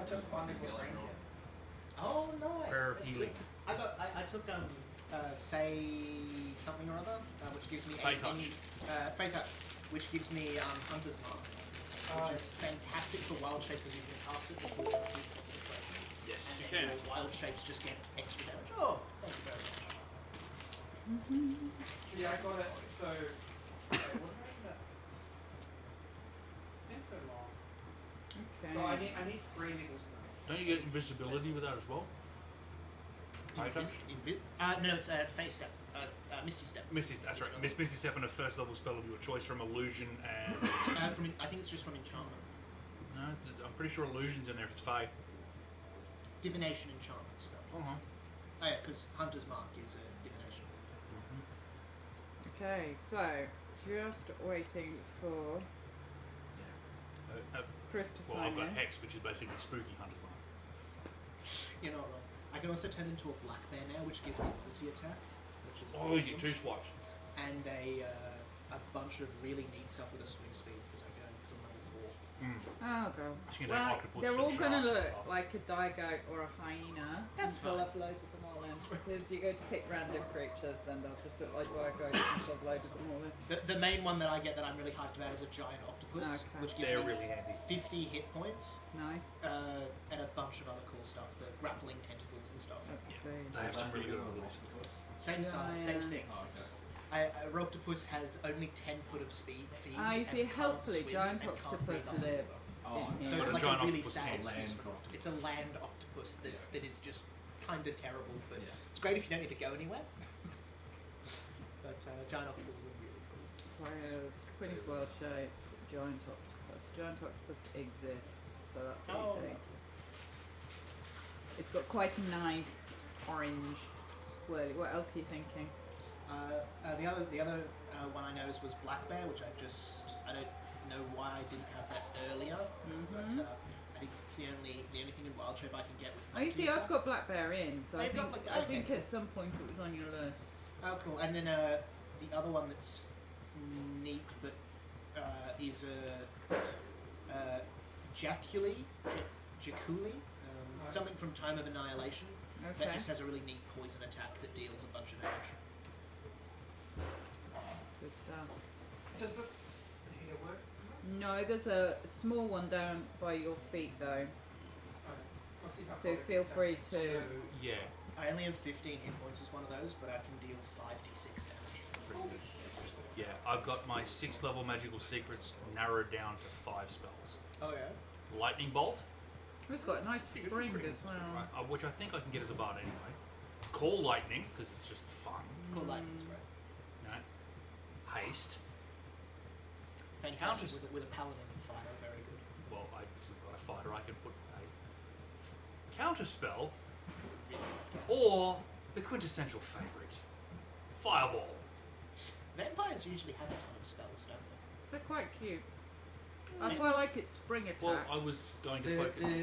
took Finding Ranger. Oh, nice. Prayer of healing. I took Fey something or other, which gives me Fey touch. Fey touch, which gives me Hunter's Mark, which is fantastic for wild shape because you can cast it before concentration. Yes, And you then can. your wild shapes just get extra damage. Oh, thank you very much. See, I got it. So, what did I do that? It's so long. Okay. No, I need 3 legal stones. Don't you get invisibility with that as well? No, it's Fey Step, Misty Step. Misty, that's right. Misty Step and a first level spell of your choice from illusion and. I think it's just from enchantment. No, I'm pretty sure illusion's in there if it's Fey. Divination enchantment spell. Uh-huh. Oh yeah, because Hunter's Mark is a divination. Okay, so just waiting for Chris to Well, sign I've got in. Hex, which is basically Spooky Hunter's Mark. You're not wrong. I can also turn into a black bear now, which gives me multi attack, which is Oh, you get 2 swipes. and a bunch of really neat stuff with a swing speed because I'm level 4. Oh god. So you can take Well, octopus they're and all gonna sharks and look stuff. like a digoat or a hyena That's until fine. I've loaded them all in. Because you go to pick random creatures, then they'll just look like digoats until I've loaded them all in. The main one that I get that I'm really hyped about is a giant octopus, Okay. which gives They're me really handy. 50 hit points Nice. and a bunch of other cool stuff, the grappling tentacles and stuff. Let's Yeah. see. They have some really good abilities. Same size, same Giant. things. Oh, okay. A Roctopus has only 10 foot of feet. Ah, you and see, can't helpfully, swim giant and can't octopus breathe underwater. lives. Oh, in So here. it's But a like giant a really octopus sad can't land octopus. octopus. It's a land octopus that is just kind of terrible, but Yeah. it's great if you don't need to go anywhere. But giant octopus is really cool. Players, Queen's World Shapes, Giant Octopus. Giant Octopus exists, so that's Oh. easy. It's got quite a nice orange swirly. What else are you thinking? The other one I noticed was black bear, which I don't know why I didn't have that earlier, but I think it's the only thing in wild shape I can get with. Oh, you see, I've got Black Bear in, so Oh, I you've got think, Black- I okay, think cool. at some point it was on your list. Oh, cool. And then the other one that's neat, but is Jaculi, something from Time of Annihilation. Okay. That just has a really neat poison attack that deals a bunch of damage. Good stuff. Does this here work? No, there's a small one down by your feet though, What's the so feel free to. So, yeah. I only have 15 hit points as one of those, but I can deal 5d6 damage. Pretty good. Yeah, I've got my 6th level magical secrets narrowed down to 5 spells. Oh yeah? Lightning Bolt, It's got a nice pretty spring good, as well. right, which I think I can get as a bard anyway. Call Lightning, because it's just fun. Cool lightning's great. Right? Haste. Fantastic Counters- with a paladin and fighter, very good. Well, we've got a fighter I can put haste. Counterspell, Really good. or the quintessential favourite, Fireball. Vampires usually have a ton of spells, don't They're quite cute. I quite like its spring attack. Well, I was going to they? focus. Can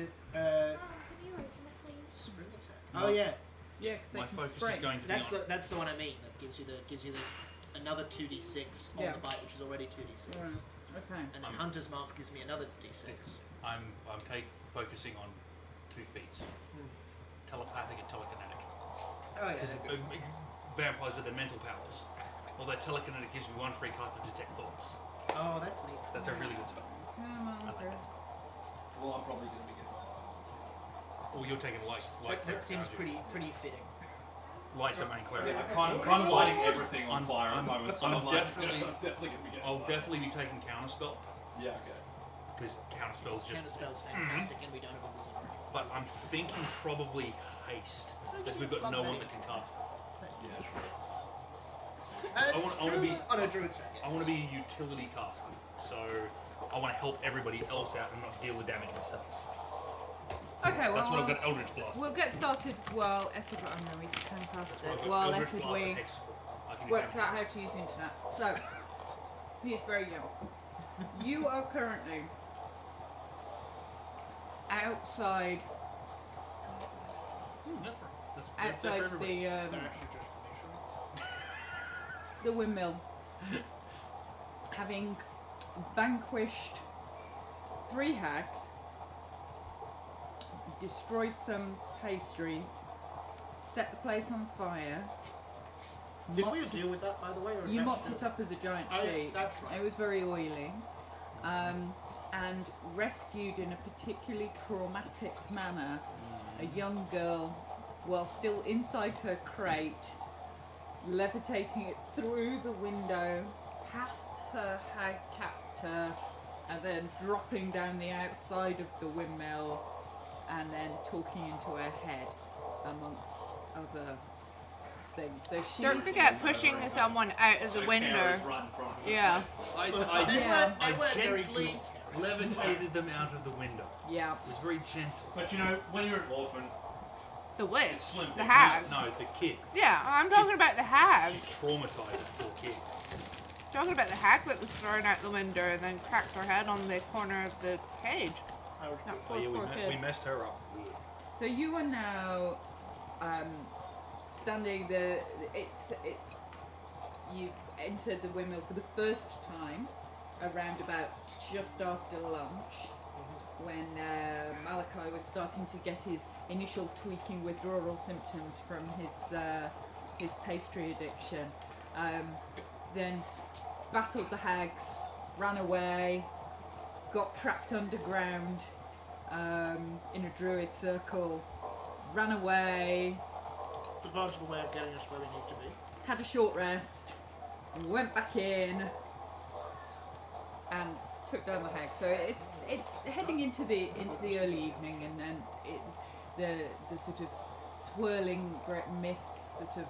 you open it, please? Spring attack. My- Oh yeah, yeah, because they My can focus spring. is going to be that's on. the one I mean. That gives you the another 2d6 on Yeah. the bite, which is already 2d6. Right. Okay. And then Hunter's Mark gives me another d6. I'm focusing on 2 feats, telepathic and telekinetic. Oh yeah. Because vampires with their mental powers. Although telekinetic gives me 1 free cast to detect thoughts. Oh, that's neat. That's a really good spell. Come on, I like Chris. that spell. Well, I'm probably going to be getting fireball. Oh, you're taking light That cleric, seems aren't you? pretty fitting. Light domain cleric. Yeah, I'm kind of lighting everything on I'm- fire at I'm- the moment, so I'm I'm like, definitely- I'm definitely going to be getting I'll fireball. definitely be taking counterspell Yeah, okay. because counterspell's just. Counterspell's fantastic, and we don't have a wizard. But I'm thinking probably haste because we've got no one that can cast it. Yeah, sure. I wanna be- Oh no, druid's right. Yeah. I want to be a utility caster, so I want to help everybody else out and not deal the damage myself. Okay, well, That's what I've got Eldritch Blast. we'll get started while Ethid. Oh no, we just came past I've it. got While Eldritch Ethid Blast and we Hex Spell. I can do works damage. out how to use the internet. So, he's very young. You are currently outside No problem. That's there outside for everybody. They're actually just for me, sure. the windmill, having vanquished 3 hags, destroyed some pastries, set the place on fire. Did we deal with that, by the way? Or You did mopped that- it up as a giant Oh, yeah, sheet. that's right. It was very oily. And rescued in a particularly traumatic manner a young girl while still inside her crate, levitating it through the window, past her hag captor, and then dropping down the outside of the windmill, and then talking into her head, amongst other things. So she Don't forget pushing someone out of the window. Run from her. Yeah. I Yeah. very gently good. levitated them out of the window. Yeah. It was very gentle. But you know, when you're an orphan, The witch. It's slim The pickings. hag. No, the kid. Yeah, I'm talking about the hag. She traumatized the poor kid. Talking about the hag that was thrown out the window and then cracked her head on the corner of the cage. That Oh poor, yeah, poor we kid. messed her up. So you are now standing it's you entered the windmill for the first time around about just after lunch when Vallaki was starting to get his initial tweaking withdrawal symptoms from his pastry addiction. Then battled the hags, ran away, got trapped underground in a druid circle, ran away, The logical way of getting us where we need to be. had a short rest, went back in, and took down the hag. So it's heading into the early evening, and then the sort of swirling grey mists sort of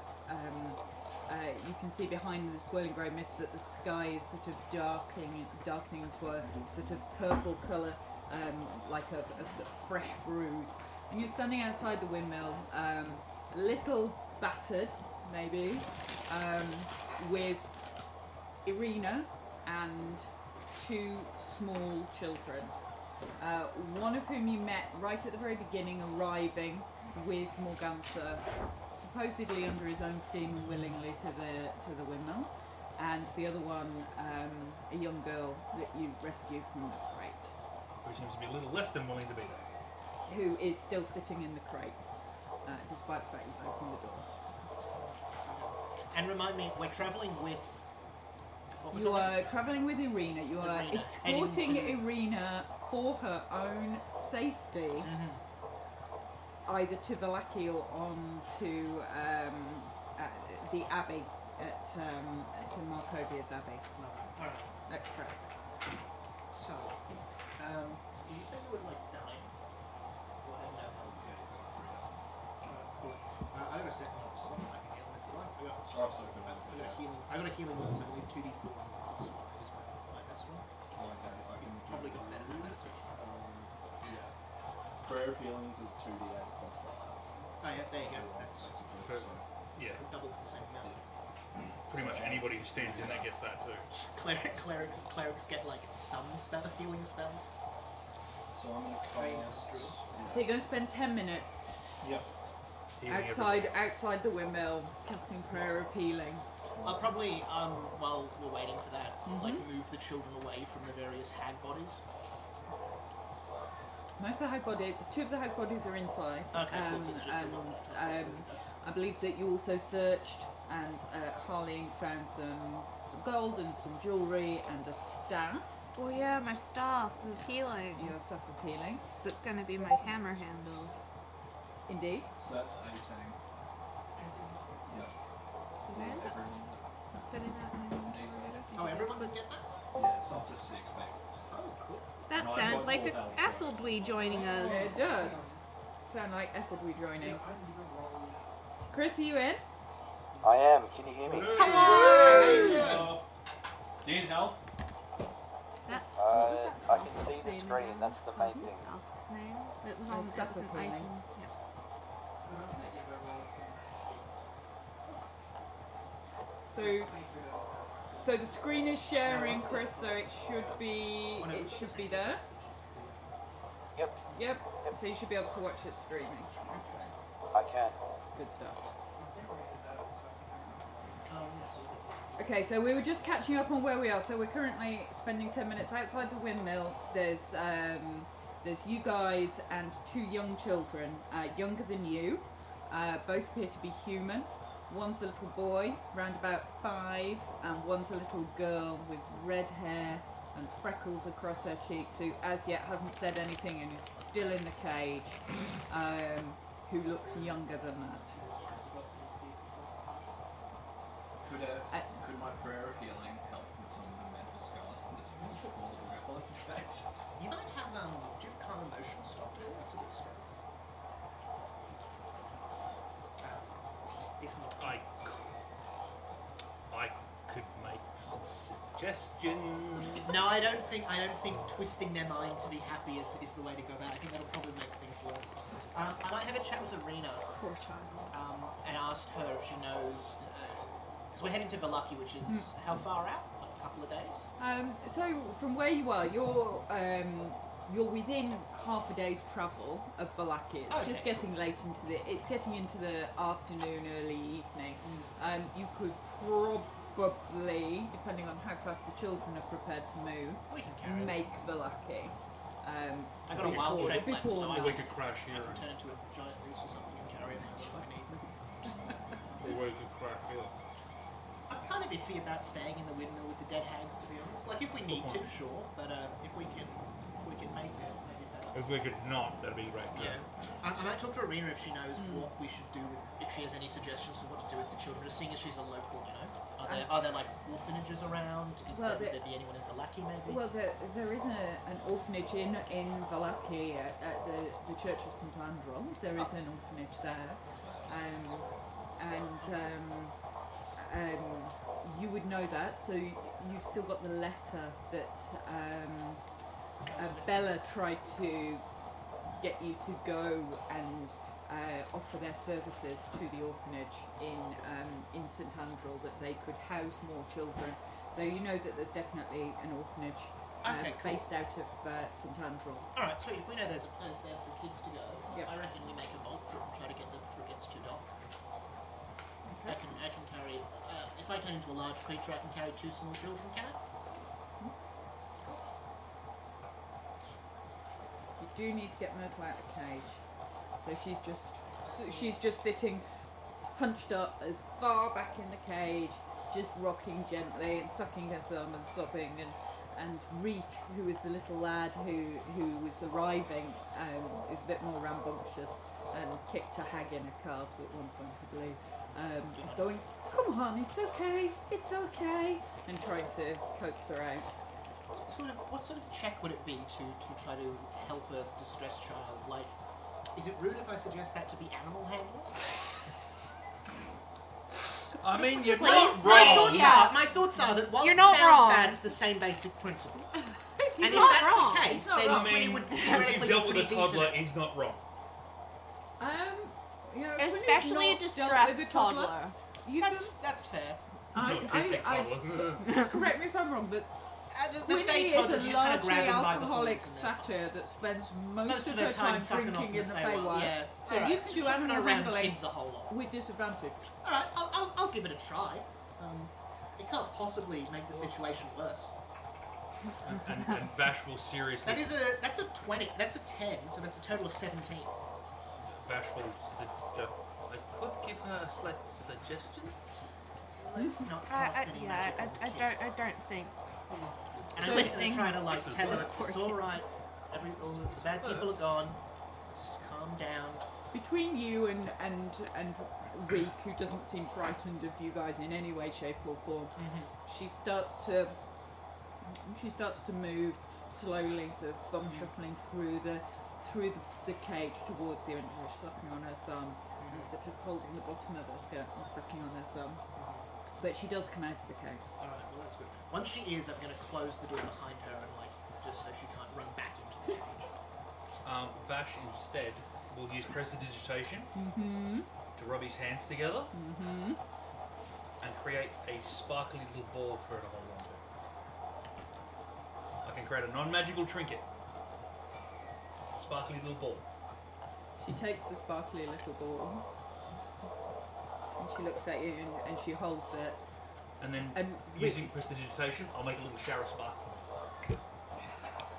you can see behind the swirling grey mist that the sky is sort of darkening to a sort of purple colour, like a sort of fresh bruise. And you're standing outside the windmill, a little battered, maybe, with Irina and two small children. One of whom you met right at the very beginning, arriving with Morgantha, supposedly under his own steam and willingly to the windmill, and the other one, a young girl that you rescued from the crate, Who seems to be a little less than willing to be there. who is still sitting in the crate, despite the fact you've opened the door. And remind me, we're travelling with. What was You it? are travelling with Irina. You are Irina, escorting heading to- Irina for her own safety, either to Vallaki or on to the abbey to Markovia's abbey. Alright. Next press. So, did you say you were like dying? Or had no health? Cool. I got a second level slot I can heal if you like. Oh, so good, man. I got a healing one, so I need 2d4 plus 5 is my best one. Okay, I can Probably got better than that. So. Yeah. Prayer of healings at 2d8 plus 5. Oh yeah, there you go. That's For- Yeah, double for the same amount. pretty much anybody who stands in that gets that too. Clerics get like some healing spells. So I'm going to cast. So you're going to spend 10 minutes Yep. Healing outside the windmill, casting prayer of healing. I'll probably, while we're waiting for that, like move the children away from the various hag bodies. Most of the hag body, two of the hag bodies are inside, Okay, cool, so it's just the and one that's I believe that you also searched, and Harley found some gold and some jewellery and a staff. Oh yeah, my staff of healing. Your stuff of healing, That's gonna be my hammer handle. indeed. So that's 18. Yep. Did I end up Everyone. putting that in? Oh, everyone would get that? Yeah, it's up to 6 bagels. Oh, cool. That And I've sounds got like full an health, so- Atheldwe joining us. It does sound like Ethelby joining. Chris, are you in? I am. Can you hear me? Come on! Do you need health? That, what was that I can see the thing? screen. That's the main thing. Stuff name? It was Oh, on stuff it was an of healing. item. Yeah. So the screen is sharing, Chris. So it should be there. Yep, Yep. So you should be able to watch it streaming. I can. Good stuff. Okay, so we were just catching up on where we are. So we're currently spending 10 minutes outside the windmill. There's there's you guys and 2 young children, younger than you. Both appear to be human. One's a little boy, round about 5, and one's a little girl with red hair and freckles across her cheeks, who as yet hasn't said anything and is still in the cage, who looks younger than that. Could my prayer of healing help with some of the mental scars of this poor little girl in the cage? You might have, do you have calm emotion stopped in? That's a good spell. If not, I could make some suggestions. no, I don't think twisting their mind to be happy is the way to go about it. I think that'll probably make things worse. I might have a chat with Arena Poor child. and asked her if she knows, because we're heading to Vallaki, which is how far out? Like a couple of days? So from where you are, you're within half a day's travel of Vallaki. It's just Okay. getting late into the afternoon, early evening. You could probably, depending on how fast the children are prepared to move, We can carry it. make Vallaki. I got a wild shape left, before so I we can, could crash I here. can turn into a giant moose or something and carry it if I need. Or we could crash here. I'm kind of iffy about staying in the windmill with the dead hags, to be honest. Like, if we need to, sure, but if we can make it, maybe better. If we could not, that'd be great. Yeah. I might talk to Arena if she knows what we should do, if she has any suggestions for what to do with the children, just seeing as she's a local, you know. Are there like orphanages around? Well, Would there be anyone in Vallaki maybe? Well, there is an orphanage in Vallaki at the Church of St Andrew. There is an orphanage there, and you would know that. So you've still got the letter that Bella tried to get you to go and offer their services to the orphanage in St Andrew, that they could house more children. So you know that there's definitely an orphanage Okay, cool. based out of St Andrew. Alright, sweet. If we know there's a place there for kids to go, Yep. I reckon we make a bolt for it and try to get them before it gets too dark. I can carry, if I turn into a large creature, I can carry 2 small children, can I? You do need to get Myrtle out of the cage. So she's just sitting hunched up as far back in the cage, just rocking gently and sucking her thumb and sobbing, and Reek, who is the little lad who was arriving, is a bit more rambunctious and kicked a hag in her calves at one point, I believe. Is going, come on, it's okay, and trying to coax her out. What sort of check would it be to try to help a distressed child? Like, is it rude if I suggest that to be animal handling? I mean, you're Please, not my wrong. thoughts My thoughts are that while You're it not sounds wrong. bad, it's the same basic principle. And if not that's wrong. the case, not then wrong. I we mean, would if you've theoretically dealt be with a pretty toddler, decent. he's not wrong. You know, when you've Especially a not dealt distressed with a toddler. You That's fair. I, Autistic I, toddler. correct me if I'm wrong, but The Winnie fake is toddlers, a you just kind of largely grab them by the alcoholic horns and they're satyr that spends most of her her time fucking drinking in the Feywild. Feywild. Yeah. So Alright, you can do chucking animal around handling kids a whole lot. with disadvantage. Alright, I'll give it a try. It can't possibly make the situation worse. and Vash will seriously. That's a 20. That's a 10. So that's a total of 17. Vash will go. I could give her a slight suggestion. Let's not cast any magic on the kid. I don't think. And So I'm twisting. trying to like tell her Of course. it's all right. All the bad people are gone. Let's just calm down. Between you and Reek, who doesn't seem frightened of you guys in any way, shape, or form, she starts to move slowly, sort of bum shuffling through the cage towards you, and she's sucking on her thumb, and sort of holding the bottom of her skirt and sucking on her thumb. But she does come out of the cage. Alright, well that's good. Once she is, I'm going to close the door behind her and like, just so she can't run back into the cage. Vash instead will use prestidigitation to rub his hands together and create a sparkly little ball for her to hold on to. I can create a non-magical trinket. Sparkly little ball. She takes the sparkly little ball, and she looks at you, and she holds it. And then And using prestidigitation, I'll make a little shower of sparks.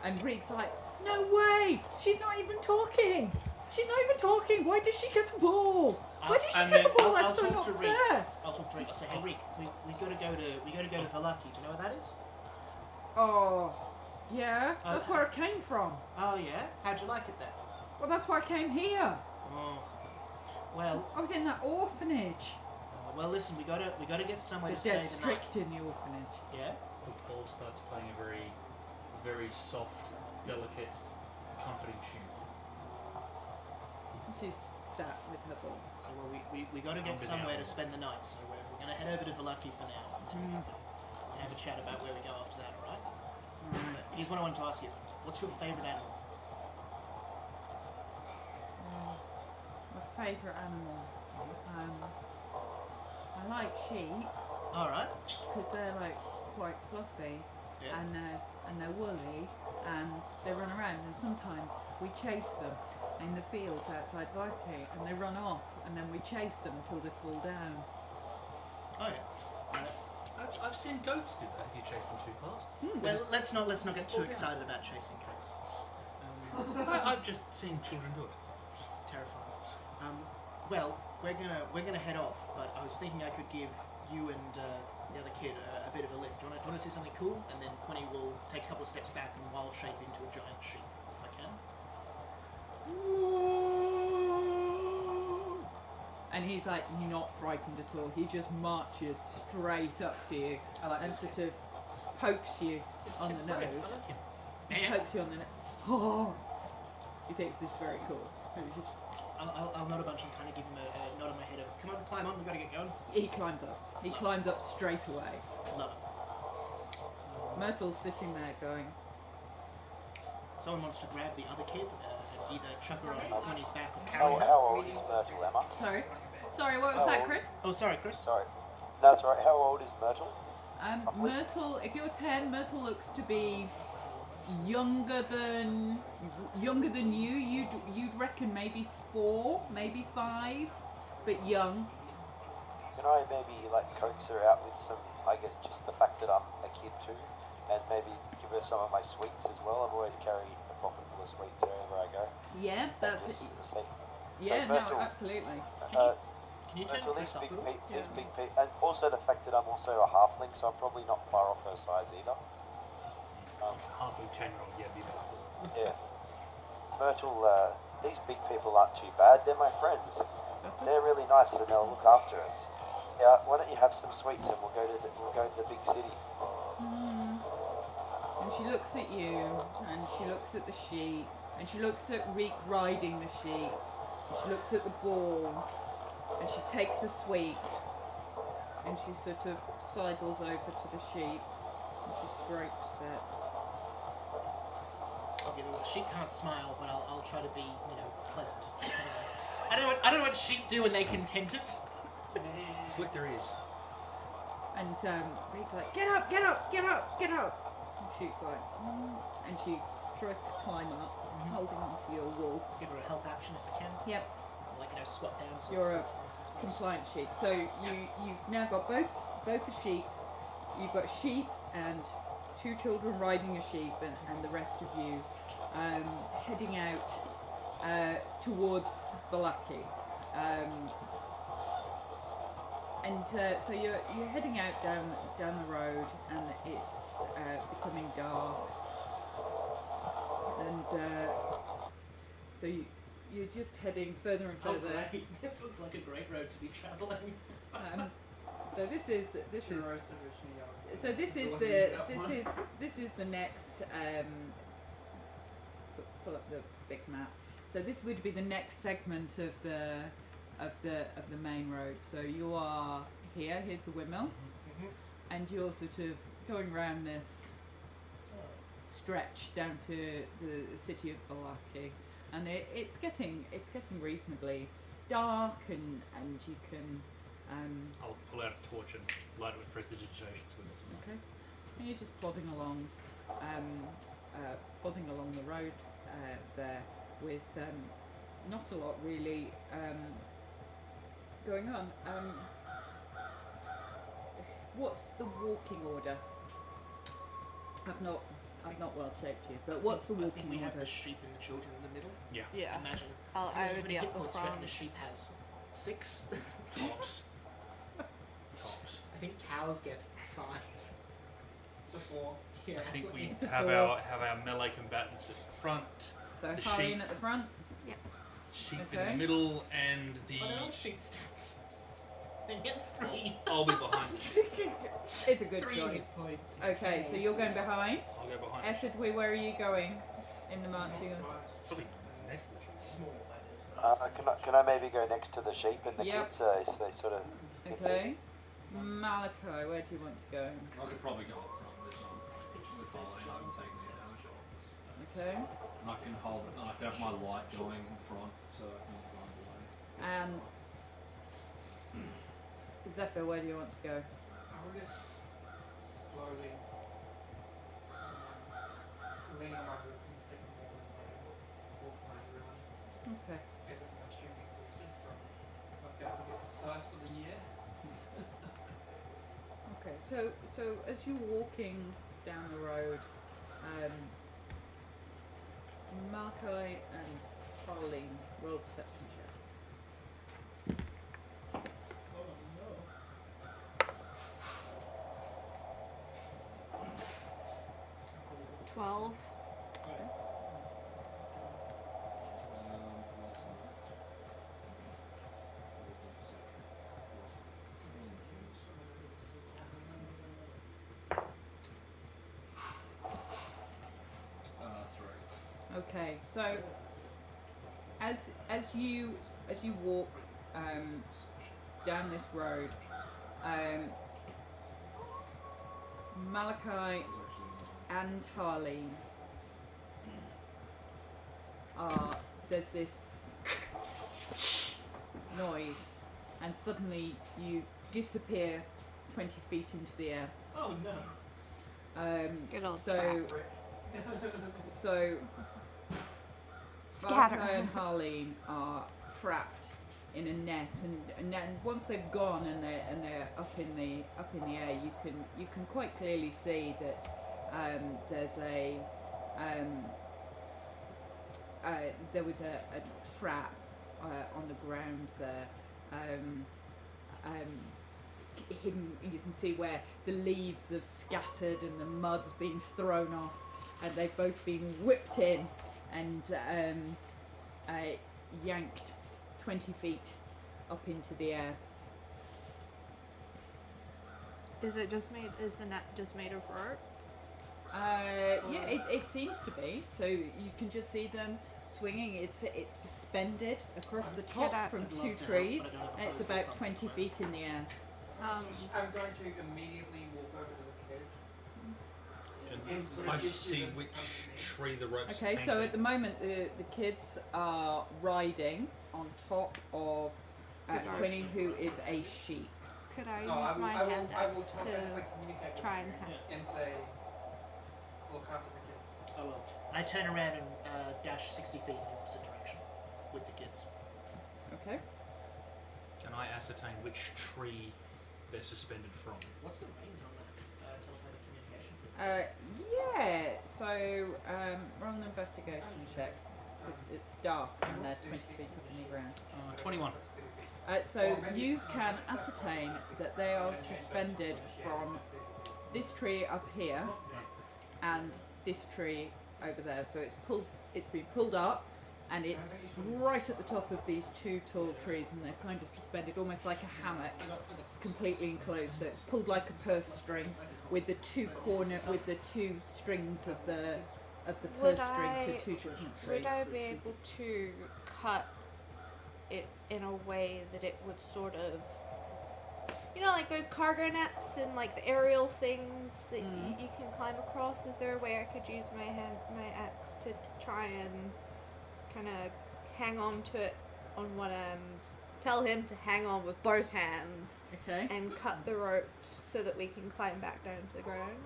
And Reek's like, No way! She's not even talking! She's not even talking! Why does she get a ball? Why does she and get a then ball? I'll That's so talk not to Rick. fair! I'll talk to Rick. I'll say, hey Rick, we gotta go to Vallaki. Do you know where that is? Oh, yeah? Oh, That's where I came from. Oh yeah? How'd you like it there? Well, that's why I came here. Oh. Well, I was in that orphanage. well, listen, we gotta get somewhere The to stay dead the night. strict in the orphanage. Yeah. The ball starts playing a very, very soft, delicate, comforting tune. She's sat with her ball. So well, we gotta get Calm somewhere down. to spend the night. So we're gonna head over to Vallaki for now, and then we can have a chat about where we go after that. All right? Right. But here's what I wanted to ask you. What's your favourite animal? My favourite animal. I like sheep All right. because they're like quite fluffy Yeah. and they're woolly and they run around and sometimes we chase them in the fields outside Vallaki and they run off and then we chase them until they fall down. Oh yeah. I've seen goats do that if you chase them too fast. Well, let's not get too excited about chasing goats. I've just seen children do it. Terrifying. Well, we're gonna head off, but I was thinking I could give you and the other kid a bit of a lift. Do you want to see something cool? And then Quinny will take a couple of steps back and wild shape into a giant sheep, if I can. And he's like not frightened at all. He just marches straight up to you I like and this sort kid. of pokes you This on kid's the brave. nose. I like him. Yeah. Pokes you on the nose. Oh, he thinks this is very cool. He's just- I'll nod a bunch and kind of give him a nod on my head of, come on, climb on, we gotta get going. He climbs up. He climbs up straight away. Love it. Myrtle's sitting there going, Someone wants to grab the other kid and either chuck her on Quinny's back or carry How her. old is Myrtle, Emma? sorry, what was How that, old? Chris? Oh, sorry, Chris. Sorry. That's right. How old is Myrtle? Myrtle, if you're 10, Myrtle looks to be younger than you. You'd reckon maybe 4, maybe 5, but young. Can I maybe like coax her out with some, I guess just the fact that I'm a kid too, and maybe give her some of my sweets as well? I've always carried a pocket full of sweets wherever I go. Yeah, that's it. Just to say, Yeah, So no, Myrtle- absolutely. Can you turn Myrtle, Chris up a little? this big pe- and also the fact that I'm also a halfling, so I'm probably not far off her size either. Halfway 10-year-old, yeah, be about 4. Yeah. Myrtle, these big people aren't too bad. They're my friends. They're really nice and they'll look after us. Yeah, why don't you have some sweets and we'll go to the big city. And she looks at you, and she looks at the sheep, and she looks at Reek riding the sheep, and she looks at the ball, and she takes a sweet, and she sort of sidles over to the sheep, and she strokes it. I'll give it a she can't smile, but I'll try to be, pleasant. I don't know what sheep do when they contented. Flick their ears. And Reek's like, get up, get up, get up, get up. And she's like, and she tries to climb up, holding onto your wool. Give her a help action if I can. Yep. Like, squat down. So You're a it's nice and close. compliant sheep. So you've now got both the sheep. You've got sheep and 2 children riding a sheep, and the rest of you heading out towards Vallaki. So you're heading out down the road, and it's becoming dark. And so you're just heading further and Oh, further. great. This looks like a great road to be travelling. So this is the next. Let's pull up the big map. So this would be the next segment of the main road. So you are here. Here's the windmill, and you're sort of going around this stretch down to the city of Vallaki, and it's getting reasonably dark, and you can. I'll pull out a torch and light it with prestidigitation so we got some light. Okay. And you're just plodding along the road there with not a lot really going on. What's the walking order? I've not I've not well shaped you. But what's the I think walking we have order? the sheep and the children in the middle. Yeah. Yeah. Imagine. I How would many be hit up the points do you reckon front. a sheep has? 6. Tops. Tops. I think cows get 5. It's a 4. Yeah. I think we It's a have 4. our melee combatants at the front, So the Harleen sheep. at the front. sheep in Okay. the middle, and the. Oh, they're not sheep stats. They get 3. I'll be behind the sheep. It's a good 3 choice. hit points. Okay, so you're going behind. I'll go behind the sheep. Ethridwe, where are you going in the march? Probably next to the sheep. Small, that is. Can I maybe go next to the sheep and the Yep. kids so they sort of... Okay. Malachi, where do you want to go? I could probably go up front with Harleen. I can take the damage. Okay. And I can hold. And I can have my light going in front, so I can run away. And Zephyr, where do you want to go? I will just slowly lean on my walking stick more and walk my way around. Okay. As if I'm extremely exhausted from not being able to exercise for the year. Okay. So as you're walking down the road, Malachi and Harleen roll perception check. 12. What's that? 3. Okay, so as you walk down this road, Malachi and Harleen there's this noise, and suddenly you disappear 20 feet into the air. Oh no. Good old So Scatter. Vallaki and Harleen are trapped in a net, and then once they've gone and they're up in the air, you can quite clearly see that there's there was a trap on the ground there. Hidden, you can see where the leaves have scattered and the mud's been thrown off, and they've both been whipped in and yanked 20 feet up into the air. Is the net just made of rope? Yeah, it seems to be. So you can just see them swinging. It's suspended across the top from 2 trees, and it's about 20 feet in the air. I'm going to immediately walk over to the kids. Can Sort I of give see them which company. tree the ropes Okay, hang so on? at the moment the kids are riding on top of Quinny, who is a sheep. Could I use No, I will, my I will, hand I will axe telepathically to communicate with try and you help? and say, look after the kids. I will. I turn around and dash 60 feet in the opposite direction with the kids. Okay. Can I ascertain which tree they're suspended from? What's the range on that telepathic communication? Yeah. So roll an investigation check. It's dark and they're 20 feet up in the ground. 21. So you can ascertain that they are suspended from this tree up here and this tree over there. So it's been pulled up, and it's right at the top of these 2 tall trees, and they're kind of suspended almost like a hammock, completely enclosed. So it's pulled like a purse string with the 2 strings of the Would purse string I- to 2 different trees. Would I be able to cut it in a way that it would sort of, you know, like those cargo nets and like the aerial things that you can climb across? Is there a way I could use my axe to try and kind of hang on to it on one end, tell him to hang on with both hands, Okay. and cut the rope so that we can climb back down to the ground?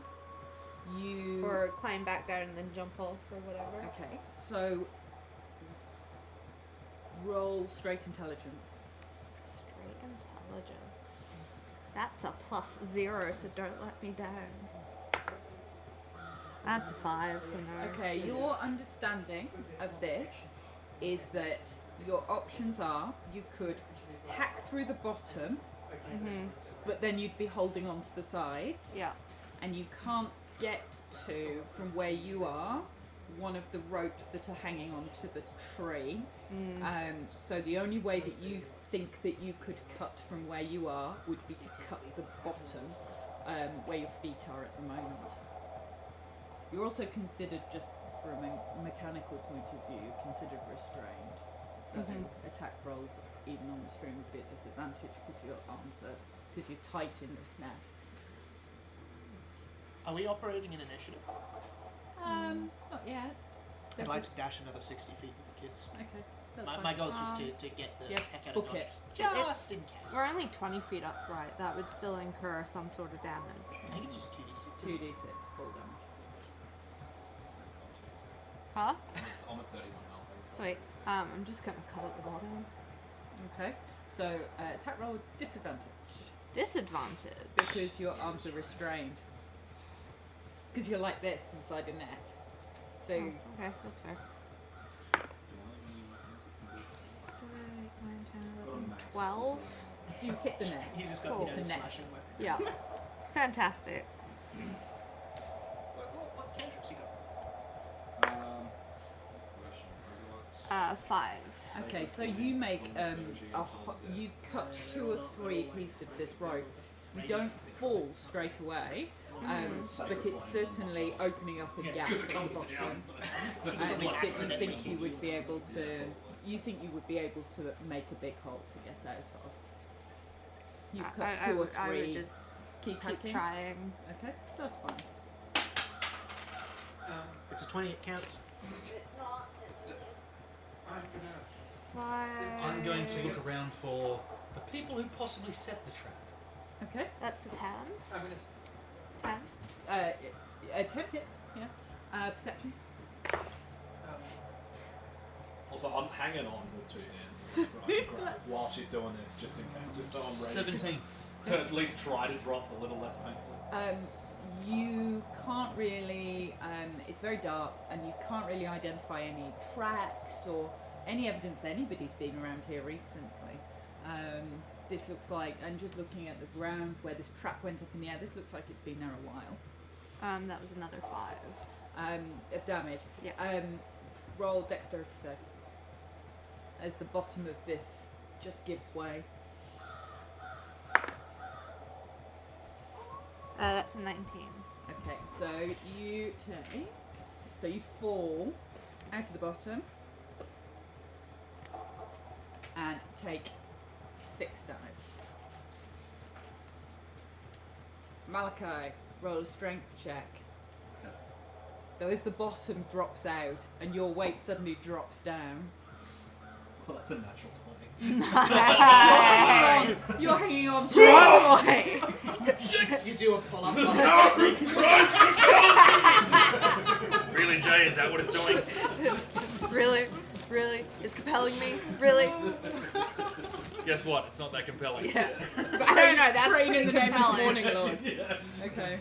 You Or climb back down and then jump off or whatever. Okay, so roll straight intelligence. Straight intelligence. That's a +0, so don't let me down. That's a 5, so no. Okay, your understanding of this is that your options are you could hack through the bottom, but then you'd be holding on to the sides. Yeah. And you can't get to, from where you are, one of the ropes that are hanging onto the tree. So the only way that you think that you could cut from where you are would be to cut the bottom, where your feet are at the moment. You're also considered, just from a mechanical point of view, considered restrained. So attack rolls, even on the string, would be at disadvantage because your arms are, because you're tight in this net. Are we operating in initiative? Not yet. I'd like to dash another 60 feet with the kids. Okay, that's My fine. goal is just to get the heck out book of it. Dodge. Just in case. We're only 20 feet upright. That would still incur some sort of damage. I think it's just 2d6. 2d6 full damage. Huh? I'm at 31 health. Sweet. I'm just gonna cut at the bottom. Okay, so attack roll with disadvantage Disadvantage. because your arms are restrained. Because you're like this inside a net. So Oh, okay, that's fair. 12. you hit the net. You just got Cool. It's a net. slashing weapon. Yeah. Fantastic. What cantrips you got? 5. Okay, so you make you cut 2 or 3 pieces of this rope. You don't fall straight away, but it's certainly opening up a gap at the bottom. That you think you would be able to. You think you would be able to make a big hole to get out of. You've cut 2 or 3. I would just keep keep hacking. trying. Okay, that's fine. If it's a 20, it counts. It's not. I'm gonna. 5. I'm going to look around for the people who possibly set the trap. Okay. That's a 10. I'm gonna. 10. 10 hits. Yeah. Perception. Also, I'm hanging on with 2 hands whenever I can grab while she's doing this, just in case, just so I'm ready 17. to at least try to drop a little less painfully. You can't really, it's very dark and you can't really identify any tracks or any evidence that anybody's been around here recently. This looks like, and just looking at the ground where this trap went up in the air, this looks like it's been there a while. That was another 5. Of damage. Yeah. Roll dexterity save. As the bottom of this just gives way. That's a 19. Okay, so you take, so you fall out of the bottom and take 6 damage. Malachi, roll a strength check. Okay. So as the bottom drops out and your weight suddenly drops down, Well, that's a natural 20. Nice. you're hanging on. Strong boy. You do a pull up. Really, Jay? Is that what it's doing? Really? Really? It's compelling me? Really? Guess what? It's not that compelling. Yeah. I don't know. That's Train pretty in the name of the compelling. morning lord. Okay.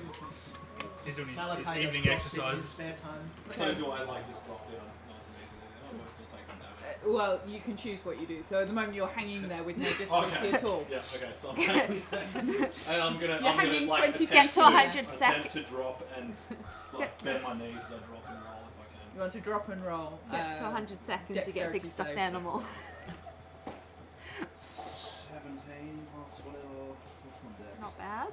He's doing his Malachi does evening CrossFit in his exercises. spare time. So do I like just drop down nice and easily? Or still take some damage? Well, you can choose what you do. So at the moment you're hanging there with no difficulty Okay. at all. Yeah. Okay. So I'm hanging and I'm gonna hanging like 20 attempt Get to to 100 attempt seconds. to drop and like bend my knees as I drop and roll if I can. You want to drop and roll. Get to 100 seconds, you get a big dexterity stuffed save. animal. 17 plus whatever. What's my dex? Not bad.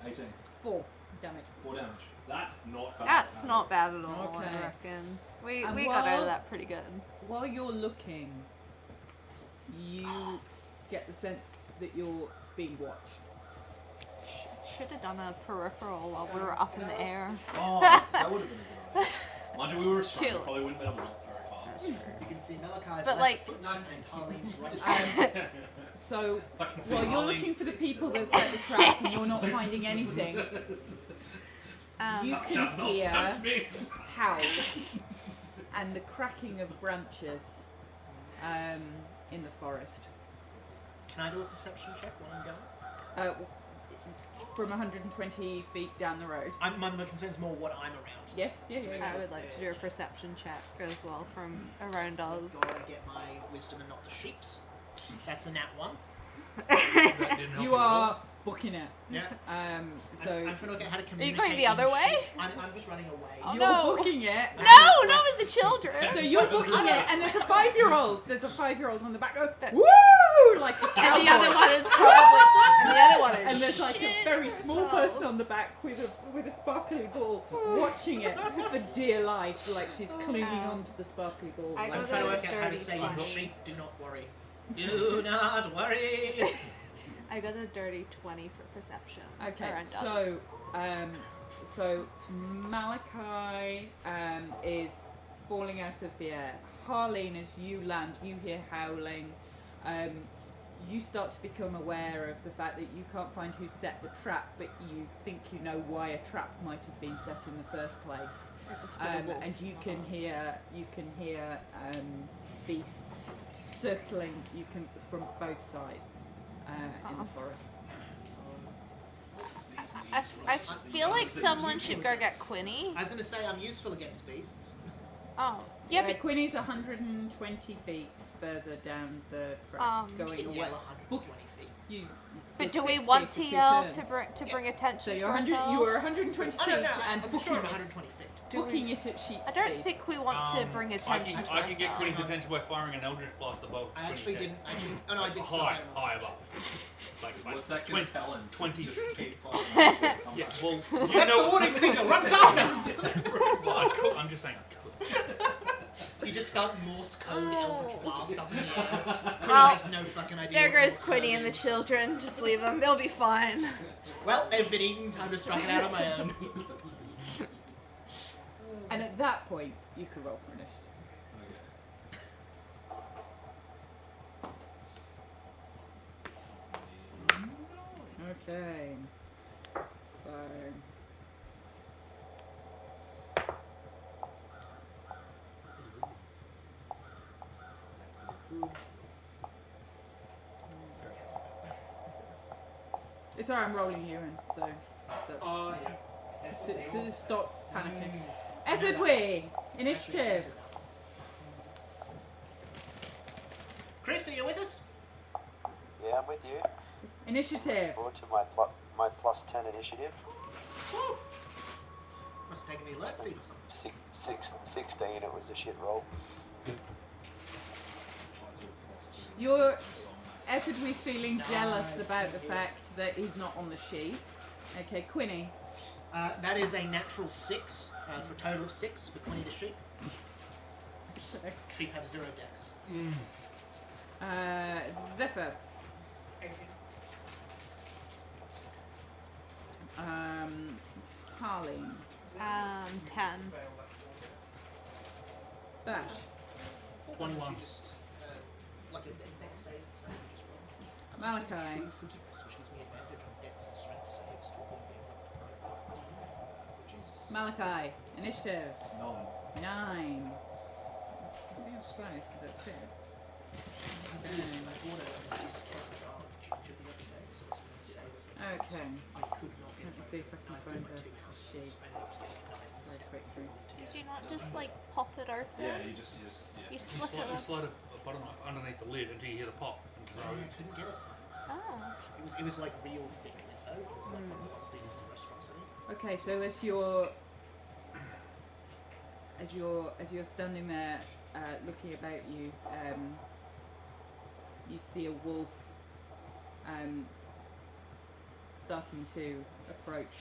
18. 4 damage. 4 damage. That's not bad. That's not bad at all, Okay. I reckon. We And got out while- of that pretty good. While you're looking, you get the sense that you're being watched. Should have done a peripheral while we were up in the air. Oh, that would have been a good idea. Mind you, we were restrained. Chill. We probably wouldn't be able to walk very far. That's true. You can see Malachi's But, left like- foot and Harleen's right. So I can see while you're Harleen's looking for the tits people there. that set the traps and you're not finding anything, you Shall can not hear touch me. howls and the cracking of branches in the forest. Can I do a perception check while I'm going? from 120 feet down the road. My concern's more what I'm around. Yes, yeah. I would like to do a perception check as well from around us. Gotta get my wisdom and not the sheep's. That's a nat 1. That didn't help You at all. are booking it. Yeah. So I'm trying to work out how to Are you communicate. going the in other way? sheep. I'm just running away. Oh, you're no. booking it. No, not with the children. So you're booking it, and there's a 5-year-old. There's a 5-year-old on the back. Go That- woo, like a cowboy. And the other one is probably. And the other one is. And there's like a shit very small herself. person on the back with a sparkly ball, watching it for dear life, like she's clinging onto the sparkly ball. I I'm got trying to a work out how to dirty say in 20. sheep, do not worry. Do not worry. I got a dirty 20 for perception. Okay, around us. so Malachi is falling out of the air. Harleen, as you land, you hear howling. You start to become aware of the fact that you can't find who set the trap, but you think you know why a trap might have been set in the first place. It was for the wolves, And you not can us. hear beasts circling from both sides in the forest. I feel like someone should go get Quinny. I was going to say I'm useful against beasts. Oh, yeah, but Quinny's 120 feet further down the track, going You can away. yell 120 feet. You, but it's do we 60 want for to 2 yell turns. to bring attention So to you're ourselves? you were 120 feet Oh, no, and I'm booking sure I'm it, 120 feet. booking it at sheep I don't speed. think we want to bring attention to I can get ourselves. Queen's attention by firing an Eldritch Blast above. I actually Queen's didn't. Actually, oh no, I did. head. stuff High, out of my high function. above. Like What's that going 20, to tell him? 20 Just keep following. Yeah, well, you That's know the warning signal. Run faster! Well, I could, I'm just saying I could. You just start Morse code Eldritch Blast up in the air. Quinny Well, has no fucking idea. There what goes Morse Quinny code and the is. children. Just leave them. They'll be fine. Well, they've been eaten. Time to strike it out on my own. And at that point, you could roll for initiative. Okay. So. It's alright, I'm rolling you in, so that's Oh yeah. to stop panicking. Ethelwee, initiative. Chris, are you with us? Yeah, I'm with you. Initiative. Forward to my plus 10 initiative. Must have taken the alert feed or something. 16, it was a shit roll. You're Ethelwee's feeling jealous about the fact that he's not on the sheet. Okay, Quinny. That is a natural 6 for a total of 6 for Quinny the sheep. Sheep have 0 dex. Zephyr. Harleen. 10. Bash. 21. Like a dex saves and stuff. Malachi. Which gives me advantage on dex and strength saves to which is Malachi. Initiative. 9. 9. I think it's close, that's it. Okay. I could not get Let me see if I can find a sheet very quickly. Did you not just like pop it open? Yeah, you just You You slip slide, it you slide a butter knife underneath the lid until you hear the pop. I couldn't get it. Oh. It was like real thick lid though. It was like one of those things in restaurants, I think. Okay, so as you're standing there looking about you, you see a wolf starting to approach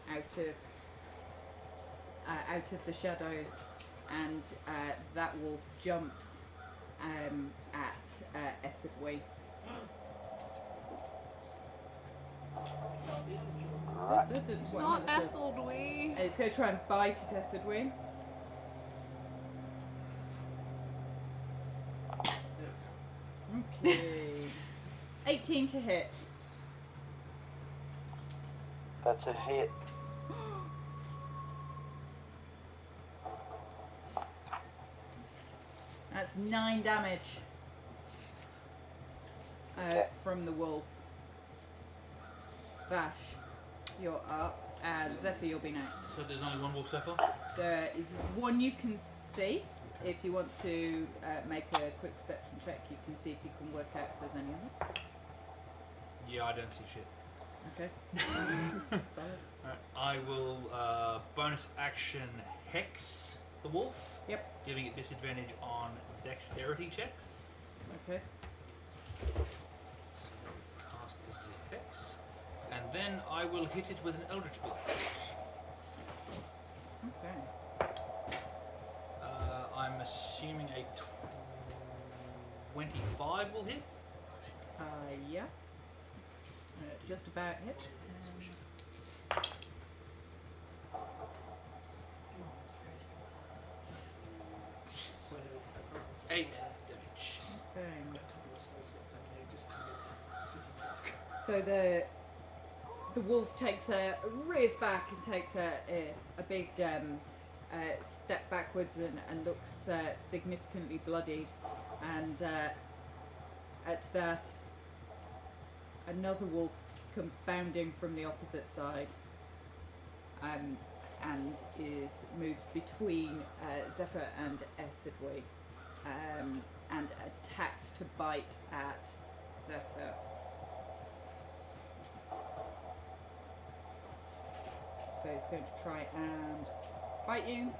out of the shadows, and that wolf jumps at Ethelwee. Right. It's not Ethelwee. It's going to try and bite at Ethelwee. Okay. 18 to hit. That's a hit. That's 9 damage from the wolf. Vash, you're up, and Zephyr, you'll be next. So there's only one wolf so far? There is one you can see. If you want to make a quick perception check, you can see if you can work out if there's any others. Yeah, I don't see shit. Okay. Alright, I will bonus action Hex the wolf. Yep. Giving it disadvantage on dexterity checks. Okay. Cast the Hex. And then I will hit it with an Eldritch Blast. Okay. I'm assuming a 25 will hit. Yeah. Just about hit. 8 damage. Okay. So the wolf takes rears back and takes a big step backwards and looks significantly bloodied, and at that another wolf comes bounding from the opposite side, and is moved between Zephyr and Ethidwe, and attacks to bite at Zephyr. So he's going to try and bite you,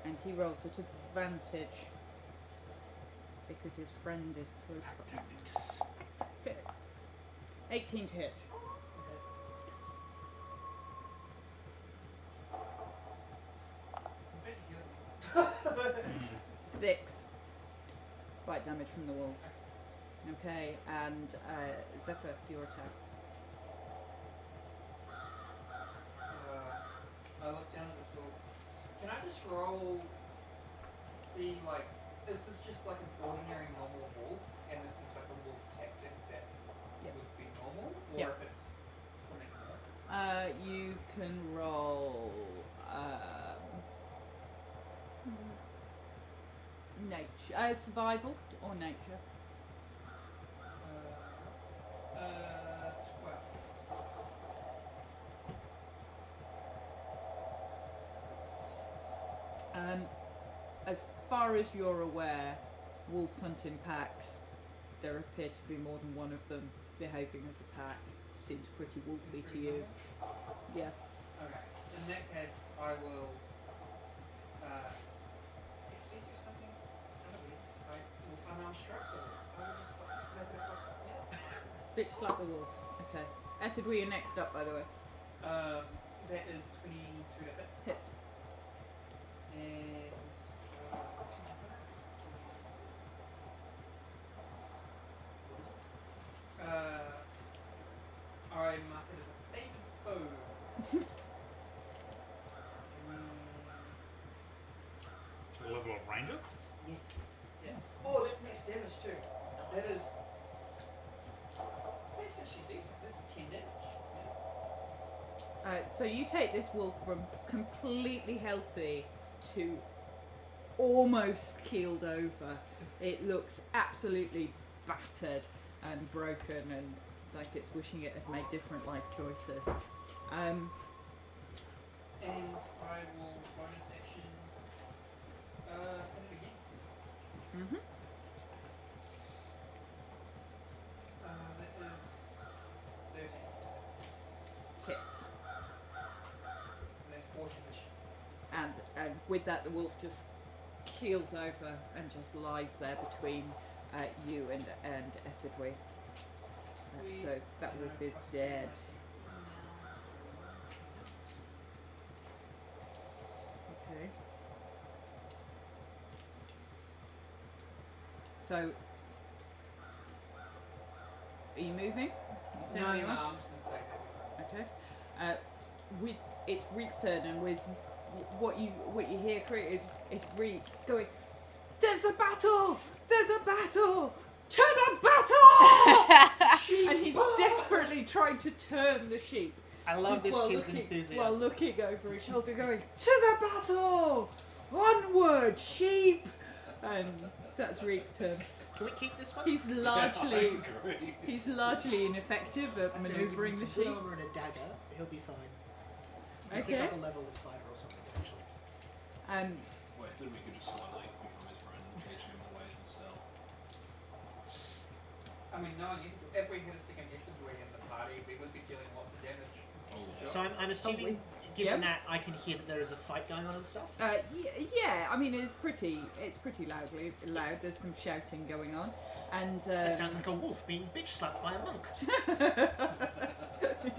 and he rolls at advantage because his friend is close by. Tactics. 18 to hit. 6 bite damage from the wolf. Okay, and Zephyr, your attack. I look down at this wolf. Can I just roll, see, like, is this just like an ordinary normal wolf, and this seems like a wolf tactic that Yep. would be normal, or Yep. if it's something more? You can roll nature, survival or nature. 12. As far as you're aware, wolves hunt in packs. There appear to be more than one of them behaving as a pack. Seems pretty wolfy to you. Yeah. Okay. In that case, I will actually do something kind of weird. I will unarmed strike the wolf. I will just like snap it across the snap. Bitch slap the wolf. Okay. Ethid, you're next up, by the way. That is 22 to hit. Hits. And I mark it as a favored foe. To the level of Ranger? Yeah. Oh, that's max damage too. That is. That's actually decent. That's 10 damage. Yeah. So you take this wolf from completely healthy to almost keeled over. It looks absolutely battered and broken, and like it's wishing it had made different life choices. And I will bonus action. Hit it again. Mm-hmm. That is 13. Hits. And that's 4 damage. And with that, the wolf just keels over and just lies there between you and Ethidwe. So that wolf is dead. Okay. So, are you moving? You staying where you are? I'm just gonna stay there. Okay. With it's Reek's turn, and with what you hear, is Reek going. There's a battle! There's a battle! To the battle! Sheep! And he's desperately trying to turn the sheep. I love this while kid's looking, enthusiasm. While looking over his shoulder, going to the battle! Onward, sheep! And that's Reek's turn. Can we keep this one? He's I largely agree. he's largely ineffective at I said, manoeuvring give the him some sheep. good armor and a dagger. He'll be fine. He'll Okay. pick up a level of fighter or something eventually. Well, I think we could just slowly become his friend and teach him the ways of stealth. I mean, no, if we had a second infantry in the party, we would be dealing lots of damage. So I'm assuming, given Yep. that, I can hear that there is a fight going on and stuff. Yeah, I mean it's pretty loud. There's some shouting going on, and That sounds like a wolf being bitch slapped by a monk.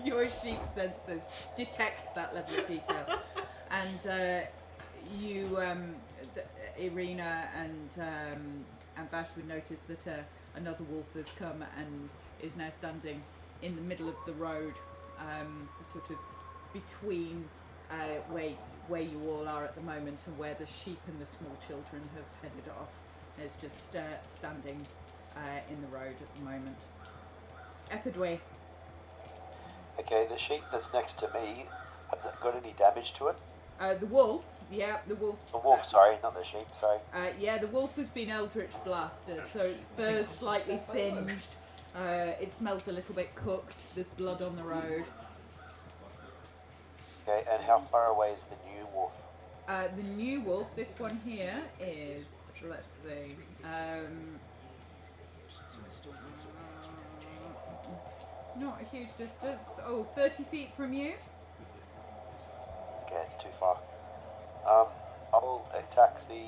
your sheep senses detect that level of detail, and Irina and Vash would notice that another wolf has come and is now standing in the middle of the road, sort of between where you all are at the moment and where the sheep and the small children have headed off. It's just standing in the road at the moment. Etherdway. Okay, the sheep that's next to me, has it got any damage to it? The wolf, yeah, the wolf. The wolf, sorry, not the sheep, sorry. Yeah, the wolf has been eldritch blasted, so its fur's slightly singed. It smells a little bit cooked. There's blood on the road. Okay, and how far away is the new wolf? The new wolf, this one here, is, let's see, not a huge distance. Oh, 30 feet from you. Okay, it's too far. I'll attack the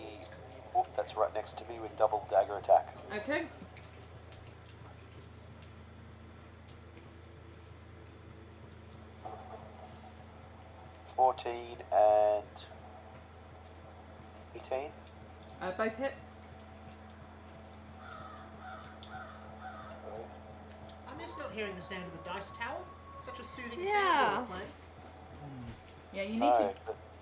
wolf that's right next to me with double dagger attack. Okay. And 18. Both hit. I'm just not hearing the sound of the dice tower. It's such a soothing Yeah. sound when we're playing. Yeah, you need No, to.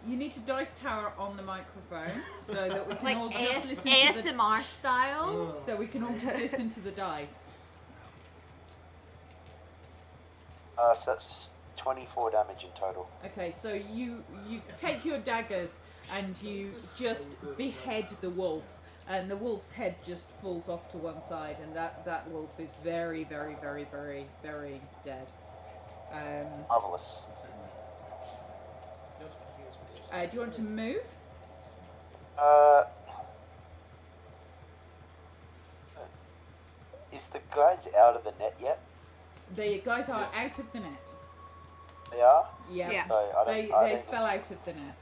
You need to dice tower on the microphone so that we can Like all just listen to ASMR style. the. So we can all just listen to the dice. so that's 24 damage in total. Okay, so you take your daggers and you just behead the wolf, and the wolf's head just falls off to one side, and that wolf is very, very, very, very, very dead. Marvelous. Do you want to move? Is the guys out of the net yet? The guys are out of the net. They are? Yeah. Yeah. So I don't, They I don't fell need, out of the net.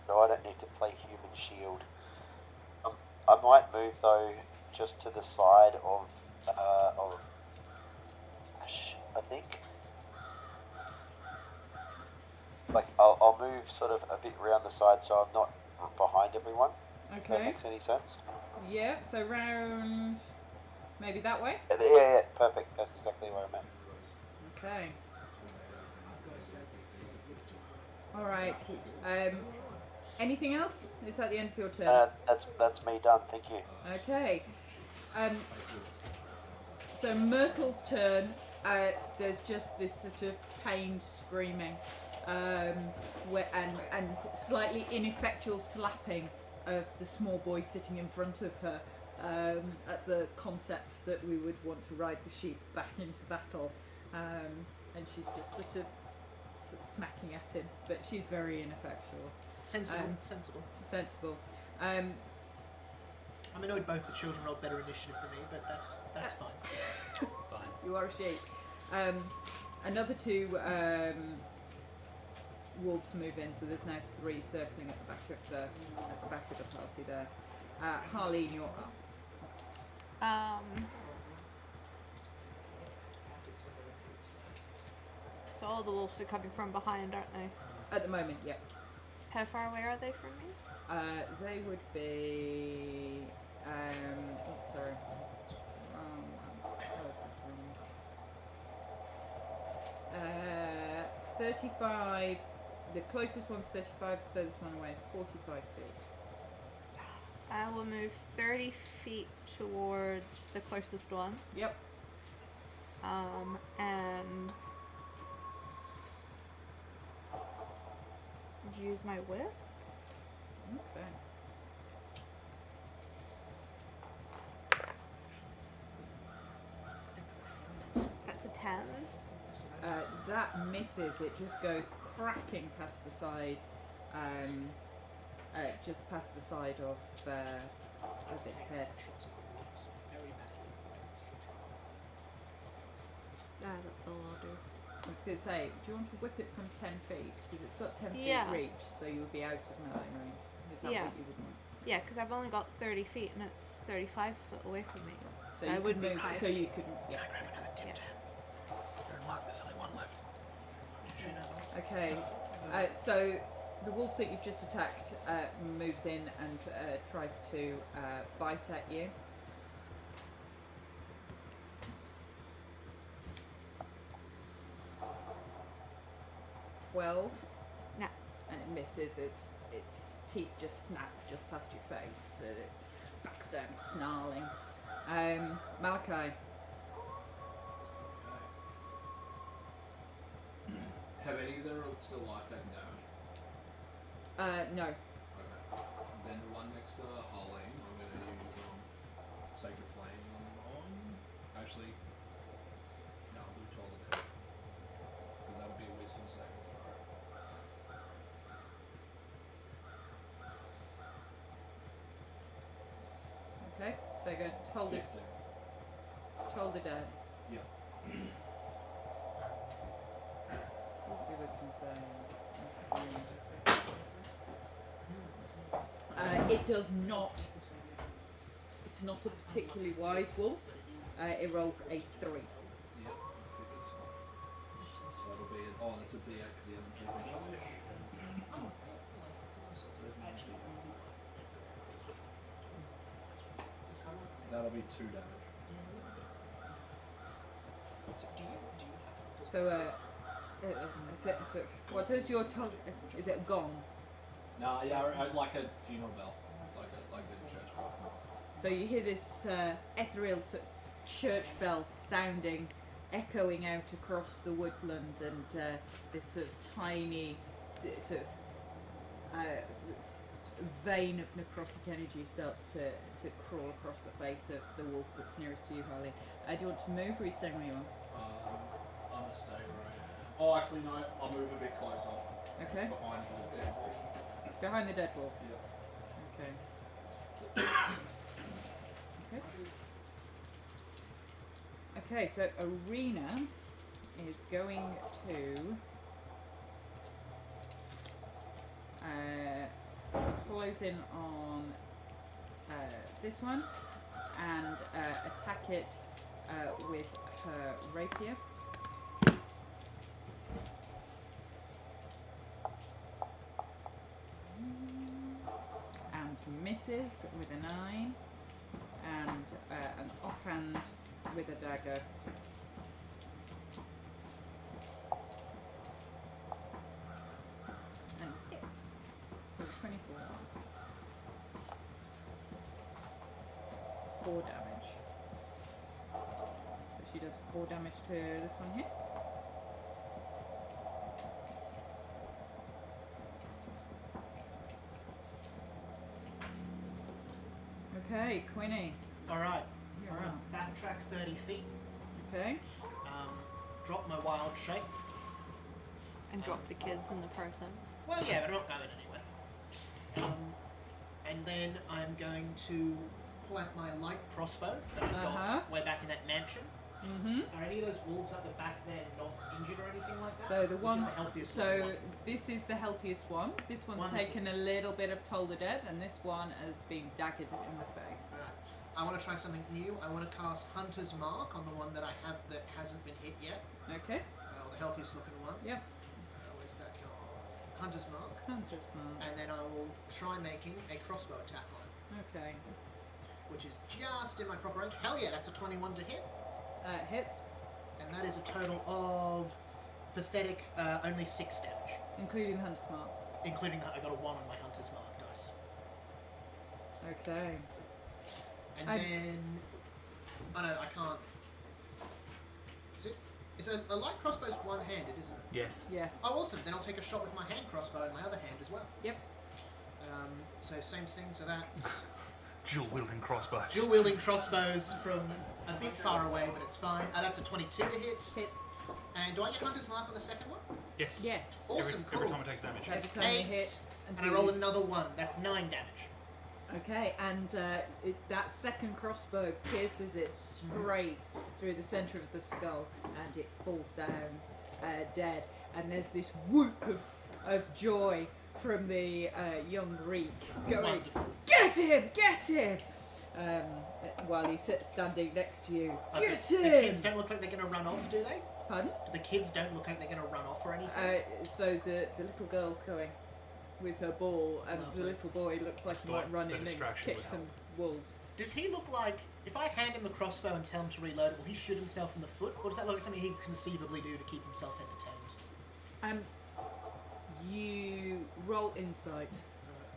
so I don't need to play human shield. I might move though just to the side of Ash, I think. Like I'll move sort of a bit around the side so I'm not behind everyone. If that Okay. makes any sense. Yeah. So round, maybe that way. Yeah, perfect. That's exactly where I'm at. Okay. All right. Anything else? Is that the end of your turn? That's me done. Thank you. Okay. So Myrtle's turn. There's just this sort of pained screaming, and slightly ineffectual slapping of the small boy sitting in front of her, at the concept that we would want to ride the sheep back into battle, and she's just sort of smacking at him, but she's very ineffectual. Sensible. Sensible. I'm annoyed both the children rolled better initiative than me, but that's fine. Fine. You are a sheep. Another two wolves move in, so there's now 3 circling at the back of the party there. Harleen, you're up. So all the wolves are coming from behind, aren't they? At the moment, yeah. How far away are they from me? They would be. Sorry. 35. The closest one's 35. The furthest one away is 45 feet. I will move 30 feet towards the closest one. Yep. And use my whip. Okay. That's a 10. That misses. It just goes cracking past the side, just past the side of its head. That's all I'll do. I was going to say, do you want to whip it from 10 feet? Because it's got 10 feet Yeah. reach, so you would be out of melee range. Is that Yeah. what you would want? Yeah, because I've only got 30 feet and it's 35 foot away from me. So I you would could be move. 5 So you could. Can I grab another Tim Yeah. Tam? You're in luck, there's only one left. Okay. So the wolf that you've just attacked moves in and tries to bite at you. $12. Nah. And it misses. Its teeth just snap just past your face. But it backs down, snarling. Malachi. Have any of them still life taking damage? No. Okay. Then the one next to Harleen, I'm going to use Sacred Flame on. Actually, no, I'll do Toll the Dead. Because that would be a Wisdom saving throw. Okay. So go hold it. 15. Hold it down. Yeah. What's the wisdom saying? It does not. It's not a particularly wise wolf. It rolls a 3. Yep, I figured so. So that'll be that's a D8 because he hasn't taken damage. That'll be 2 damage. So, what is your tongue? Is it a gong? Nah, yeah, like a funeral bell. Like the church bell. So you hear this ethereal sort of church bell sounding, echoing out across the woodland, and this sort of tiny sort of vein of necrotic energy starts to crawl across the face of the wolf that's nearest to you, Harley. Do you want to move, or are you staying where you are? I'm gonna stay right now. Oh, actually no, I'll move a bit closer. Okay. Just behind the dead wolf. Behind the dead wolf. Yeah. Okay. Okay, so Arena is going to close in on this one and attack it with her rapier. And misses with a 9, and an offhand with a dagger. And hits for 24. 4 damage. So she does 4 damage to this one here. Okay, Quinny. Alright, You're alright. up. Backtrack 30 feet. Okay. Drop my wild shape. And drop the kids and the person. Well, yeah, but I'm not going anywhere. And then I'm going to pull out my light crossbow that I got way back in that mansion. Mm-hmm. Are any of those wolves up the back there not injured or anything like that? So the Which one, is the healthiest so one? this is the healthiest one. This one's Wonderful. taken a little bit of toll the dead, and this one has been daggered in the face. Alright. I want to try something new. I want to cast Hunter's Mark on the one that I have that hasn't been hit yet. Okay. The healthiest looking one. Yep. Where's that gone? Hunter's Mark. Hunter's mark. And then I will try making a crossbow attack on it, Okay. which is just in my proper range. Hell yeah, that's a 21 to hit. Hits, And that is a total of pathetic only 6 damage. including the hunter's mark. Including that I got a 1 on my Hunter's Mark dice. Okay. And I- then... Oh no, I can't... Is it? It's a light crossbow's one-handed, isn't it? Yes. Yes. Oh, awesome. Then I'll take a shot with my hand crossbow in my other hand as well. Yep. So same thing, so that's dual wielding crossbows. Dual wielding crossbows from a bit far away, but it's fine. That's a 22 to hit. Hits. And do I get Hunter's Mark on the second one? Yes. Yes. Awesome, Every cool. time it takes damage. Every That's time you 8, hit. and I roll another 1. That's 9 damage. Okay, and that second crossbow pierces it straight through the centre of the skull, and it falls down dead. And there's this whoop of joy from the young Reek going, Wonderful. "Get him! Get him!" While he sits standing next to you. Get The him! kids don't look like they're going to run off, do they? Pardon? The kids don't look like they're going to run off or anything. So the little girl's going with her ball, and Lovely. the little boy looks like he Thought might run the in and distraction kick would some help. wolves. Does he look like, if I hand him the crossbow and tell him to reload it, will he shoot himself in the foot? Or does that look like something he could conceivably do to keep himself entertained? You roll insight.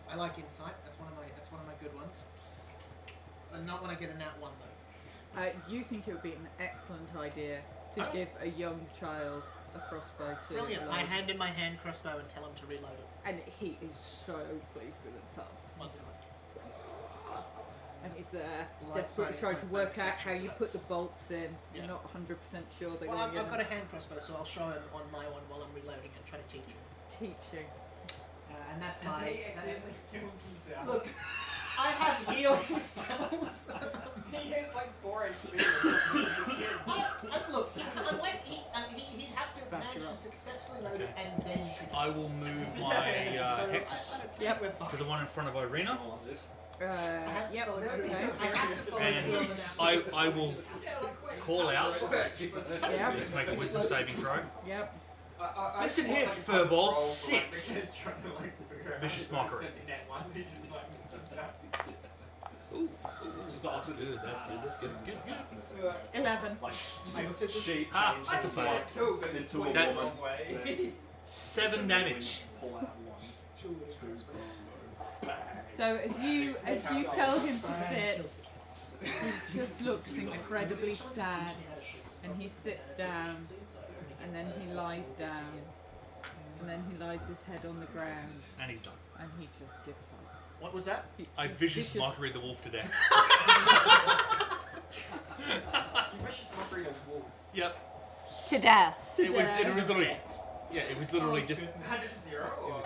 I like insight. That's one of my good ones. Not when I get a nat 1 though. You think it would be an excellent idea to give a young child a crossbow to Brilliant. load. I hand him my hand crossbow and tell him to reload it. And he is so pleased with himself. Wonderful. And he's there, Like desperately fighting trying to like work bonus out how action, you so put the that's- bolts in. Yeah. You're not 100% sure they're Well, going to I've got a hand crossbow, so I'll show him on my one while I'm reloading and try to teach him. teaching. And that's my. He accidentally kills himself. Look, I have healing spells. He has like 4 HP or something. Look, unless he'd have to Bash manage her to up. successfully load it and then shoot. I will move my hex Yep. We're to fine. the one in front of Irina, All of this. Yep, okay. and I will call out. Yep. Let's make a wisdom saving throw. Yep. Listen here, furball, sit. Vicious mockery. Just after this. Good, that's good, that's good, that's good. 11. Shape Ah, change that's a into fail. into a That's- woman. 7 damage. Pull out 1, 2 crossbow. So as you tell him to sit, he just looks incredibly sad, and he sits down, and then he lies down, and then he lies his head on the ground, And he's done. and he just gives up. What was that? I vicious mockery the wolf to death. Vicious mockery of wolf. Yep. To death. It was literally. Yeah, it was literally just. 100 to 0 or?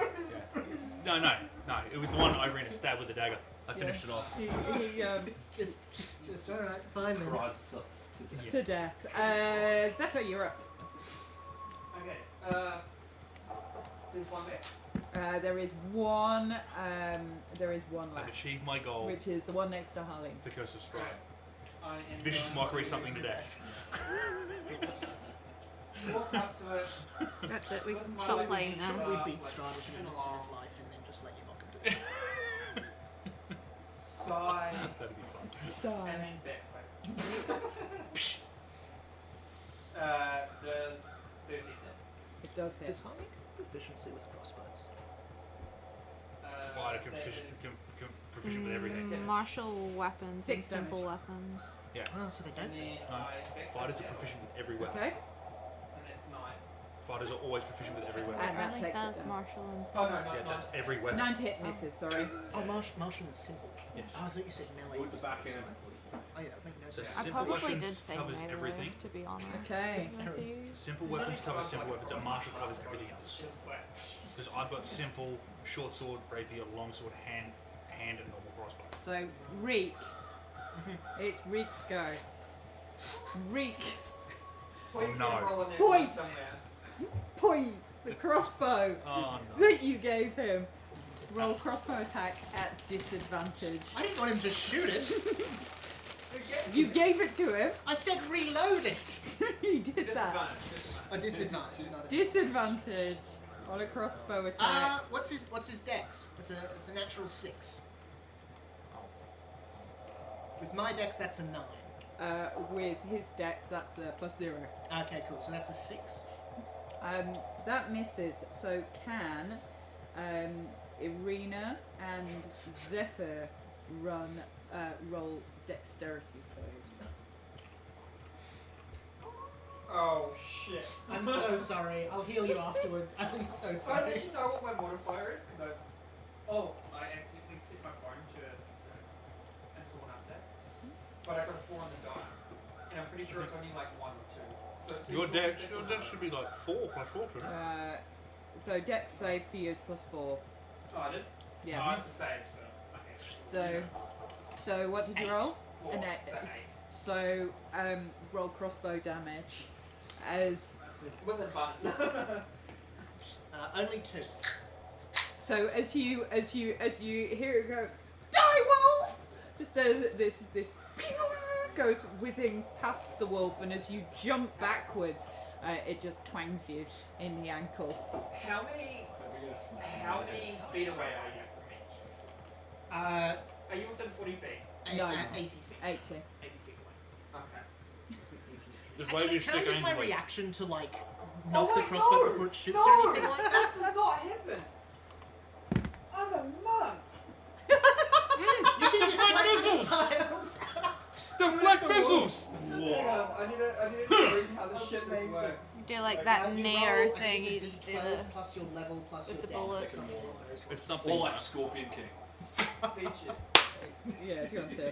Yeah. No. It was the one Irina stabbed with the dagger. I finished it off. He Just alright, fine then. Cries itself to death. to death. Zephyr, you're up. Okay. There's one there. There is one. There is one I've left, achieved my goal. which is the one next to Harleen. The curse of stride. I am Vicious going mockery, to something to death. Walk up to it. That's it. We can with my stop leg playing against now. it, We like, beat Strahd with spin minutes in his along, life and then just let you mock him to death. Side, That'd be fun. So and then backstab. Does 13 hit? it does hit. Does Harley have proficiency with crossbows? Fighter That is- proficient with everything. Martial weapons 6 and simple weapons. Oh, so they don't. And then No. I backstab Fighters are the other proficient with every weapon. Okay. one, and that's 9. Fighters are always proficient with every weapon. And that Apparently takes it says down. martial and Oh simple. no, Yeah, not that's every weapon. 9 to hit misses, sorry. Oh, Martial and simple. Yes. Oh, I thought you said melee. With the back end. Oh yeah, that makes no So sense. I simple probably weapons did say covers melee, everything. to be honest. Okay. With you. Simple weapons cover simple weapons, and martial covers everything else. just like Because I've got simple, short sword, rapier, long sword, hand, and normal crossbow. So Reek. It's Reek's go. Reek please no. get a roll in there Points. somewhere. points the crossbow Oh no. that you gave him. Roll crossbow attack at disadvantage. I didn't want him to shoot it. You gave it to him. I said reload it. He did that. Disadvantage. A disadvantage. Not a... Disadvantage on a crossbow attack. What's his dex? It's a natural 6. With my dex, that's a 9. With his dex, that's a +0. Okay, cool. So that's a 6. That misses. So can Irina and Zephyr roll dexterity saves? Oh shit. I'm so sorry. I'll heal you afterwards. I'm so So sorry. did you know what my modifier is? Because I accidentally set my phone to pretty sure it's only like 1 or 2. So two Your to dex, 6 your or dex no? should be like 4 plus 4, shouldn't it? So Dex save for you is +4. Oh, it is? Yeah. Oh, it's the same, so. Okay. So what did you 8. roll? 4. An 8. So roll crossbow damage as That's it. With a button. Only 2. so as you hear it go, die wolf! There's this goes whizzing past the wolf, and as you jump backwards, it just twangs you in the ankle. How many feet away are you from me? Uh, Are you within 40 feet? No. 80 feet. 80. 80 feet away. Okay. Just wave Actually, your can I stick use my anyway. reaction to like knock the wait, crossbow no! before it shoots No! or anything like that? This does not happen! I'm a monk! Deflect missiles! Missiles! Deflect missiles! Hang on, I need to explain how this shit this works. You do like So that when you Nair roll, I thing, think you it's a just do D12 the plus your level plus with your the dex, bullets. something along those It's lines. something Or like like Scorpion King. Features. Yeah, if you want to.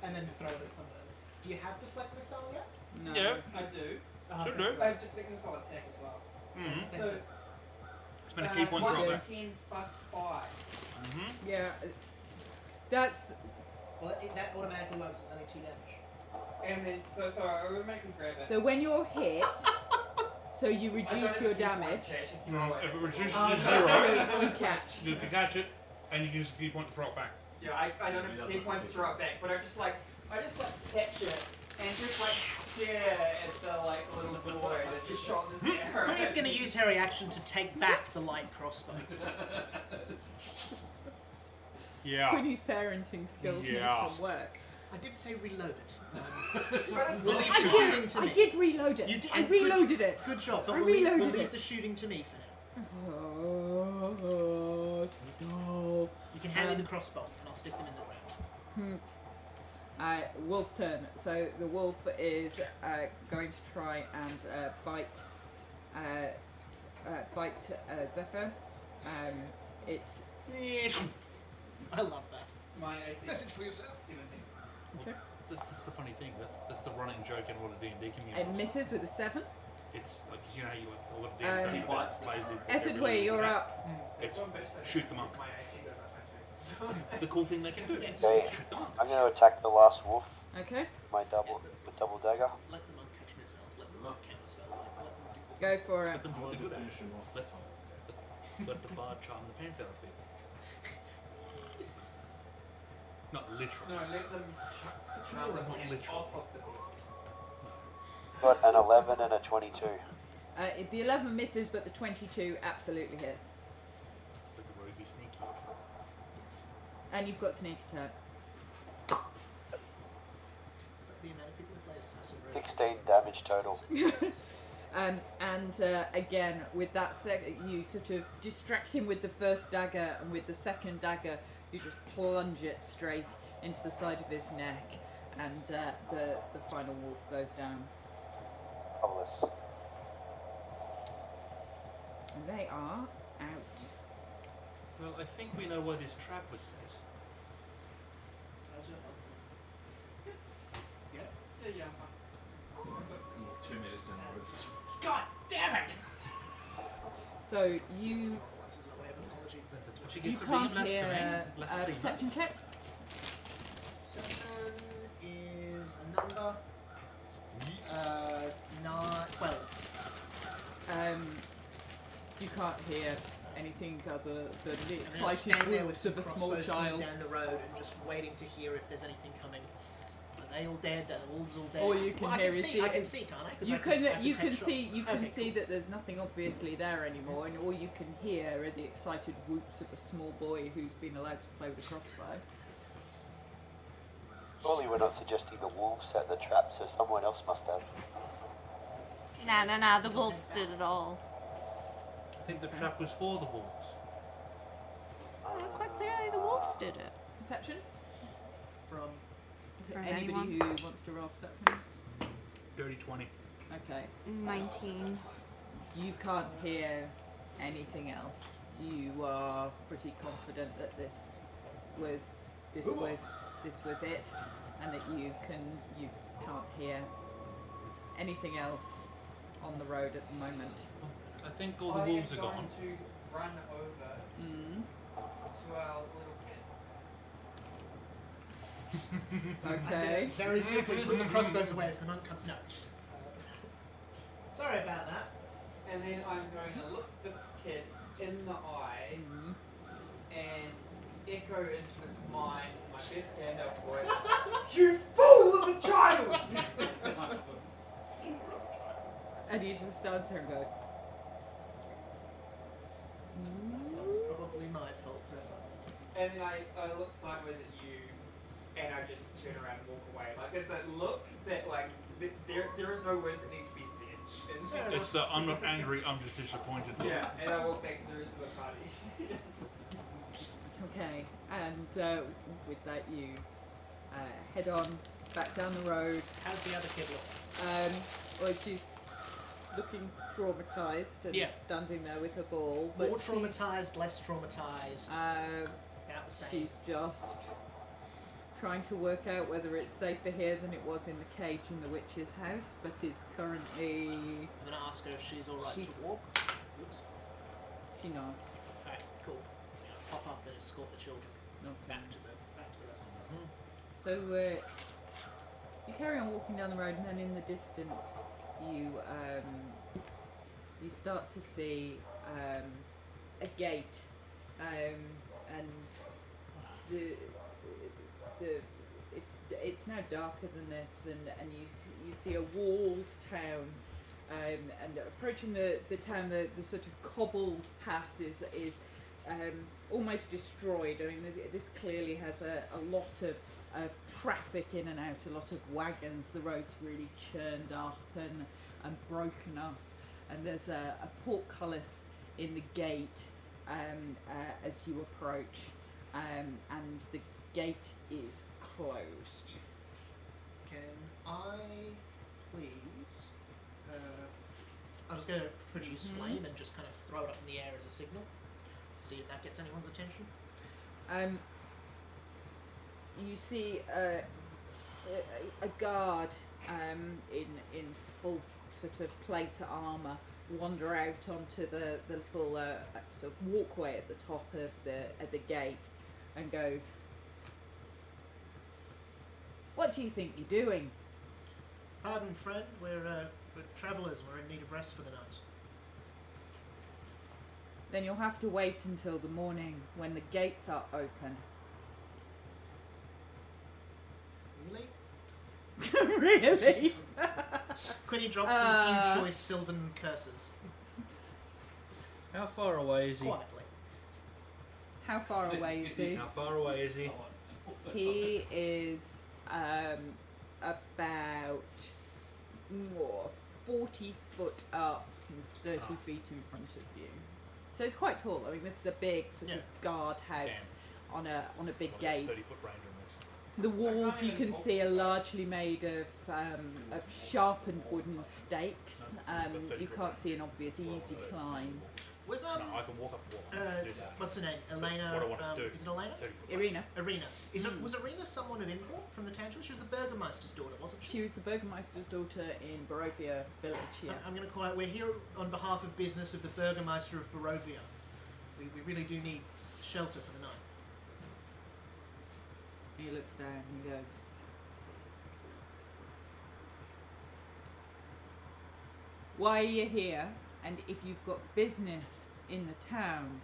And then throw it at someone else. Do you have deflect missile yet? No. Yeah. I do. Should okay. do. I have deflect missile attack as well. Mm-hmm. So, Spend a key point to roll that. 1d10 plus 5. Mm-hmm. Yeah. That's Well, that automatically works. It's only 2 damage. And then, so I automatically grab it. so when you're hit, so you I don't reduce have your a key point damage. attached, just throw If it reduces Oh, to no. 0, You catch. you can catch it, and you can use a key point to throw it back. Yeah, I don't He have a key doesn't point to think. throw it back, but I just catch it and just like stare at the like little boy that just shot this arrow. Quinny's going to use her reaction to take back the light crossbow. Yeah. Quinny's parenting skills need Yeah. some work. I did say reload it. But We'll leave I the shooting did. to I me. did reload it. You did- I reloaded it. Good job, but I we'll leave reloaded it. the shooting to me for now. No. You can hand me the crossbows and I'll stick them in the ground. Wolf's turn. So the wolf is going to try and bite Zephyr. It I love that. my AC Message for yourself. 17. That's the funny thing. That's the running joke in a lot of D&D communities. it misses with a 7. It's like, you know how you like a lot of D&D bites players do. Etherdway, you're up. It's One bitch that shoot them up. My AC goes up by 2. The cool thing they can do. is Okay. Shoot them up. I'm going to attack the last wolf Okay, with my double dagger. Let the monk catch missiles. Let the monk counter spell. Let them do go for it. Let them do what Wanted they to do. finish him off. Let the bard charm the pants out of people. Not literally. No, let them charm the Not pants literal. off of the bed. Got an 11 and a 22. The 11 misses, but the 22 absolutely hits. Let the rogue be sneaky. Yes. And you've got sneak attack. Is that the amount of people who play as Tassel Rogue? 16 damage total. And again, with that you sort of distract him with the first dagger, and with the second dagger, you just plunge it straight into the side of his neck, and the final wolf goes down. Marvelous. And they are out. Well, I think we know where this trap was set. Yeah. Yeah, I'm fine. 2 meters down the road. God damn it! So you This is a way of apology. That's what she you gets for can't being hear blasphemy. a Blasphemy. perception check. 7 is a number. 12. You can't hear anything other than the And then excited stand there with whoops some of a small crossbows pointing child. down the road and just waiting to hear if there's anything coming. Are they all dead? Are the wolves all dead? All you can Well, I hear can is see, the- I can see, can't I? 'Cause You I can I you take can see shots. you can Okay, see cool. that there's nothing obviously there anymore, and all you can hear are the excited whoops of a small boy who's been allowed to play with a crossbow. Surely we're not suggesting the wolves set the trap, so someone else must have. Nah, the wolves did it all. I think the trap was for the wolves. Quite clearly the wolves did it. Perception? From From Anybody anyone? who wants to roll perception? Dirty 20. Okay. 19. You can't hear anything else. You are pretty confident that this was it, and that you can't hear anything else on the road at the moment. I think all the wolves are gone. I am going to run over to our little kid. Okay. Very quickly put the crossbows away as the monk comes. No. Sorry about that. And then I'm going to look the kid in the eye and echo into his mind my best Gandalf voice. You fool of a child! And he just stands there and goes, That's probably my fault so far. And then I look sideways at you and I just turn around and walk away. Like, it's that look that, like, there is no words that need to be said. It's the I'm not angry, I'm just disappointed. Yeah, and I walk back to the rest of the party. okay. And with that, you head on back down the road. How's the other kid look? Well, she's looking traumatized and standing there with her ball. More but traumatized, less traumatized. About the same. She's just trying to work out whether it's safer here than it was in the cage in the witch's house, but is currently... I'm going to ask her if she's alright to walk. Oops. She nods. Alright, cool. Yeah, pop up and escort the children back to the rest. So you carry on walking down the road, and then in the distance you start to see a gate, and it's now darker than this, and you see a walled town, and approaching the town, the sort of cobbled path is almost destroyed. I mean, this clearly has a lot of traffic in and out, a lot of wagons. The road's really churned up and broken up, and there's a portcullis in the gate as you approach, and the gate is closed. Can I please... I was going to produce flame and just kind of throw it up in the air as a signal. See if that gets anyone's attention. You see a guard in full sort of plate armour wander out onto the little sort of walkway at the top of the gate and goes, "What do you think you're doing?" Pardon, friend, we're travellers. We're in need of rest for the night. Then you'll have to wait until the morning when the gates are open. Really? Really? Quinny drops a few choice sylvan curses. How far away is he? Quietly. How far away is he? How far away is he? He is about 40 foot up and 30 feet in front of you. So it's quite tall. I mean, this is a big sort of guard house on a big gate. 30-foot range on this. The walls you can see are largely made of sharpened wooden stakes. You can't see an obvious easy climb. Was No, I can walk up the wall. Do that. what's her name? Elena. What I want to do. Is it Elena? 30-foot Irina. Arena. Was Arena someone of import from the town? She was the Burgermeister's daughter, wasn't she? She was the Burgermeister's daughter in Barovia village, yeah. I'm going to call out. We're here on behalf of business of the Burgermeister of Barovia. We really do need shelter for the night. He looks down and he goes, "Why are you here? And if you've got business in the town,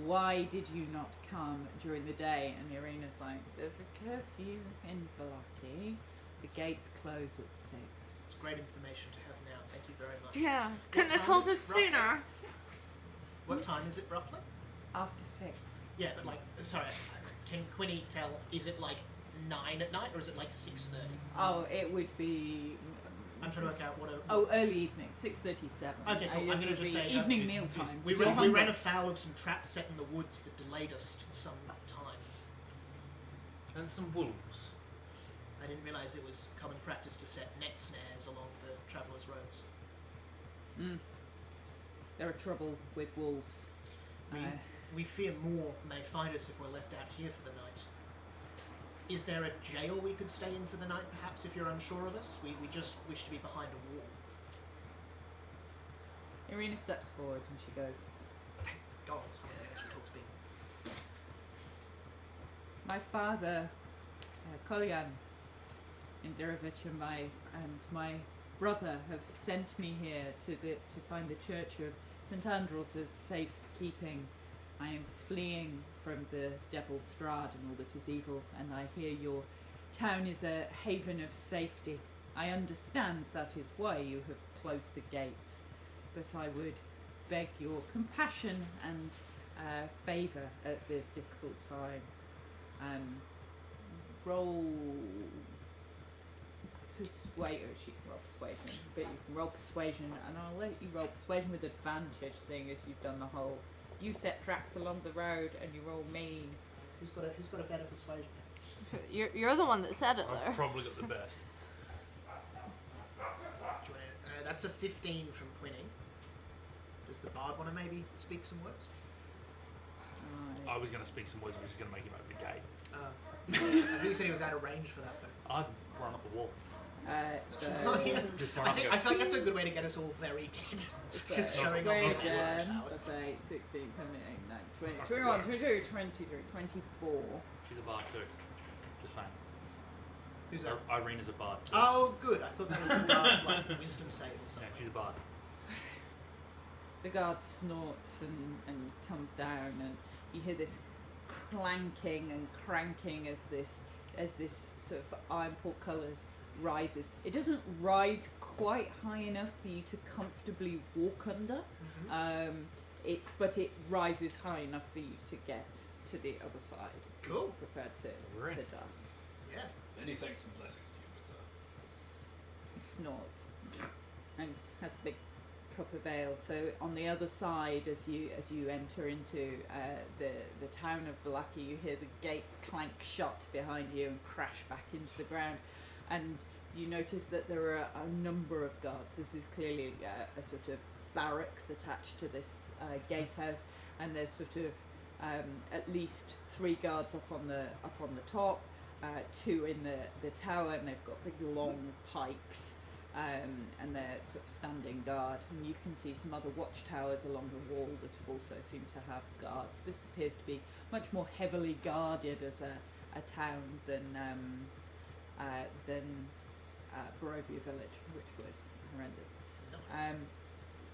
why did you not come during the day?" And Irina's like, "There's a curfew in Vallaki. The gates close at 6. It's great information to have now. Thank you very much. Yeah. What Couldn't have time told is us it roughly? sooner. What time is it roughly? After 6. Yeah, but like, sorry, can Quinny tell? Is it like 9 at night or is it like 6:30? Oh, it would be... I'm trying to work out what a... Oh, early evening, 6:37. Okay, cool. I'm going to just say evening meal time. we You're ran hungry. afoul of some traps set in the woods that delayed us some time. And some wolves. I didn't realise it was common practice to set net snares along the travellers' roads. There are trouble with wolves. We fear more may find us if we're left out here for the night. Is there a jail we could stay in for the night, perhaps, if you're unsure of us? We just wish to be behind a wall. Irina steps forward and she goes, God, somebody actually talk to people. my father, Kolyan Indirovich, and my brother have sent me here to find the Church of St. Andrulf as safekeeping. I am fleeing from the Devil's Strahd and all that is evil, and I hear your town is a haven of safety. I understand that is why you have closed the gates, but I would beg your compassion and favour at this difficult time. Roll persuasion. She can roll persuasion, but you can roll persuasion, and I'll let you roll persuasion with advantage, seeing as you've done the whole. You set traps along the road, and you roll mean. Who's got a better persuasion? You're the one that said it there. I've probably got the best. That's a 15 from Quinny. Does the bard want to maybe speak some words? I was going to speak some words, which is going to make him open the gate. I think he said he was out of range for that, though. I'd run up the wall. So Just run up and I go. feel like that's a good way to get us all very dead. So Just showing off the persuasion. showers. That's 8, 16, 17, 18, 19, 20, 21, 22, 23, 24. She's a bard too. Just saying. Who's that? Irina's a bard too. Oh, good. I thought that was the guard's like wisdom save or Yeah, something. she's a bard. The guard snorts and comes down, and you hear this clanking and cranking as this sort of iron portcullis rises. It doesn't rise quite high enough for you to comfortably walk under, but it rises high enough for you to get to the other side. if you're Cool. Prepared We're in. to die. Yeah. Many thanks and blessings to you, good sir. He snorts and has a big cup of ale. So on the other side, as you enter into the town of Vallaki, you hear the gate clank shut behind you and crash back into the ground, and you notice that there are a number of guards. This is clearly a sort of barracks attached to this gatehouse, and there's sort of at least 3 guards up on the top, 2 in the tower, and they've got big long pikes. And they're sort of standing guard, and you can see some other watchtowers along the wall that have also seemed to have guards. This appears to be much more heavily guarded as a town than Barovia Village, which was horrendous. Nice.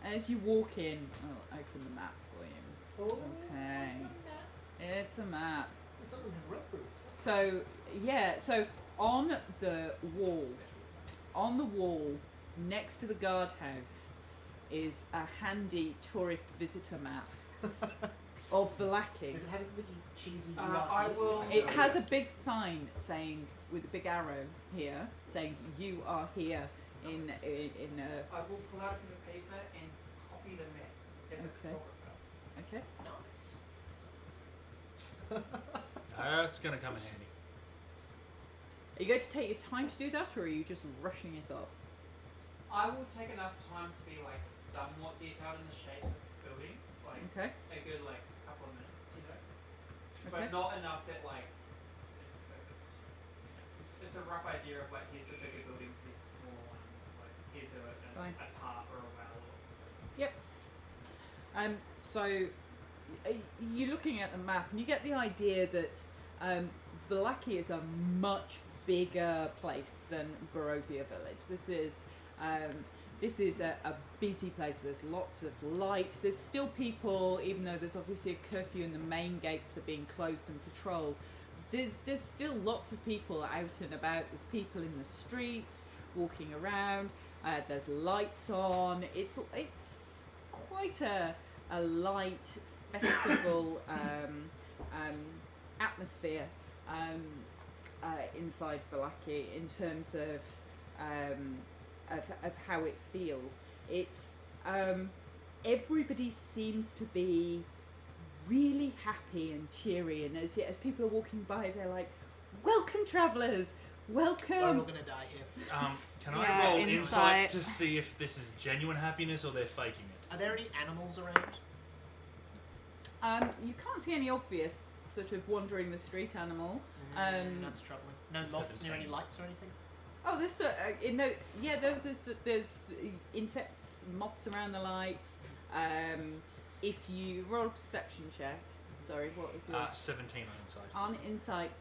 As you walk in, I'll open the map for you. Oh, Okay. it's a map. It's a map. Some of them have rope roofs. So on the wall next to the guardhouse is a handy tourist visitor map of Vallaki. Does it have a really cheesy I UI? will- It has a big sign saying, with a big arrow here, saying you are here in I will pull out a piece of paper and copy the map as a Okay. photographer. okay. Nice. That's going to come in handy. Are you going to take your time to do that, or are you just rushing it off? I will take enough time to be like somewhat detailed in the shapes of buildings, like Okay. a good like couple of minutes, you know, Okay. but not enough that like it's perfect. It's a rough idea of like here's the bigger buildings, here's the smaller ones, like here's Fine. a park or a well. So you're looking at the map, and you get the idea that Vallaki is a much bigger place than Barovia Village. This is a busy place. There's lots of light. There's still people, even though there's obviously a curfew and the main gates are being closed and patrolled. There's still lots of people out and about. There's people in the streets walking around. There's lights on. It's quite a light festival atmosphere inside Vallaki in terms of how it feels. It's everybody seems to be really happy and cheery, and as people are walking by, they're like, "Welcome, travellers! Welcome!" We're all gonna die here. Can Yeah, I roll insight. insight to see if this is genuine happiness or they're faking it? Are there any animals around? You can't see any obvious sort of wandering the street animal. That's troubling. No moths near any 17. lights or anything? Oh, there's insects, moths around the lights. If you roll a perception check, sorry, what was your 17 on inside. on insight?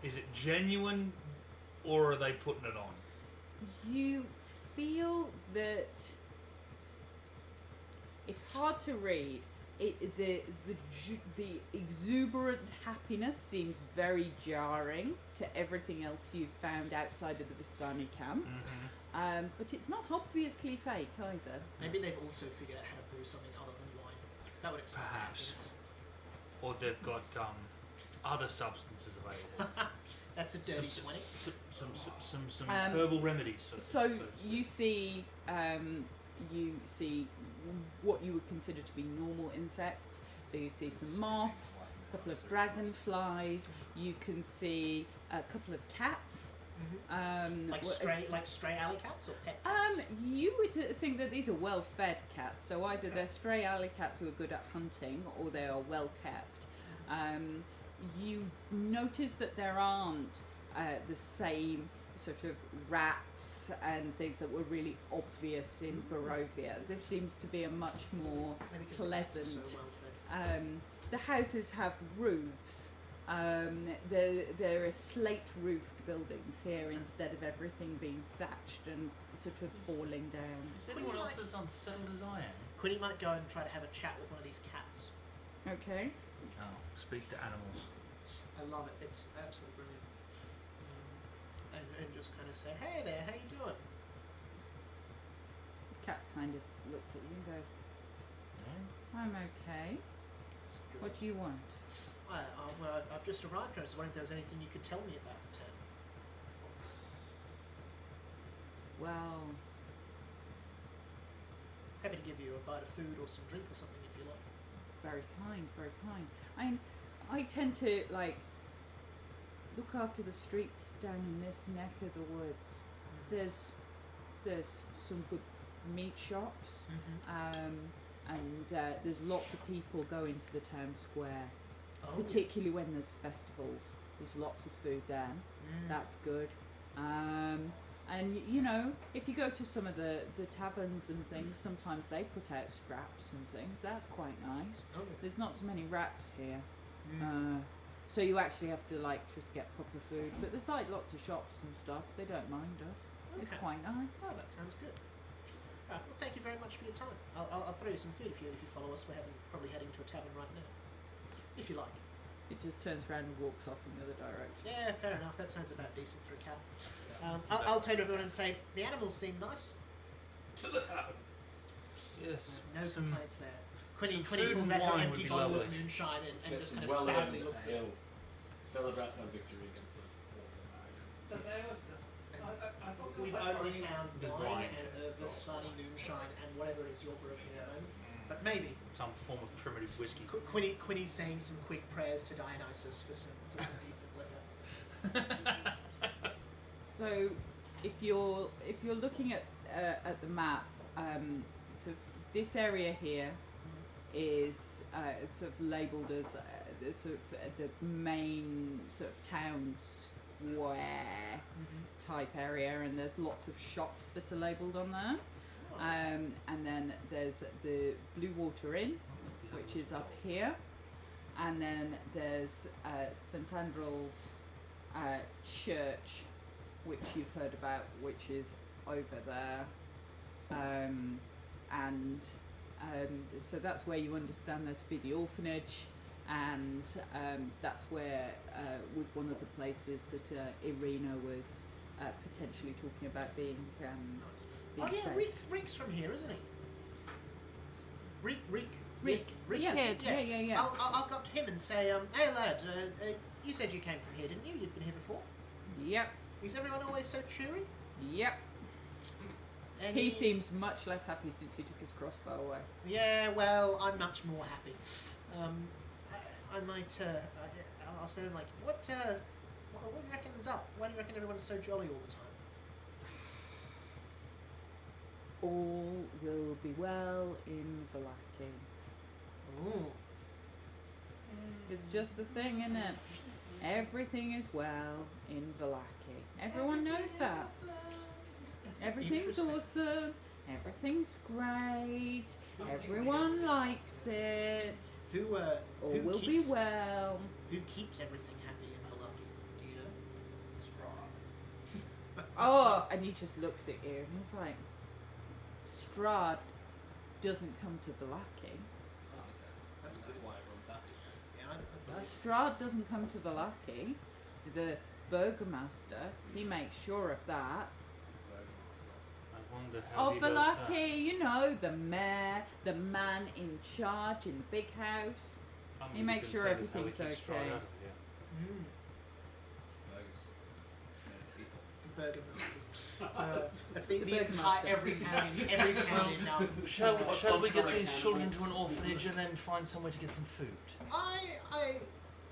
Is it genuine, or are they putting it on? You feel that it's hard to read. The exuberant happiness seems very jarring to everything else you've found outside of the Vistani camp. Mm-hmm. But it's not obviously fake either. Maybe they've also figured out how to brew something other than wine. That would explain Perhaps. happiness. Or they've got other substances available. That's a dirty 20. Some herbal remedies. So you see what you would consider to be normal insects. So you'd see some moths, a couple of dragonflies. You can see a couple of cats. Like stray alley cats or pet cats? You would think that these are well-fed cats. So either they're stray alley cats who are good at hunting, or they are well kept. You notice that there aren't the same sort of rats and things that were really obvious in Barovia. This seems to be a much more Maybe 'cause the cats are pleasant. so well fed. The houses have roofs. There are slate-roofed buildings here instead of everything being thatched and sort of falling down. Is anyone else as unsettled as I am? Quinny might go and try to have a chat with one of these cats. Okay. Oh, speak to animals. I love it. It's absolutely brilliant. And just kind of say, hey there, how you doing? The cat kind of looks at you and goes, I'm okay. It's good. What do you want? Well, I've just arrived here. I was wondering if there was anything you could tell me about the town. Well, Happy to give you a bite of food or some drink or something if you like. very kind, very kind. I tend to look after the streets down in this neck of the woods. There's some good meat shops, and there's lots of people going to the town square, particularly when there's festivals. There's lots of food there. That's good. And you know, if you go to some of the taverns and things, sometimes they put out scraps and things. That's quite nice. There's not so many rats here. So you actually have to just get proper food. But there's lots of shops and stuff. They don't mind us. It's Okay. quite nice. Oh, that sounds good. Right, well, thank you very much for your time. I'll throw you some food if you follow us. We're probably heading to a tavern right now, if you like. It just turns around and walks off in the other direction. Yeah, fair enough. That sounds about decent for a cat. I'll turn to everyone and say the animals seem nice. To the tavern. Yes. No complaints there. Quinny food pulls and out her wine empty would be bottle lovely. of moonshine and Get just some kind of sadly looks at it. ale. Celebrate our victory against those awful mags. Does anyone exist? I thought there was We've like only only found There's wine wine. and the sunny moonshine and whatever it is you're brewing at home. But maybe. Some form of primitive whiskey. Quinny's saying some quick prayers to Dionysus for some decent liquor. So, if you're looking at the map, sort of this area here is sort of labelled as the sort of the main sort of town square type area, and there's lots of shops that are labelled on there. And then there's the Blue Water Inn, which is up here, and then there's St Andrew's Church, which you've heard about, which is over there, and so that's where you understand there to be the orphanage, and that's where was one of the places that Irina was potentially talking about being Oh yeah, safe. Reek's from here, isn't he? Reek. Yeah, Kid. yeah. I'll go up to him and say, hey lad, you said you came from here, didn't you? You'd been here before. Yep. Is everyone always so cheery? Yep. Any- He seems much less happy since he took his crossbow away. Yeah, well, I'm much more happy. I might, I'll say to him, what do you reckon's up? Why do you reckon everyone's so jolly all the time? All will be well in Vallaki. Ooh. It's just the thing, isn't it? Everything is well in Vallaki. Everyone knows that. Everything's Interesting. awesome. Everything's great. Everyone likes it. Who All who will be keeps, well. Who keeps everything happy in Vallaki? Do you know? Oh, and he just looks at you and he's like, Strahd doesn't come to Vallaki. Oh, okay. That's That's good. why everyone's happy. Yeah, Strahd doesn't come to Vallaki. The burgomaster, he makes sure of that. Burgomaster. I wonder how Of he does Vallaki, that. you know, the mayor, the man in charge in the big house. I'm He makes sure concerned as how he everything's keeps Strahd okay. out of here. Burgers. Made of people. Burgomasters. That's The the entire burgomaster. every town in Shall we get these children to an orphanage and then find somewhere to get some food?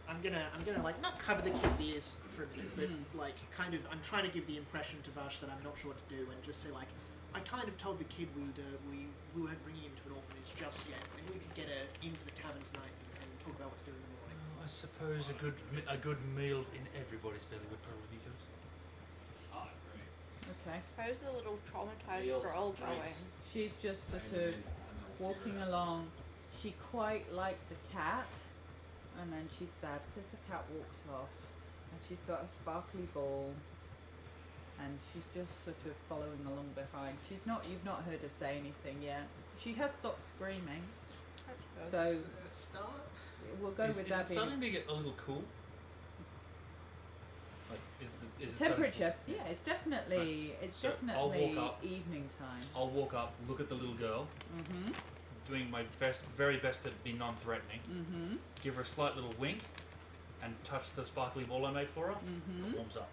I'm gonna like not cover the kids' ears for a minute, but like kind of I'm trying to give the impression to Vash that I'm not sure what to do, and just say like I kind of told the kid we weren't bringing him to an orphanage just yet, and we could get in for the tavern tonight and talk about what to do in the morning. I suppose a good meal in everybody's belly would probably be good. I agree. Okay. How's the little traumatized Meals, girl drinks. She's just sort Bring them of in, and then we'll walking figure it out. along. She quite liked the cat, and then she's sad because the cat walked off. And she's got a sparkly ball, and she's just sort of following along behind. You've not heard her say anything yet. She has stopped screaming, so A start. we'll go Is with it that being starting to get a little cool? Like, is it starting- temperature. Yeah, it's definitely So I'll walk definitely up. evening time. I'll walk up, look at the little girl, Mhm. doing my very best to be non-threatening. Mhm. Give her a slight little wink, and touch the sparkly ball I made for her. Mhm. It warms up,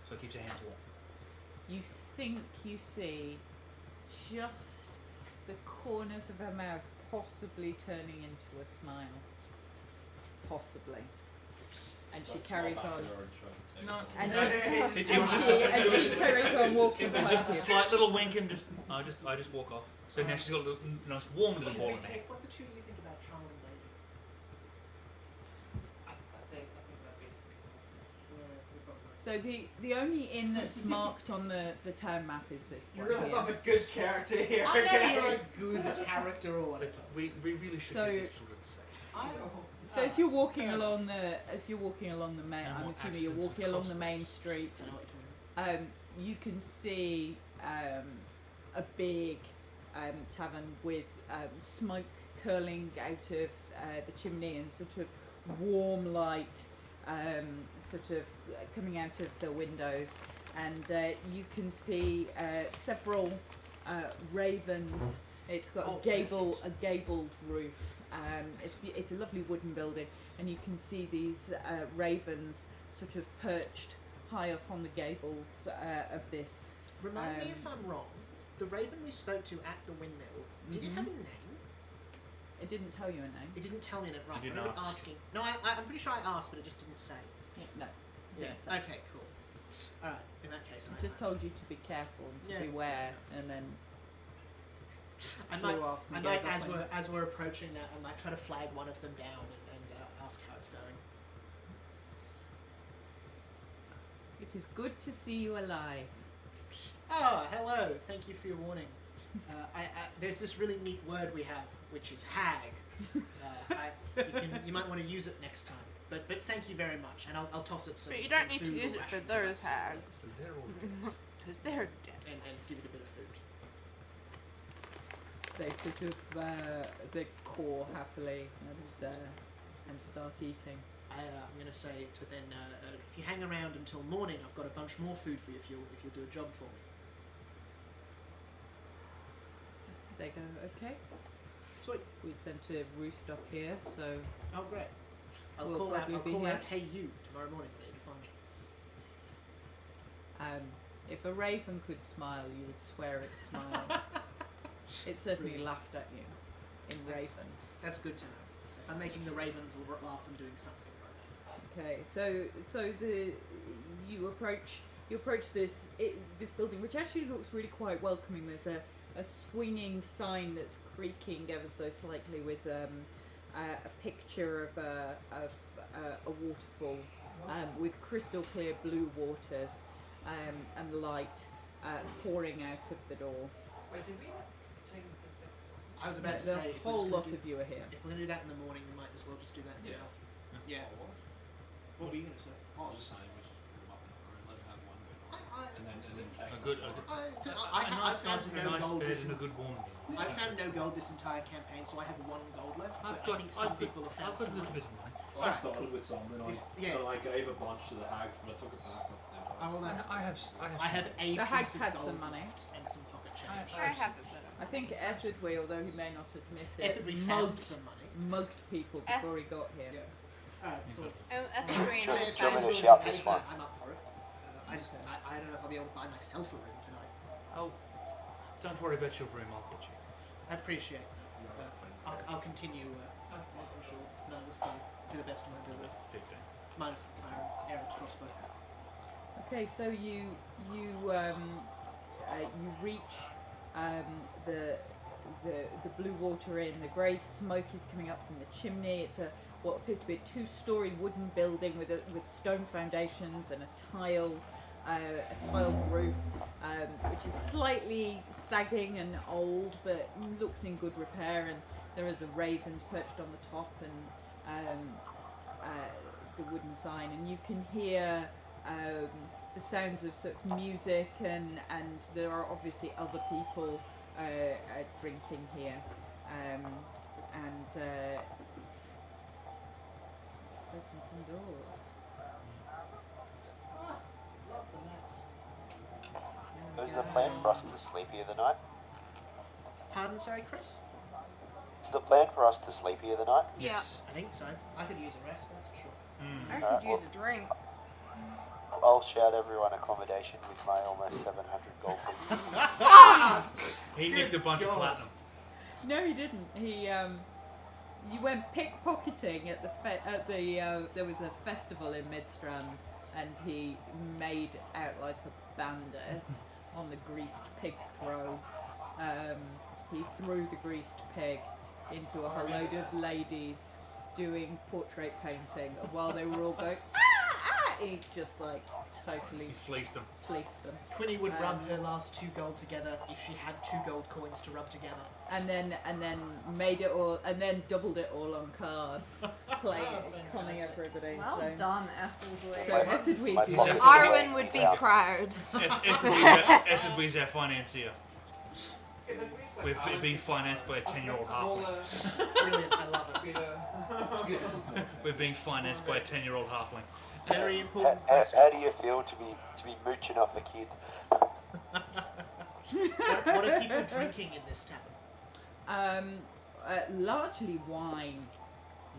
so it keeps your hands warm. You think you see just the corners of her mouth possibly turning into a smile. Possibly. And she carries on. No, And no, she, it was just and she carries on walking It was just a past you. slight little wink and just I just walk off. So now she's got a little, nice warm little Should ball we in there. take what the two of you think about Charlie and David? I think that'd be So the only inn that's marked on the town map is this You one realise here. I'm a good character here, I know okay? you're a good character or whatever. We really should So- get these children safe. So as you're walking along the main, No I'm more assuming you're accidents walking of along the crossroads. main street. I know what you're talking You can see a big tavern with smoke curling out of the chimney and sort of warm light sort of coming out of the windows, and you can see several ravens. It's got Oh, a gabled roof. It's a lovely wooden building, and you can see these ravens sort of perched high up on the gables of this. Remind me if I'm wrong. The raven we spoke to at the windmill, did it Mhm. have a name? It didn't tell you a name. It didn't tell me that, right? You I didn't remember ask. asking. No, I'm pretty sure I asked, but it just didn't say. No. Yeah. Yes, Okay, cool. Alright, in that case, I just told you to be careful, and to Yeah, beware, fair and then I flew might, off. I And might gave up as on we're you. as we're approaching that, I might try to flag one of them down and ask how it's going. It is good to see you alive. Oh, hello. Thank you for your warning. There's this really neat word we have, which is hag. You might want to use it next time. But thank you very much, and I'll toss it some. But you don't some need to food or use it for rations theirs, or hag. So they're all dead. Because they're dead. and give it a bit of food. They sort of they caw happily and start eating. I'm going to say to then, if you hang around until morning, I've got a bunch more food for you if you'll do a job for me. They go, okay. Sweet. We tend to roost up here, so Oh, great. I'll We'll call out. probably I'll be call here. out. Hey, you tomorrow morning when I need to find you. if a raven could smile, you would swear it smiled. It certainly Brilliant. laughed at you in That's- raven. That's good to know. If I'm making the ravens laugh, I'm doing something right. Okay, so you approach this building, which actually looks really quite welcoming. There's a swinging sign that's creaking ever so slightly with a picture of a waterfall with crystal clear blue waters and light pouring out of the door. Wait, did we take I was about to The say, if we're whole just gonna lot do- of you are here. If we're going to do that in the morning, we might as well just do that Yeah. now. Yeah. What were you going to say? I was just saying we just put them up in the room, let them have one bit, I and then A good, a good, I a nice found night and a no nice gold bed this. and a good warm meal. I found no gold this entire campaign, so I have 1 gold left. But I think some people have found I've got a some. little bit of money. I started with some, then Yeah. I gave a bunch to the hags, but I took it back off them. Oh, well, that's, I have I have a The hags piece of had gold some money. left and some pocket change. I have a bit I think Etherdwe, although he may not admit it, Etherdwe found mugged, some money. mugged people before he got here. Yeah. Alright, You've cool. got- I think we're in So a if Sure, someone's we'll willing see to how pay this for one. it, I'm up for it. I don't know if I'll be able to buy myself a room tonight. Oh, don't worry about your room. I'll get you. I appreciate that. I'll continue. I'm sure none of this to the best of my ability. 15. Minus the iron arrow crossbow. Okay, so you reach the blue water inn. The grey smoke is coming up from the chimney. It's what appears to be a 2-story wooden building with stone foundations and a tiled roof, which is slightly sagging and old, but looks in good repair. And there are the ravens perched on the top and the wooden sign, and you can hear the sounds of sort of music, and there are obviously other people drinking here, let's open some doors. Ah, love the maps. There we Is the go. plan for us to sleep here the night? Pardon, sorry, Chris? Is the plan for us to sleep here the night? Yeah. Yes. I think so. I could use a rest, that's for sure. I Alright, could use a drink. I'll shout everyone accommodation with my almost 700 gold pieces. He nicked a bunch of God. platinum. No, he didn't. You went pickpocketing at there was a festival in Midstrand, and he made out like a bandit on the greased pig throw. He threw the greased pig into a whole load of ladies doing portrait painting, and while they were all going, he just like totally He fleeced them. fleeced them. Quinny would rub Um, her last 2 gold together if she had 2 gold coins to rub together. And then made it all, and then doubled it all on cards, playing, conning fantastic. everybody. Well so, done, Ethelway. so Etherdwe's My is pocket- Arwen would be Yeah. proud. Etherdwe's our financier. We're We've being financed by a 10-year-old halfling. Brilliant, I love it. We're being financed by a 10-year-old halfling. Very How, important how, question. how do you feel to be mooching off a kid? What are people drinking in this tavern? largely wine.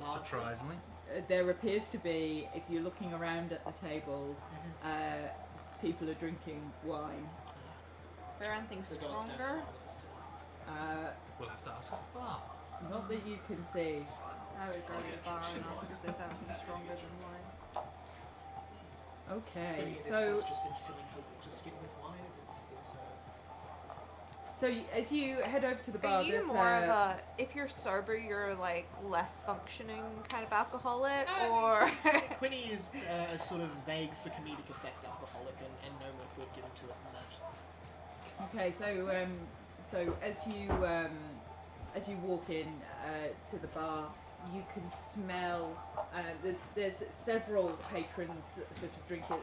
Largely. Surprisingly. There appears to be, if you're looking around at the tables, people are drinking wine. Is there anything The gods don't stronger? smile at us tonight. We'll have to ask at the bar. Not that you can see. I would go to the bar and ask if there's anything stronger than wine. Okay, Quinny at this so point's just been filling her water skin with wine. as you head over to the bar, Are you there's more of a, if you're sober, you're like less functioning kind of alcoholic, or Quinny is a sort of vague for comedic effect alcoholic and no more thought given to it than that. okay. So as you walk in to the bar, you can smell. There's several patrons sort of drinking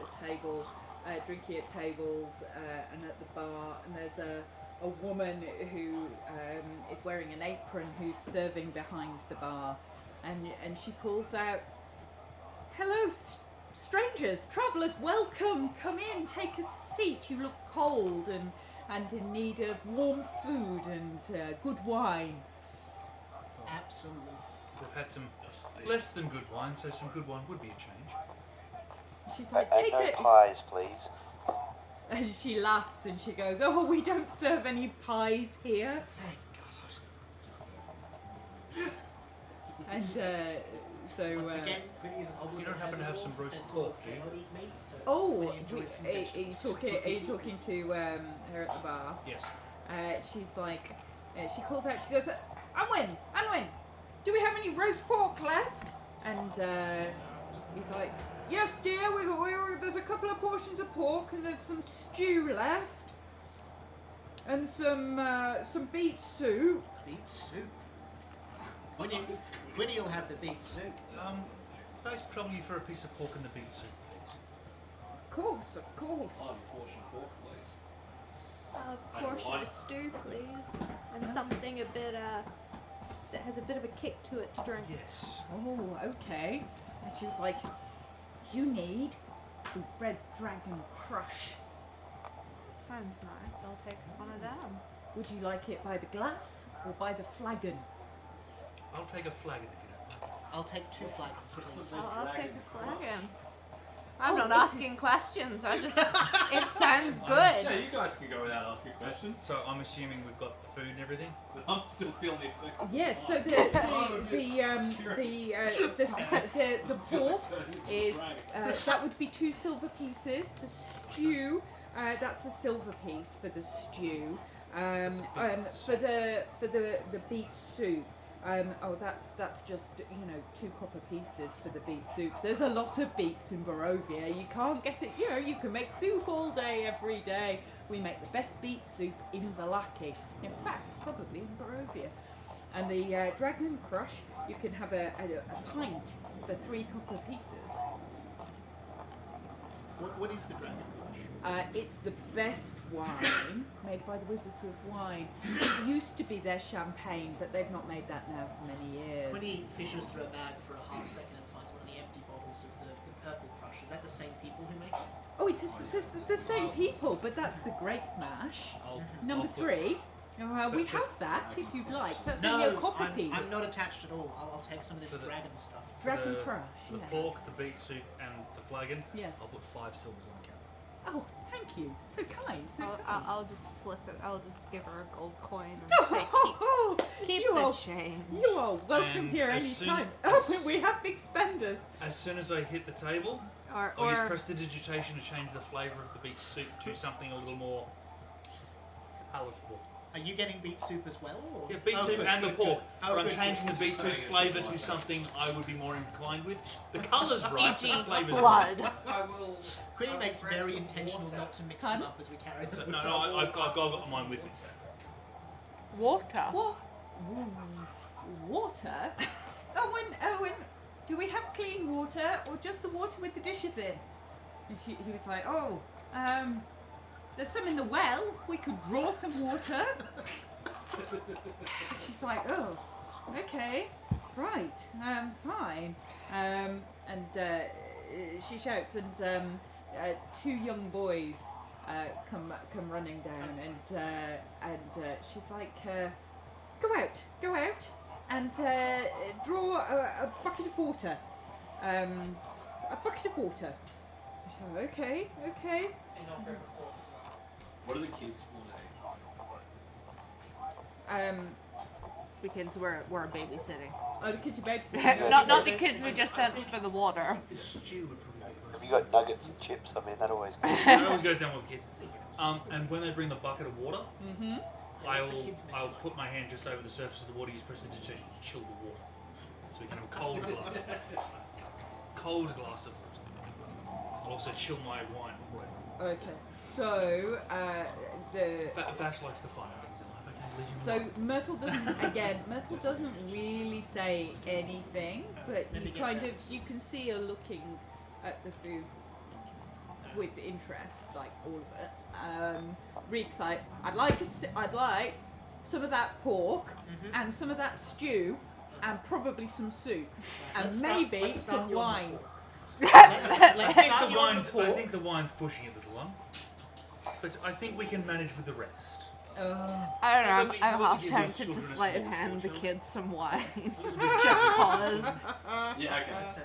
at tables and at the bar, and there's a woman who is wearing an apron who's serving behind the bar, and she calls out, "Hello, strangers, travellers, welcome, come in, take a seat, you look cold and in need of warm food and good wine." Absolutely. We've had some less than good wine, so some good wine would be a change. She's And like, "Take no it," pies, please. and she laughs and she goes, "Oh, we don't serve any pies here." Thank And so, God. Once again, Quinny is an oblong You don't happen to have some roast centaurs pork, do you? cannot eat meat, so oh, Quinny enjoys some are you vegetables. talking to her at the bar? Yes. She's like, she calls out, she goes, Anwyn, do we have any roast pork left? And he's like, yes, dear. There's a couple of portions of pork, and there's some stew left, and some beet soup. Beet soup. Quinny will have the beet soup. Guys, probably for a piece of pork and the beet soup, please. Of course. Portion pork, please. A portion of stew, please, and something a bit that has a bit of a kick to it to drink. Yes. Oh, okay. And she was like, you need the Red Dragon Crush. Sounds nice. I'll take one of them. Would you like it by the glass or by the flagon? I'll take a flagon if you don't mind. I'll take 2 flags. What's please. the I'll take dragon a crush? flagon. I'm Oh, not this asking questions. I just. It sounds Yeah, good. you guys can go without asking questions. So I'm assuming we've got the food and everything. But I'm still feeling the effects. of Yes. the So the pork is that would be 2 silver pieces. The stew, that's a silver piece for the stew. For the beet soup. That's just 2 copper pieces for the beet soup. There's a lot of beets in Barovia. You can't get it. You can make soup all day, every day. We make the best beet soup in Vallaki. In fact, probably in Barovia. And the Dragon Crush, you can have a pint for 3 copper pieces. What is the Dragon Crush? It's the best wine made by the Wizards of Wine. It used to be their champagne, but they've not made that now for many years. When he fishes through a bag for a half second and finds one of the empty bottles of the purple crush, is that the same people who make it? Oh, it's the same people, but that's the grape mash. Number I'll 3. We have that if you'd like. That's only a copper piece. I'm not attached at all. I'll take some of this For the- dragon stuff. Dragon the, Crush. The Yes. pork, the beet soup, and the flagon. Yes. I'll put 5 silvers on the counter. Oh, thank you. So kind. So kind. I'll just flip it. I'll just give her a gold coin and say, keep you the are, change. You are welcome And here as any soon time. as- Oh, we have big spenders. As soon as I hit the table, Or I'll use prestidigitation to change the flavour of the beet soup to something a little more palatable. Are you getting beet soup as well? Or? Yeah, beet Oh, soup good, and the good, pork. good. Oh, But I'm good, changing good. the beet soup's flavour to something I would be more inclined with. The colour's right, but E.g. the flavour's blood. I will. Quinny makes grab very some intentional water. not to mix Pardon? them up as we carry them. No, I've got mine with me. Water. What? Water? Owen, do we have clean water or just the water with the dishes in? And he was like, there's some in the well. We could draw some water. And she's like, oh, okay, right, fine. And she shouts, and 2 young boys come running down, and she's like, go out, and draw a bucket of water. A bucket of water. So okay. And I'll grab a pork. What do the kids want to Because we're babysitting. Oh, the kids are babysitting. not the kids we just sent for the water. The stew would probably be Have you got nuggets and chips? I mean, that always goes. It always goes down with the kids. And when they bring the bucket of water, What's the kids' menu I'll like? put my hand just over the surface of the water, use prestidigitation to chill the water. So we can have a cold glass of water. Cold glass of water. I'll also chill my wine before I Okay, so Vash likes the finer things in life. I can't believe you. so Myrtle doesn't really say anything, but Let me you get kind that. of you can see her looking at the food with interest, like all of it. Reek's like, I'd like some of that pork and some of that stew and probably some soup and maybe let's start some you on the wine. pork. I think the wine's pushing it, little one. But I think we can manage with the rest. I don't know. Let me I'm half give these tempted to children a sleight of small hand the portion. kids some wine. A little Just cause. Yeah, okay.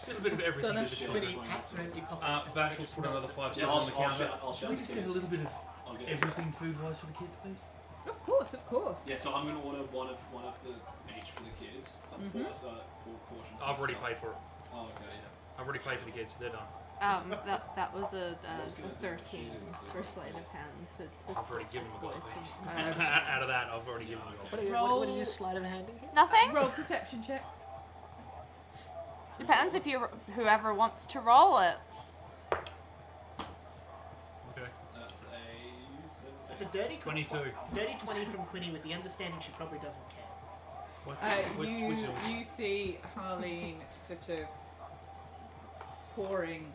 little bit of everything. Dunno. to the Share children. between Hats the are two. empty pockets. Vash will put another 5 Yeah, silver on the counter. I'll Can shout we the just get a kids. little bit of I'll get everything food-wise for the kids, please? Of course. Yeah, so I'm gonna order one of the each for the kids. A portion. I've already myself. paid for it. Oh, okay, yeah. I've already paid for the kids. They're done. That was a was gonna do 13 cheating with for the sleight of voice. hand to I've already given him a gold voice piece. and- Out of that, I've already given him a gold What piece. are you sleight of handing here? Nothing. Roll perception check. Depends if whoever wants to roll it. Okay. That's a 17. It's a dirty 22. Dirty 20 from Quinny with the understanding she probably doesn't care. Which You see Harleen sort of pouring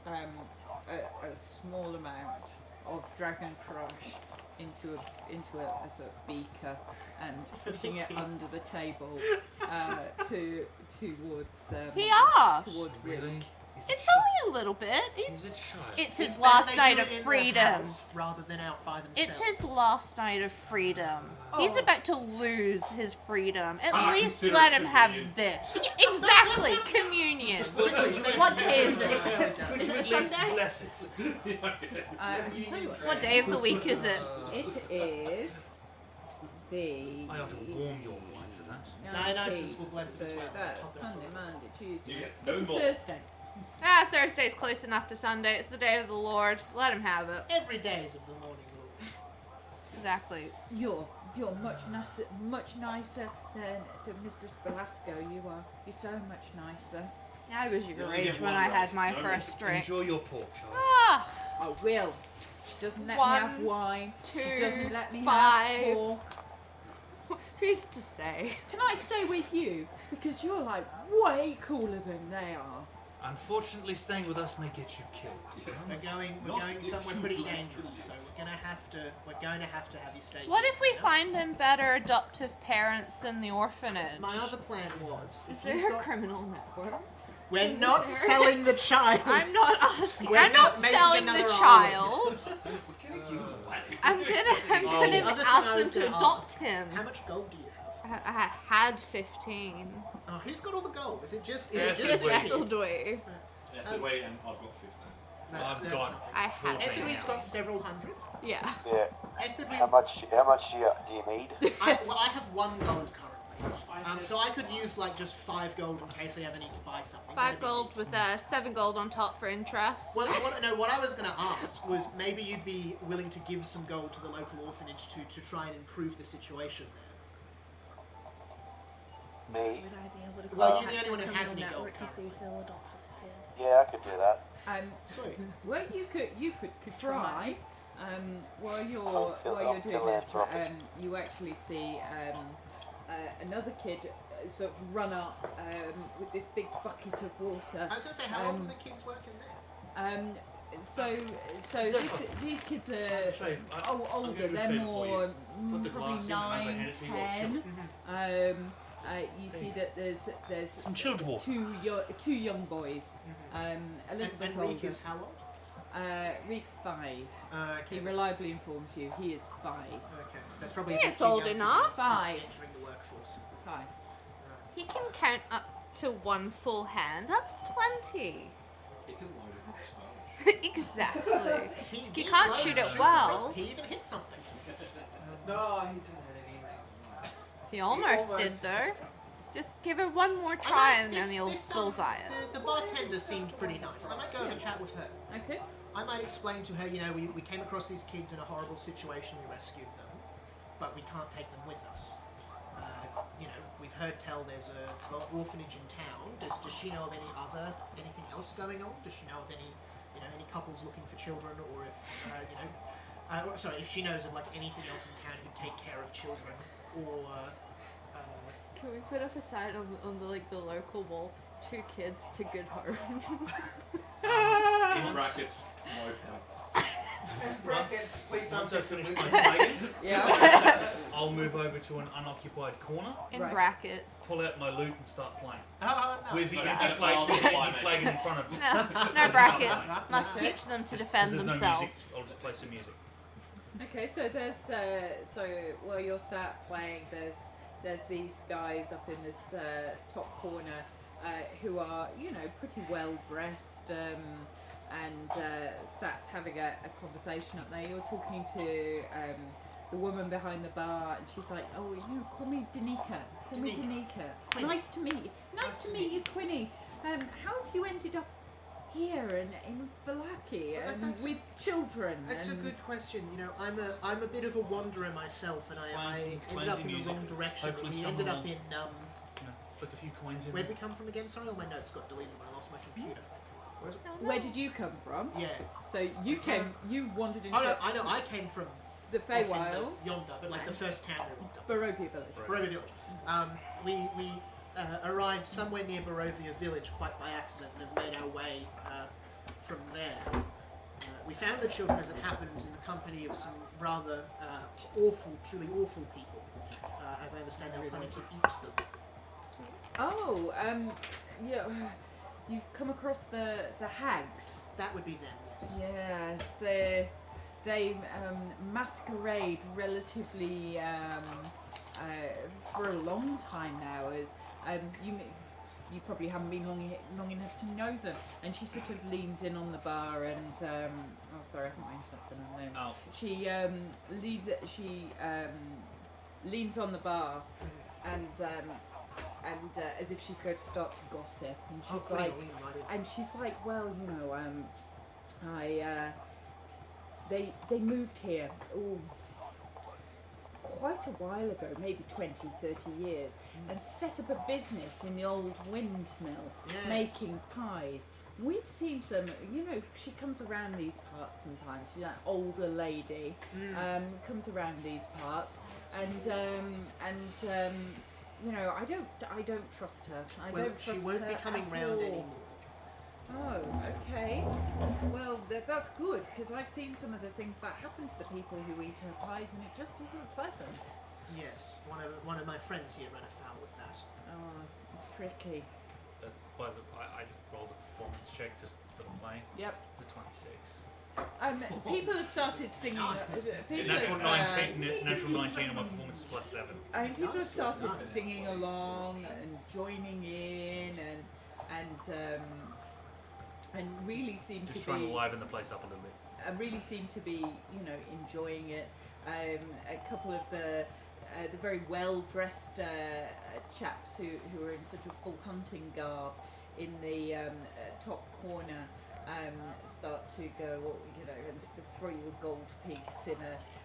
a small amount of Dragon Crush into a sort of beaker and pushing it under the table towards Yeah. towards really? Rick. Is it It's shy? only a little bit. Is it shy? It's his It's last better they night do of it in the freedom. house rather than out by themselves. It's his last night of freedom. He's Oh. about to lose his freedom. At Ah, least consider let it him have communion. this. Exactly, communion. What day is it? Is it At least Sunday? bless it. What day of the week is it? It is the I ought to warm your wine for that. Dionysus will bless it as so well. That's Top it Sunday, off. Monday, Tuesday. You get no It's a more. Thursday. Thursday's close enough to Sunday. It's the day of the Lord. Let him have it. Every day is of the morning rule. Exactly. You're much nicer than Mistress Belasco. You're so much nicer. I was your You only age get when one I had round. my No, first drink. Enjoy your pork, child. Ah, I will. She doesn't let One, me have wine. She 2, doesn't let me 5. have pork. who's to say? Can I stay with you? Because you're like way cooler than they are. Unfortunately, staying with us may get you killed. We're going Not if somewhere you pretty like to dangerous, so live. we're going to have to have you stay What here, if we you know? find him better adoptive parents than the orphanage? My other plan was... Is if there you've a got- criminal network? We're not selling the child! I'm not asking. We're I'm not not making selling the another child. We're gonna give him away. I'm gonna The other thing ask I them was to gonna adopt ask, him. How much gold do you have? I had 15. Oh, who's got all the gold? Is it just... Yeah, Is It's it just just Etheldoy. Wait, and I've got 15. I've got nothing. I had 14. Ethelred's got several hundred. Yeah. Yeah. Ethelred... How much do you need? I have 1 gold currently. So I could use like just 5 gold in case I ever need to buy something. 5 gold with 7 gold on top for interest. Well, what I was going to ask was maybe you'd be willing to give some gold to the local orphanage to try and improve the situation there. Me? Would I be able to Well, contact you're the only one who the has criminal any gold network to see if they'll adopt this kid? Yeah, I could do that. Sweet. Well, you could try. While you're I'm doing this, philanthropic. you actually see another kid sort of run up with this big bucket of water. I was going to say, how old are the kids working there? So these kids are Shave. older. I'm gonna They're fade for you. more Put the probably glass in, and as I hand 9, it to you, I'll chill 10. You see that there's Some chilled water. two young boys, a little And bit Reek older. is how old? Reek's 5. Okay, He reliably informs you he is 5. Okay, that's probably He a bit is too old young to be enough. 5. entering the workforce. 5. He can count up to 1 full hand. That's plenty. He can load it with spells. Exactly. He did can't load shoot a it super well. crossbow. He even hit something. No, he didn't hit anything. He almost did though. Just give it one more try and then he'll bullseye it. The bartender seemed pretty nice. I might go have a chat with her. Okay. I might explain to her, we came across these kids in a horrible situation, we rescued them, but we can't take them with us. We've heard tell there's an orphanage in town. Does she know of anything else going on? Does she know of any couples looking for children, or if, if she knows of like anything else in town who'd take care of children, or Can we put up a sign on the local wall? 2 kids to good home. In brackets, no penalty. Brackets, please don't Once I get finish the my flagon, Yeah. I'll move over to an unoccupied corner, In Right. brackets. pull out my lute and start playing. no. With the Okay, empty and flag, I'll with the supply empty flag in front of me. No brackets. Must teach them to 'Cause defend there's themselves. no music, I'll just play some music. Okay, so there's while you're sat playing, there's these guys up in this top corner who are pretty well dressed and sat having a conversation up there. You're talking to the woman behind the bar, and she's like, "Oh, you call me Danica. Call me Danica. Quinny. Nice to meet you. Nice to meet you, Quinny. How have you ended up here in Vallaki Well, and that's- with children? That's a and good question. You know, I'm a bit of a wanderer myself, and I ended Cleansing up in the music. wrong direction. Hopefully We ended someone up in Flick a few coins in. where'd we come from again? Sorry, all my notes got deleted when I lost my computer. Where is it? Where did you come from? Yeah. So you wandered into Oh no, I know. I came from the off in Feywild, yonder, but like the first town we walked up. Barovia village. Barovia Village. We arrived somewhere near Barovia Village quite by accident and have made our way from there. We found the children, as it happens, in the company of some rather truly awful people. As I understand, they were planning to eat them. Oh, yeah. You've come across the hags. That would be them, yes. Yes, they masquerade relatively for a long time now as you probably haven't been long enough to know them. And she sort of leans in on the bar and oh sorry, I think that's been her name. Oh. She leans on the bar and as if she's going to start to gossip, and she's like, well, you know, they moved here quite a while ago, maybe 20, 30 years, and set up a business in the old windmill, Yes. making pies. We've seen some, you know, she comes around these parts sometimes, she's that older lady, comes around these parts, and you know, I don't trust her. I Well, don't she trust won't her be coming at round all. anymore. Oh, okay. Well, that's good, because I've seen some of the things that happen to the people who eat her pies, and it just isn't pleasant. Yes, one of my friends here ran afoul with that. Oh, it's tricky. I rolled a performance check just for the playing. Yep. It's a 26. People have started singing. Nice. People Natural have, 19. Natural 19 on my performance is +7. I mean, people have Nice, started nice. singing along and joining in and really seem Just to trying be to liven the place up a little bit. really seem to be, you know, enjoying it. A couple of the very well dressed chaps who are in sort of full hunting garb in the top corner start to go, you know, and throw you a gold piece in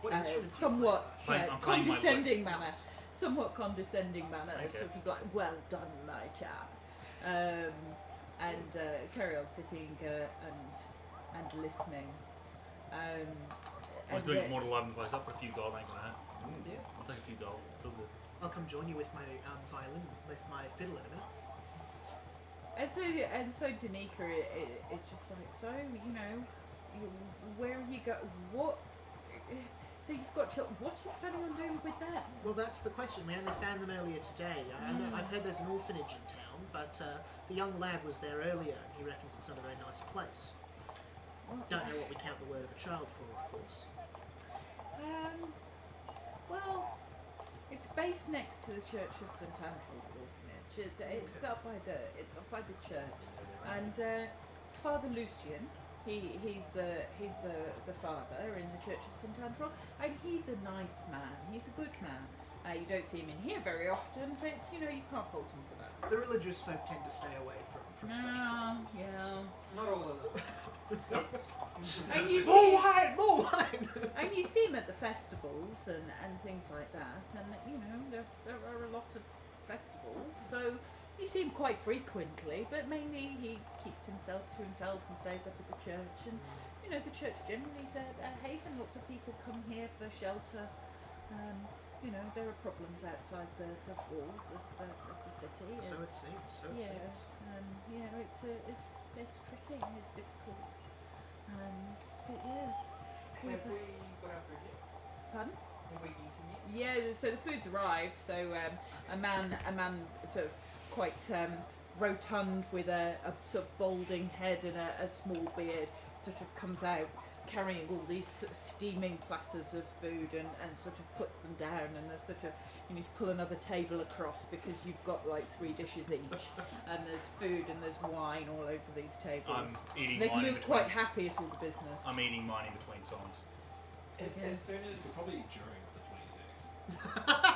What a instrument? I'm somewhat playing my condescending words. manner. Somewhat condescending manner, Okay. sort of like, well done, my chap. And carry on sitting and listening. I was and doing then- it more to liven the place up, but a few gold ain't gonna hurt. Yeah. I'll take a few gold. It's all good. I'll come join you with my violin, with my fiddle in a minute. And so Danica is just like, so, you know, where are you go? What? So you've got children. What are you planning on doing with them? Well, that's the question. We only found them earlier today. I've heard there's an orphanage in town, but the young lad was there earlier, and he reckons it's not a very nice place. Don't know what we count the word of a child for, of course. Well, it's based next to the Church of St Andrew's Orphanage. It's up by the church, and Father Lucian, he's the father in the Church of St Andrew, and he's a nice man. He's a good man. You don't see him in here very often, but you know you can't fault him for that. The religious folk tend to stay away from such places. Yeah. Not all of them. And you More see, wine! More wine! and you see him at the festivals and things like that, and you know there are a lot of festivals, so you see him quite frequently, but mainly he keeps himself to himself and stays up at the church, and you know the church generally is a haven. Lots of people come here for shelter. You know there are problems outside the walls of the city. So it seems. So it seems. Yeah, it's tricky. It's difficult. But yes. Have we got our food yet? Pardon? Have we eaten yet? Yeah, so the food's arrived. So a man sort of quite rotund with a sort of balding head and a small beard sort of comes out carrying all these steaming platters of food and sort of puts them down, and there's sort of, you need to pull another table across because you've got like 3 dishes each, and there's food and there's wine all over these tables. I'm eating They mine in look between. quite happy at all the business. I'm eating mine in between songs. Okay. As soon You could as probably eat during the 26.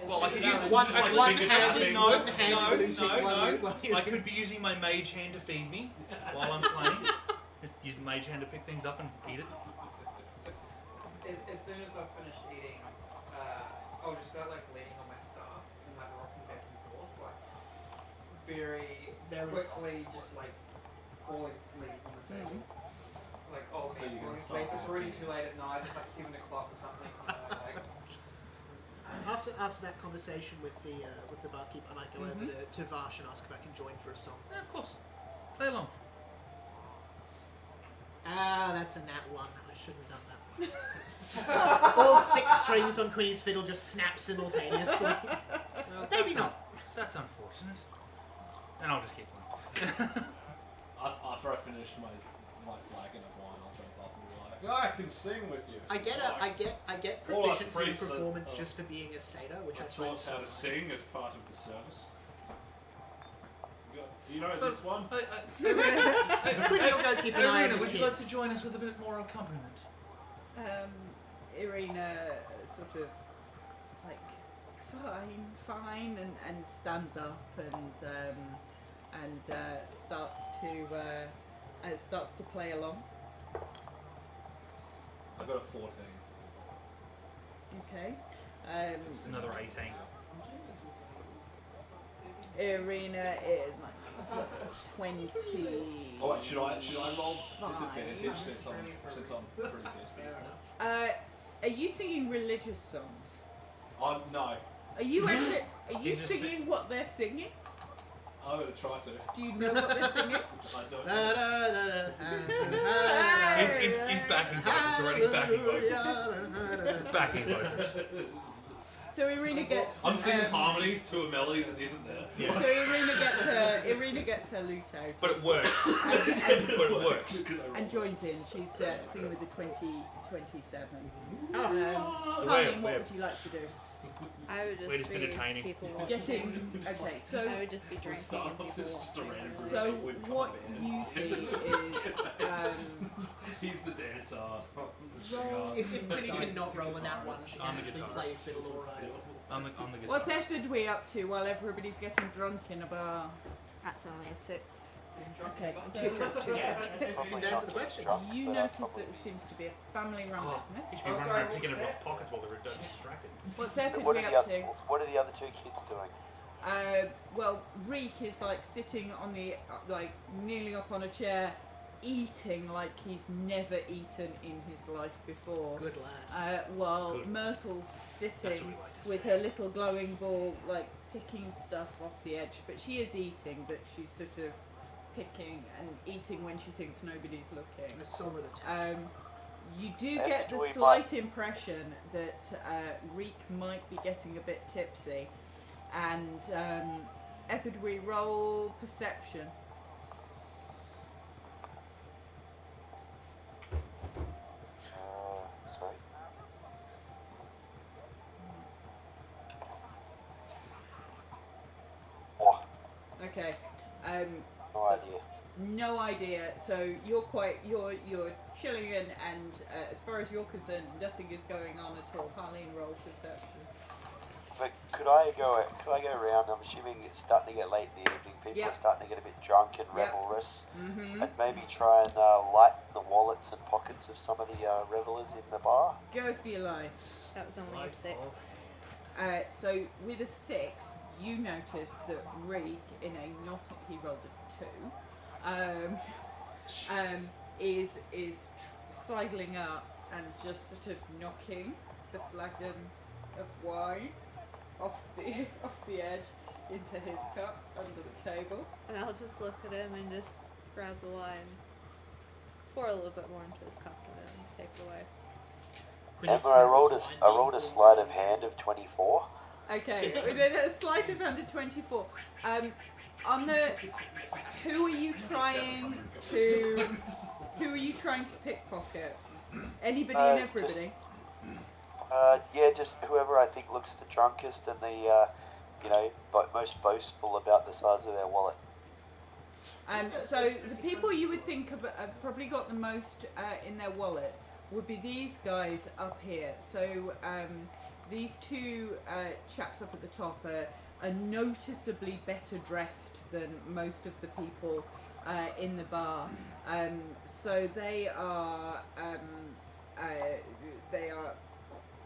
Well, I could use One just like one finger hand, tapping. one hand losing no, while you I could be using my mage hand to feed me while I'm playing. Just use mage hand to pick things up and eat it. As soon as I finish eating, I'll just start like leaning on my staff and like rocking back and forth, like very quickly, just like falling asleep on the table. Like, oh So man, you're gonna falling asleep. start It's already dancing. too late at night. It's like 7 o'clock or something. You know, like. After that conversation with the barkeep, I might go over to Vash and ask if I can join for a song. Yeah, of course. Play along. Ah, that's a nat 1. I shouldn't have done that. All 6 strings on Quinny's fiddle just snap simultaneously. Well, Maybe that's not. That's unfortunate. And I'll just keep playing. After I finish my flagon of wine, I'll jump up and be like, I can sing with you. I get All us proficiency in priests are- performance just for being a satyr, which I I find taught so how to funny. sing as part of the service. Do you know this one? Quinny will go keep an eye on Irina, the would you like kids. to join us with a bit more accompaniment? Irina sort of is like fine, and stands up and starts to play along. I got a 14. Okay. It's another 18. Irina is like 20. Oh wait, should I roll disadvantage since I'm pretty pissed these days? Are you singing religious songs? No. Are you actually? Are you He's just singing what they're singing? I'm gonna try to. Do you know what they're singing? I don't Da, know. da, da, da, He's backing vocals already. He's backing vocals. Backing vocals. So Irina gets. I'm singing harmonies to a melody that isn't there. Yeah. So Irina gets her lute out But it works. But it works. and joins in. She's singing with the 2027. So Harleen, what would you like to do? I would We're just just be entertaining. people watching. Getting okay. So I would just be drinking Start and off people as just a watching. random group. so We've got what a band. you see is He's the dancer. The singer. If Quinny can not roll a nat 1, she can I'm the actually guitarist. play fiddle alright. I'm the guitar. what's Etherdwe up to while everybody's getting drunk in a bar? That's only a 6. Okay, so Yeah, you can answer the question. you notice that there seems to be a family-run Oh, business. you should be running around picking everyone's pockets while they're distracted. What's What Etherdwe are, up to? what are the other 2 kids doing? Well, Reek is like sitting on the like kneeling up on a chair, eating like he's never eaten in his life before. Good lad. While Good. Myrtle's That's sitting what we like to with say. her little glowing ball, like picking stuff off the edge. But she is eating, but she's sort of picking and eating when she thinks nobody's looking. A solid attack. You do get the Etherdwe slight impression that Reek might be getting a bit tipsy, and Etherdwe, roll perception. Sorry. Oh, Okay. no That's- idea. No idea. So you're chilling and as far as you're concerned, nothing is going on at all. Harleen, roll perception. But could I go around? I'm assuming it's starting to get late in the evening. People Yeah. are starting to get a bit drunk and Yeah. revelrous. Mm-hmm. And maybe try and lighten the wallets and pockets of some of the revelers in the bar. Go for your life. That was only a 6. So with a 6, you notice that Reek in a not he rolled a 2. Is sidling up and just sort of knocking the flagon of wine off the edge into his cup under the table. And I'll just look at him and just grab the wine, pour a little bit more into his cup, and then take it away. Quinny Emma, I rolled smells a wine. sleight of hand of 24. Okay, with a sleight of hand of 24. On the who are you trying to pickpocket? Anybody and everybody? Yeah, just whoever I think looks the drunkest and the, but most boastful about the size of their wallet. So the people you would think have probably got the most in their wallet would be these guys up here. So these two chaps up at the top are noticeably better dressed than most of the people in the bar. So they are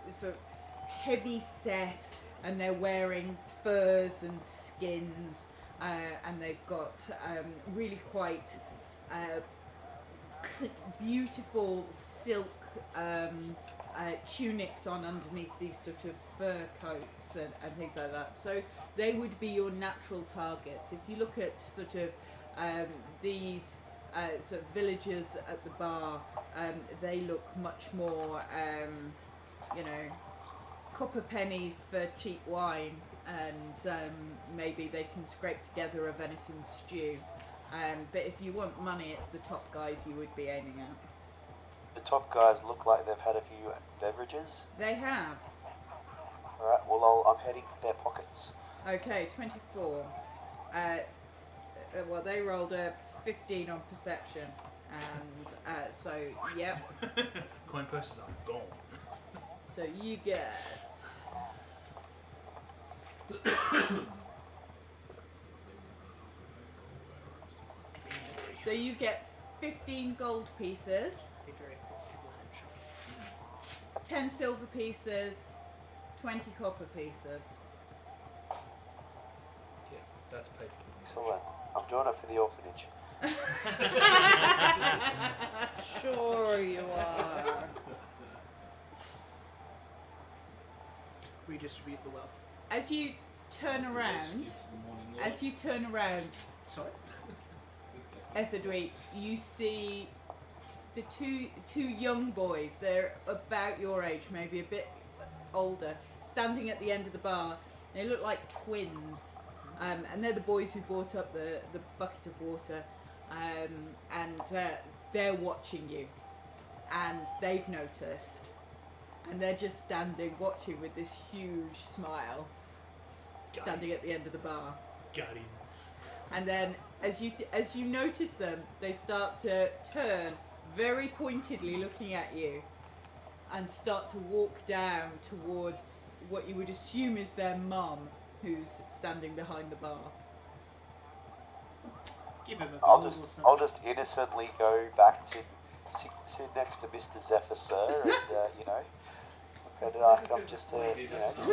sort of heavy set, and they're wearing furs and skins, and they've got really quite beautiful silk tunics on underneath these sort of fur coats and things like that. So they would be your natural targets. If you look at sort of these sort of villagers at the bar, they look much more, copper pennies for cheap wine, and maybe they can scrape together a venison stew. But if you want money, it's the top guys you would be aiming at. The top guys look like they've had a few beverages. They have. Alright, well I'm heading to their pockets. Okay, 24. Well, they rolled a 15 on perception, and so, yep. Coin purses are gone. So you get... So you get 15 gold pieces, Be very profitable venture. 10 silver pieces, 20 copper pieces. Yeah, that's paid for. Excellent. I'm doing it for the orphanage. Sure you are. Redistribute the wealth. As you turn around, Sorry? Etherdweep, you see the two young boys. They're about your age, maybe a bit older, standing at the end of the bar. They look like twins, and they're the boys who brought up the bucket of water, and they're watching you, and they've noticed, and they're just standing watching with this huge smile, standing at the end of the bar. Got him. And then, as you notice them, they start to turn very pointedly, looking at you, and start to walk down towards what you would assume is their mum, who's standing behind the bar. Give him a I'll gold or just something. innocently go back to sit next to Mr. Zephyr, sir, and look at it like I'm just a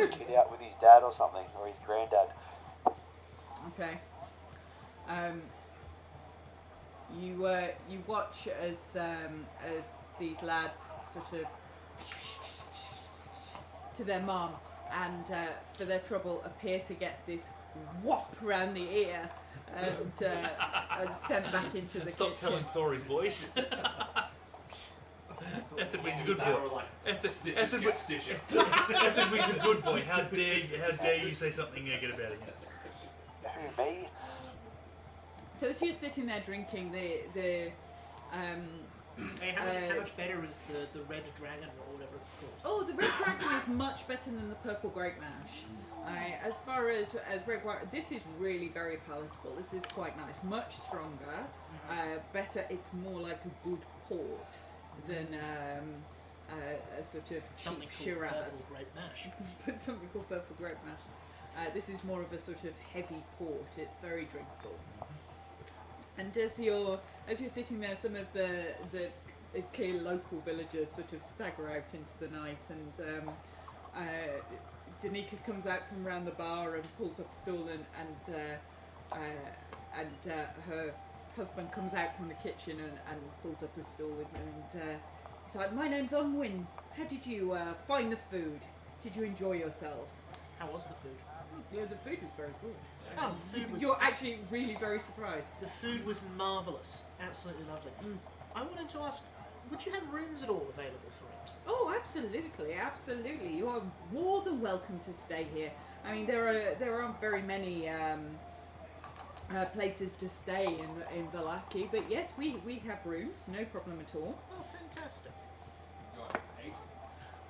kid out with his dad or something, or his granddad. Okay. You watch as these lads sort of to their mum, and for their trouble appear to get this whop round the ear, and sent back into the Stop kitchen. telling stories, boys. Ethelby's a good boy. Ethelby's a good boy. How dare you say something negative about him? Who, me? So as you're sitting there drinking, Hey, how much better is the red dragon or whatever it's called? the red dragon is much better than the purple grape mash. As far as red wine, this is really very palatable. This is quite nice, much stronger, better. It's more like a good port than a sort of cheap Something called Shiraz. purple grape mash. But something called purple grape mash. This is more of a sort of heavy port. It's very drinkable. And as you're sitting there, some of the clear local villagers sort of stagger out into the night, and Danica comes out from around the bar and pulls up a stool, and her husband comes out from the kitchen and pulls up a stool with her, and he's like, "My name's Unwin. How did you find the food? Did you enjoy yourselves?" How was the food? Yeah, the food was very good. Oh, the food was... You're actually really very surprised. The food was marvellous. Absolutely lovely. I wanted to ask, would you have rooms at all available for it? Oh, absolutely, absolutely. You are more than welcome to stay here. I mean, there aren't very many places to stay in Vallaki, but yes, we have rooms, no problem at all. Oh, fantastic.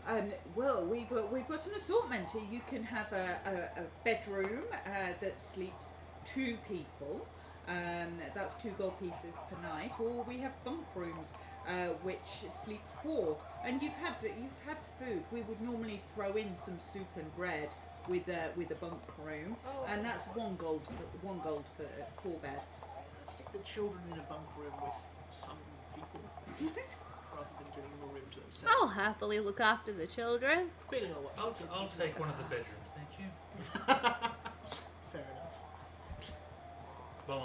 And well, we've got an assortment. You can have a bedroom that sleeps 2 people. That's 2 gold pieces per night. Or we have bunk rooms which sleep 4. And you've had food. We would normally throw in some soup and bread with a bunk room, Oh. and that's one gold for 4 beds. Let's stick the children in a bunk room with some people, rather than giving them a room to themselves. I'll happily look after the children. Queenie will watch the kids, I'll she's take not one of the that bedrooms, thank you. bad. Fair enough.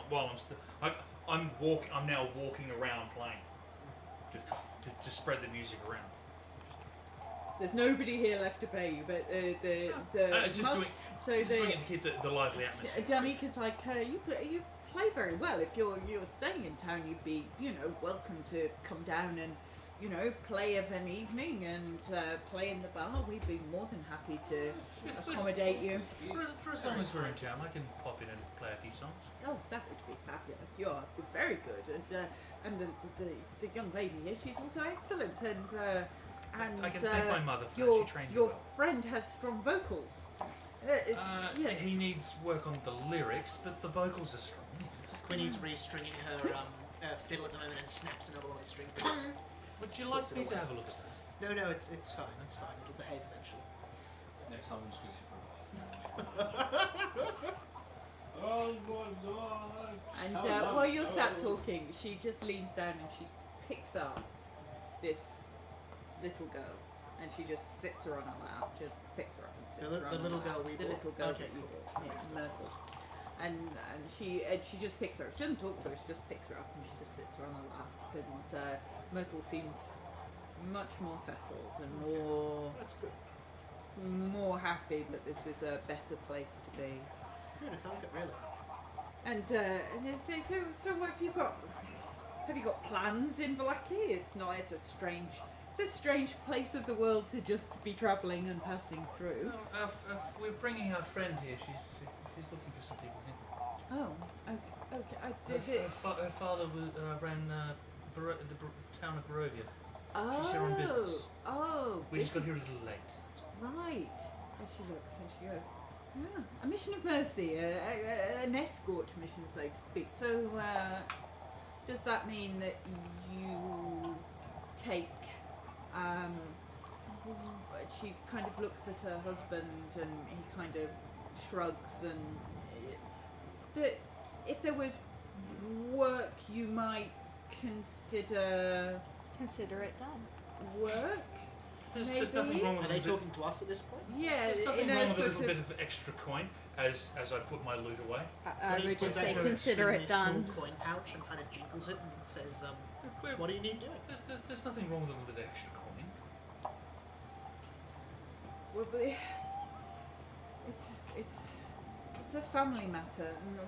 While I'm now walking around playing, just to spread the music around. There's nobody here left to pay you, but the Just multi- doing so it the to keep the lively atmosphere. Danika's like, you play very well. If you're staying in town, you'd be welcome to come down and play of an evening and play in the bar. We'd be more than happy to accommodate you. For as long as we're in town, I can pop in and play a few songs. Oh, that would be fabulous. You're very good, and the young lady here, she's also excellent, and I can thank my mother for that. your She trained me your well. friend has strong vocals. Yes. He needs work on the lyrics, but the vocals are strong. Yes. Queenie's restringing her fiddle at the moment and snaps another one of the strings. Would you like me to have a look at that? No, it's fine. It's fine. It'll behave eventually. Next time I'm just gonna improvise. Oh my god! And while you're sat talking, she just leans down and she picks up this little girl, and she just sits her on her lap. Just picks her up and sits her on The her little lap. girl we The bought? little girl Okay, that you cool. bought. That Yeah, makes more Myrtle. sense. And she just picks her up. She doesn't talk to her. She just picks her up and she just sits her on her lap. And Myrtle seems much more settled and That's good. more happy that this is a better place to be. Who'd have thunk it, really? And so what have you got? Have you got plans in Vallaki? It's a strange place of the world to just be travelling and passing through. We're bringing our friend here. She's looking for some people here. Oh, Her father ran the town of Barovia. She's here on business. Oh, We just got here a little late. right. As she looks and she goes, a mission of mercy, an escort mission, so to speak. So, does that mean that you take? She kind of looks at her husband, and he kind of shrugs. And but if there was work, you might consider Consider it done. work. There's nothing wrong with Are they a bit- talking to us at this point? Yeah, There's nothing in wrong a with a sort little of. bit of extra coin as I put my loot away. I would just Puts say out her consider it extremely done. small coin pouch and kind of jingles it and says, We're- "What do you need doing?" There's nothing wrong with a little bit of extra coin. Well, but it's a family matter, and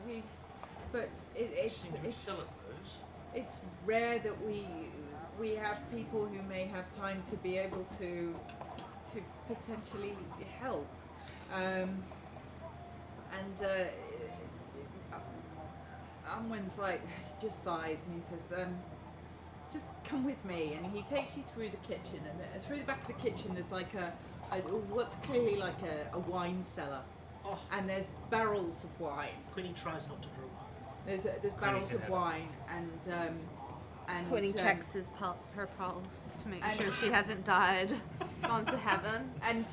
it's Seem to excel at those. it's rare that we have people who may have time to be able to potentially help. Unwin's like, he just sighs and he says, just come with me, and he takes you through the kitchen, and through the back of the kitchen there's like what's clearly like a wine cellar, Oh, and there's barrels of wine. Queenie tries not to drool. There's barrels in of heaven. wine, and Quinny um, checks her pulse to make and- sure she hasn't died, gone to heaven. And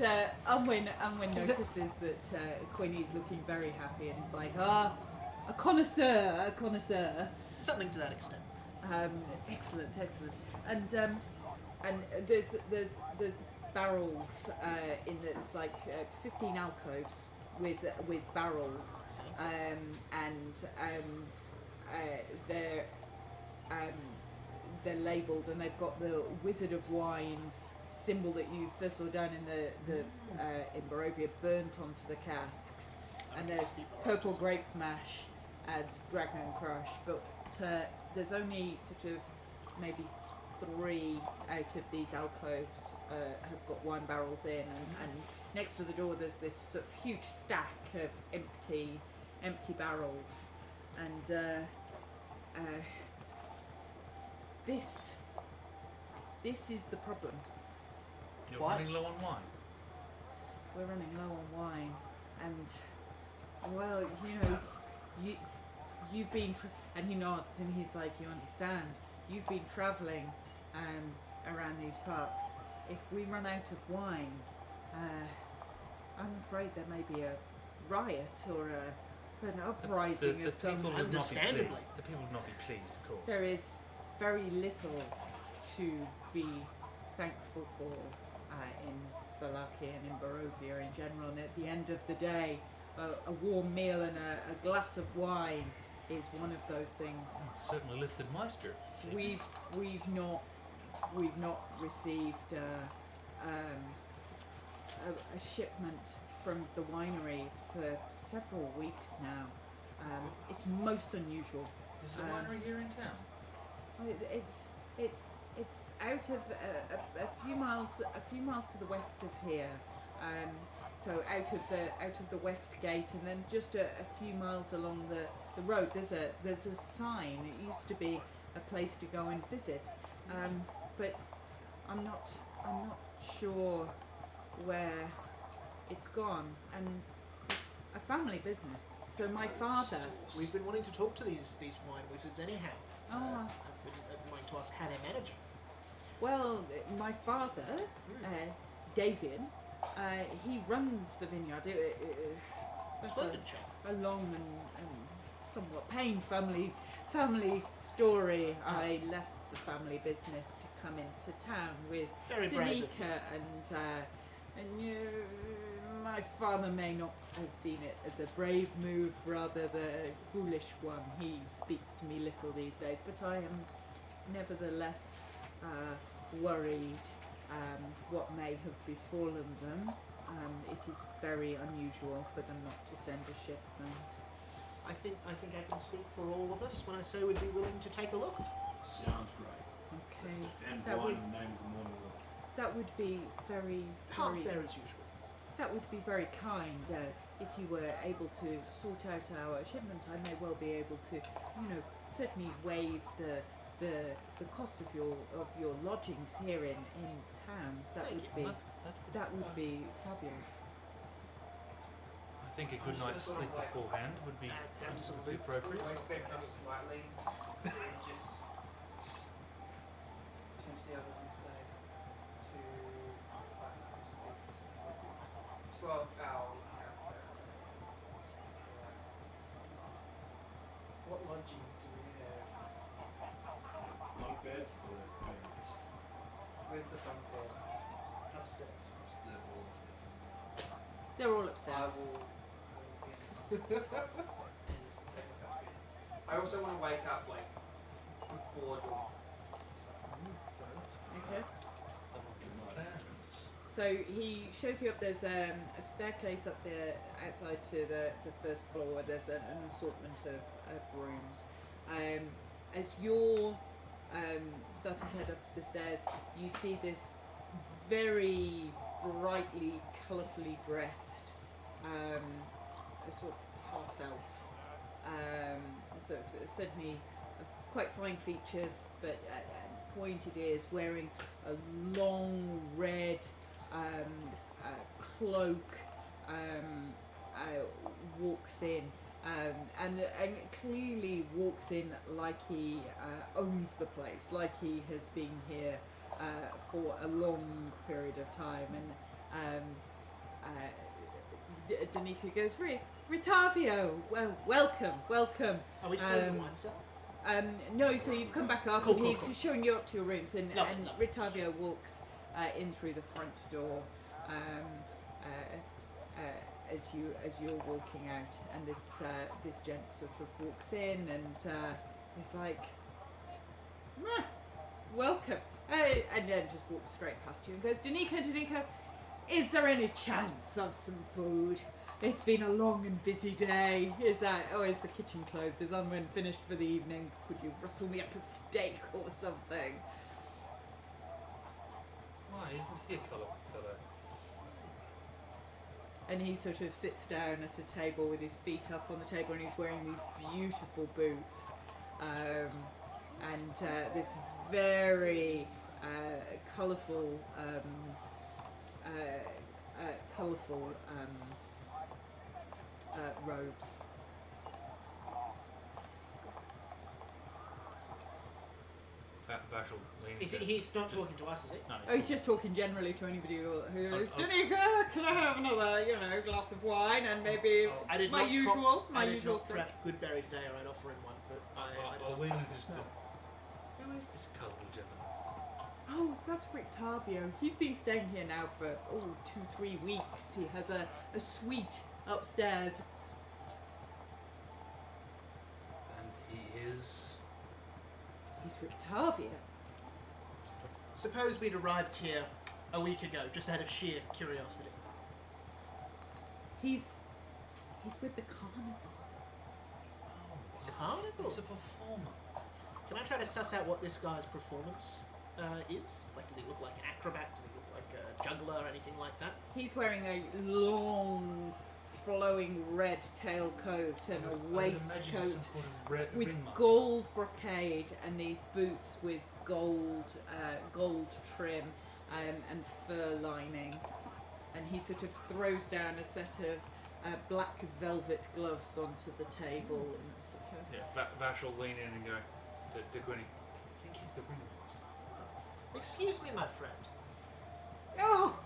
Unwin notices that Quinny's looking very happy, and he's like, a connoisseur. Something to that extent. Excellent. And there's barrels in the, it's like 15 alcoves with barrels, they're labelled, and they've got the Wizard of Wines symbol that you first saw down in in Barovia burnt onto the casks, and there's purple grape mash and dragon crush, but there's only sort of maybe 3 out of these alcoves have got wine barrels in, and next to the door there's this sort of huge stack of empty barrels, and this is the problem. You're What? running low on wine. We're running low on wine, and well, you've been and he nods and he's like, you understand, you've been travelling, around these parts. If we run out of wine, I'm afraid there may be a riot or an uprising The of some. people would not be Understandably. pleased. The people would not be pleased, of course. There is very little to be thankful for in Vallaki and in Barovia in general. And at the end of the day, a warm meal and a glass of wine is one of those things. It's certainly lifted my spirits. this evening. We've not received a shipment from the winery for several weeks now. It's most unusual. Is the winery here in town? It's out of a few miles to the west of here. So out of the west gate, and then just a few miles along the road, there's a sign. It used to be a place to go and visit, but I'm not sure where it's gone, and it's a family business. So my father. We've been wanting to talk to these wine wizards anyhow. Oh. I've been wanting to ask how they manage it. Well, my father, David, he runs the vineyard. That's Splendid job. a long and somewhat pained family story. I left the family business to come into town with Very brave of you. Danica, and my father may not have seen it as a brave move, rather the foolish one. He speaks to me little these days, but I am nevertheless worried what may have befallen them. It is very unusual for them not to send a shipment. I think I can speak for all of us when I say we'd be willing to take a look. Sounds great. Let's Okay, defend That wine would- in the name of the morning light. that would be very, Half very there as usual. that would be very kind. If you were able to sort out our shipment, I may well be able to, certainly waive the cost of your lodgings here in town. That Thank would you. be that would be fabulous. I think a good night's sleep beforehand would be absolutely appropriate. Wake back up slightly and just turn to the others and say to 12-hour what lodgings do we have? Bunk beds or there's bedrooms? Where's the bunk bed? Upstairs. They're all upstairs. They're all I upstairs. will and just take myself in. I also want to wake up like before dawn. Okay. Good night. So he shows you up. There's a staircase up there outside to the first floor where there's an assortment of rooms. As you're starting to head up the stairs, you see this very brightly, colourfully dressed, a sort of half elf, sort of certainly of quite fine features, but pointed ears, wearing a long red cloak, walks in, and clearly walks in like he owns the place, like he has been here for a long period of time. And Danica goes, Ritavio, well, welcome. Are we still in the Um, wine cellar? No, so you've come back after. Cool, cool, He's cool. showing you up to your rooms, and Lovely, lovely. Ritavio walks in through the front door as you're walking out, and this gent sort of walks in, and he's like, welcome, and then just walks straight past you and goes, Danica, is there any chance of some food? It's been a long and busy day. Is the kitchen closed? Is Unwin finished for the evening? Could you rustle me up a steak or something? Why, isn't he a colourful fellow? And he sort of sits down at a table with his feet up on the table, and he's wearing these beautiful boots, and this very colourful robes. Vash will lean Is into- he, he's not talking to us, is he? No, Oh, he's just talking generally to anybody who is. Oh, oh. Danica, can I have another, glass of wine and maybe Oh, I did my not usual, I did usual not stuff. prep Goodberry today, or I'd offer him one, but I I'll don't lean know. into this. Who is this colourful gentleman? Oh, that's Rictavio. He's been staying here now for 2-3 weeks. He has a suite upstairs. And he is. He's Rictavio. Suppose we'd arrived here a week ago, just out of sheer curiosity. He's with the carnival. Carnival? He's a performer. Can I try to suss out what this guy's performance is? Like, does he look like an acrobat? Does he look like a juggler or anything like that? He's wearing a long, flowing red tailcoat and a I would imagine waistcoat some sort of with ring mask. gold brocade and these boots with gold trim and fur lining, and he sort of throws down a set of black velvet gloves onto the table and sort of. Yeah, Vash will lean in and go to Gwynny. I think he's the ringmaster. Excuse me, my friend. Oh,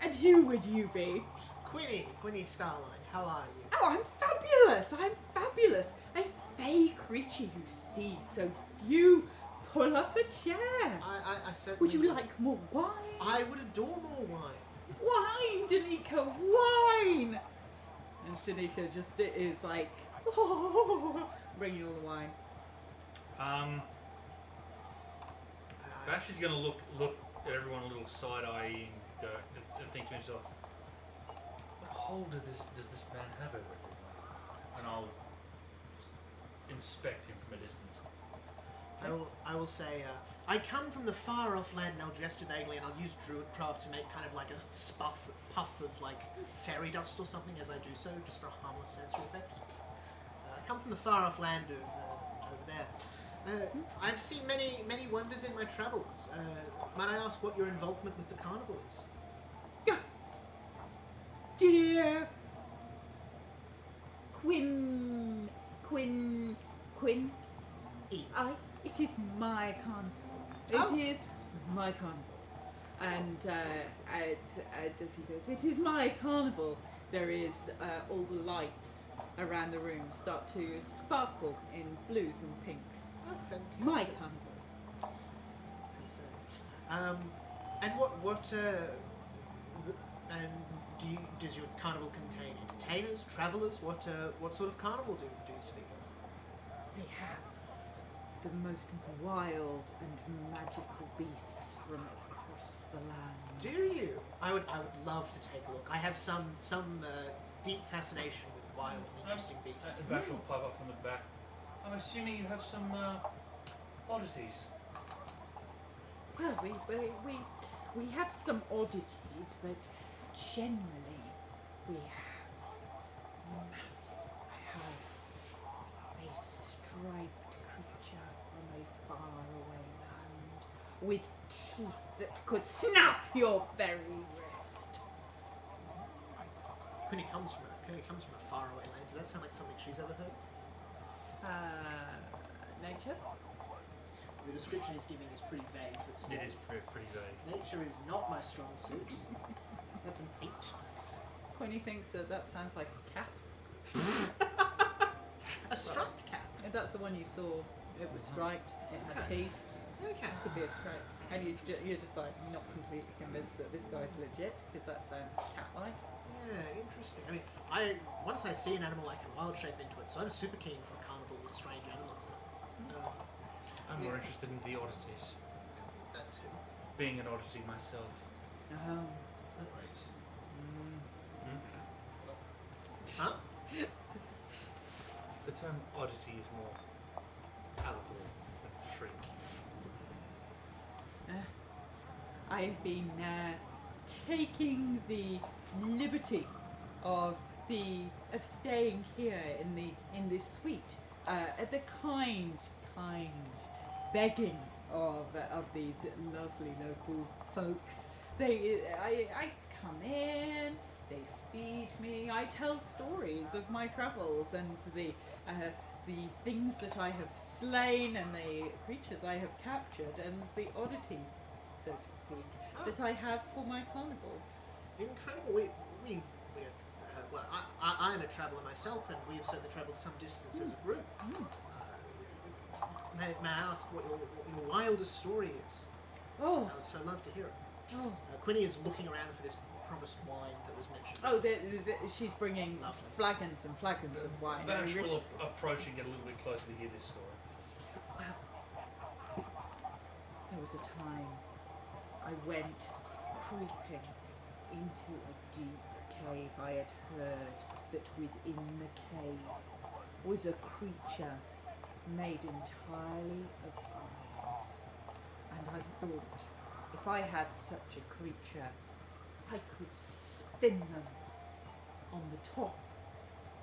and who would you be? Quinny Starline, how are you? Oh, I'm fabulous! I'm fabulous! A fey creature you see so few. Pull up a chair. I certainly Would you like more wine? I would adore more wine. Wine, Danica, wine! And Danica just is like, oh, bring you all the wine. Vash is going to look at everyone a little side-eyeing and think to himself, what hold does this man have over everyone? And I'll just inspect him from a distance. I will say, I come from the far off land, and I'll gesture vaguely, and I'll use druidcraft to make kind of like a puff of like fairy dust or something as I do so, just for a harmless sensory effect. I come from the far off land of over there. I've seen many wonders in my travels. Might I ask what your involvement with the carnival is? Dear Quinn. E. It is my carnival. Oh. It is my carnival. And as he goes, it is my carnival. There is all the lights around the room start to sparkle in blues and pinks. Oh, fantastic. My carnival. And does your carnival contain entertainers, travellers? What sort of carnival do you speak of? They have the most wild and magical beasts from across the land. Do you? I would love to take a look. I have some deep fascination with wild and interesting beasts. Vash will pop up from the back. I'm assuming you have some oddities. Well, we have some oddities, but generally we have massive. I have a striped creature from a faraway land with teeth that could snap your very wrist. Quinny comes from a faraway land. Does that sound like something she's ever heard of? Nature? The description he's giving is pretty vague, but still. It is pretty vague. Nature is not my strong suit. That's an 8. Quinny thinks that sounds like a cat. A striped cat. And that's the one you saw. It was striped. It had teeth. Okay. It could be a stripe. And you're just like not completely convinced that this guy's legit because that sounds cat-like. Yeah, interesting. I mean, once I see an animal, I can wild shape into it. So I'm super keen for a carnival with strange animals. I'm more interested in the oddities. That too. Being an oddity myself. Oh. Huh? The term oddity is more palatable than freak. I have been taking the liberty of staying here in this suite at the kind begging of these lovely local folks. I come in, they feed me, I tell stories of my travels and the the things that I have slain and the creatures I have captured and the oddities, so to speak, that I have for my carnival. Incredible. Well, I'm a traveller myself, and we've certainly travelled some distance as a group. May I ask what your wildest story is? Oh, I would so love to hear it. oh, Quinny is looking around for this promised wine that was mentioned. oh! She's bringing Lovely. flagons and flagons of wine. Vash very will rich. approach and get a little bit closer to hear this story. There was a time I went creeping into a deep cave. I had heard that within the cave was a creature made entirely of eyes. And I thought, if I had such a creature, I could spin them on the top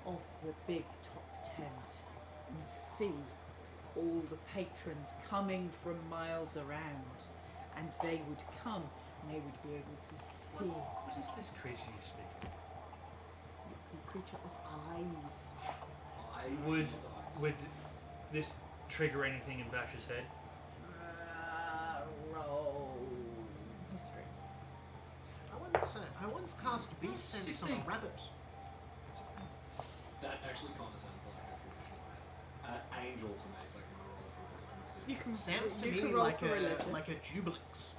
of the big top tent and see all the patrons coming from miles around, and they would come and they would be able to see What is this creature you speak of? the creature of eyes. Would this trigger anything in Vash's head? Roll history. I once cast beast sense on a 16. rabbit. That actually kind of sounds like a traditional angel to me, so I can roll for religion. You can Sounds to you me can roll like for religion. a jubilix.